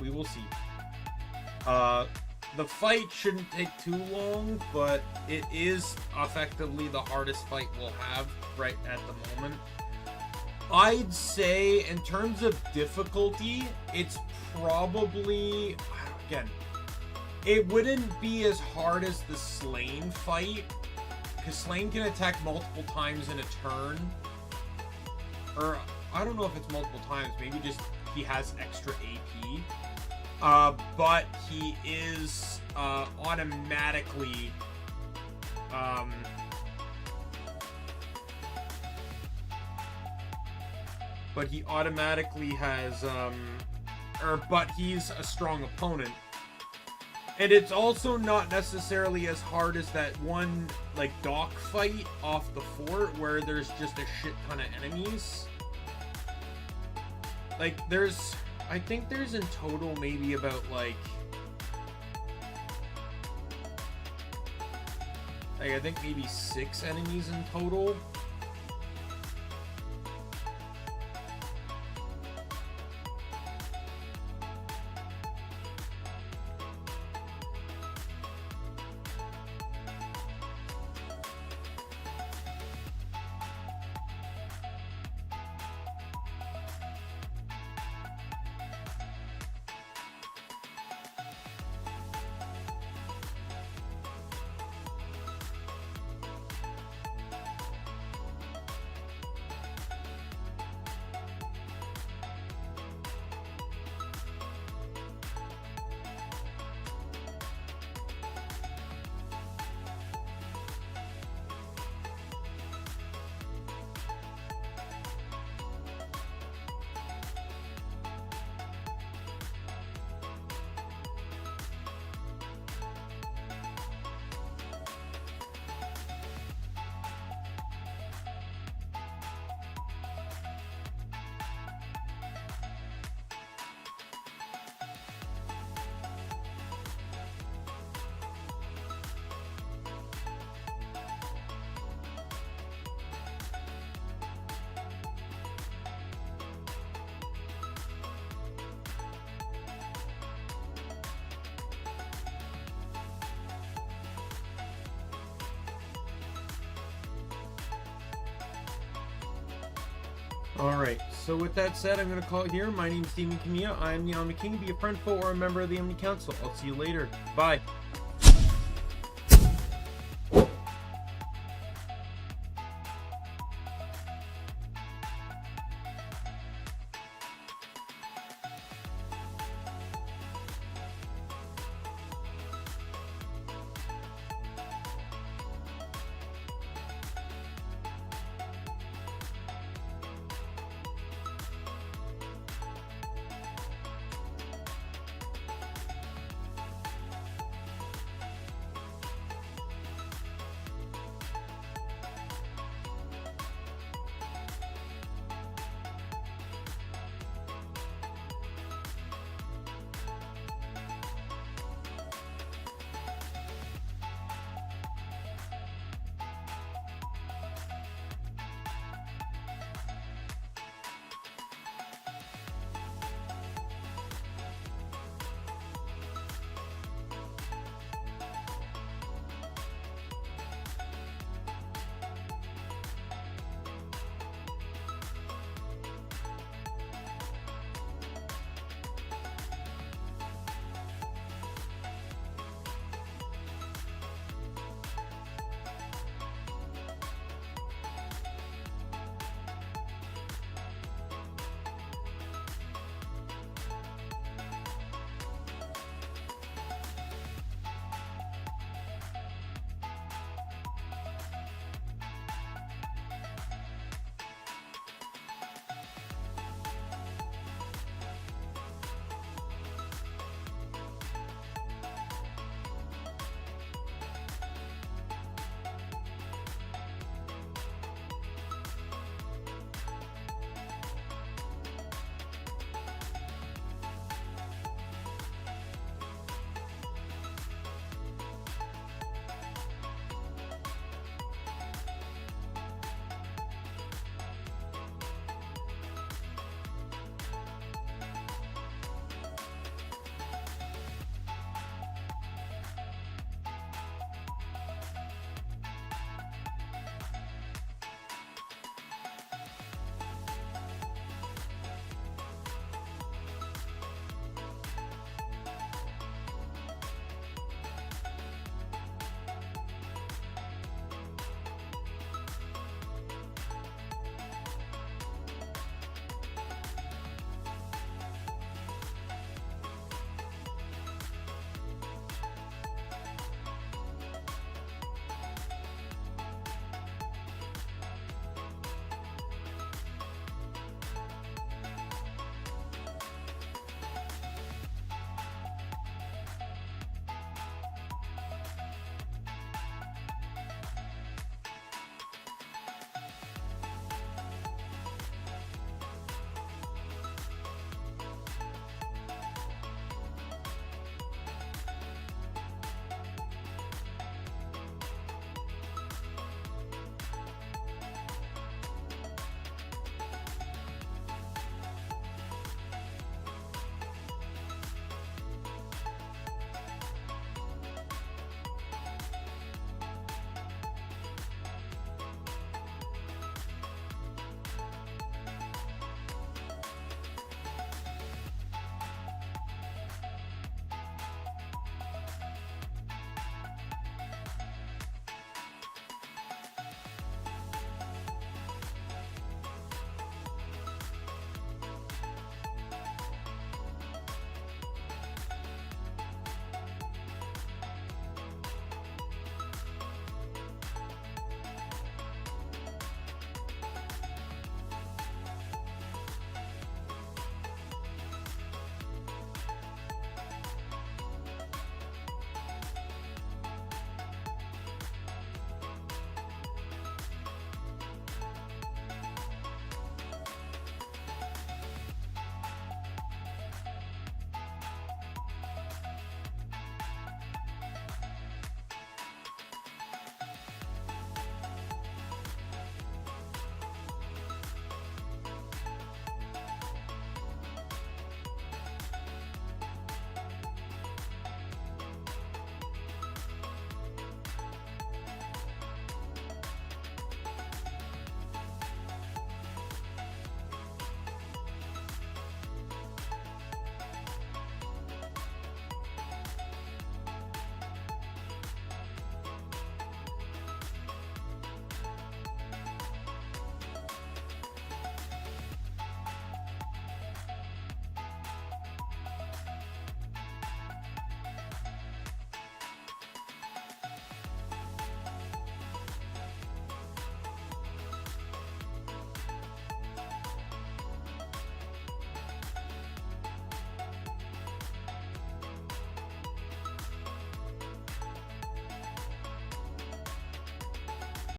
we will see. The fight shouldn't take too long, but it is effectively the hardest fight we'll have right at the moment. I'd say, in terms of difficulty, it's probably, again, it wouldn't be as hard as the Slain fight, because Slain can attack multiple times in a turn. Or, I don't know if it's multiple times, maybe just he has extra AP. But he is automatically but he automatically has but he's a strong opponent, And it's also not necessarily as hard as that one, like, dock fight off the fort where there's just a shit ton of enemies. Like, I think there's in total maybe about, like, I think maybe 6 enemies in total. Alright, so with that said, I'm going to call it here. My name is Daimien Kamiya. I'm the Omni King. Be a friend, foe, or a member of the Omni Council. I'll see you later. Bye.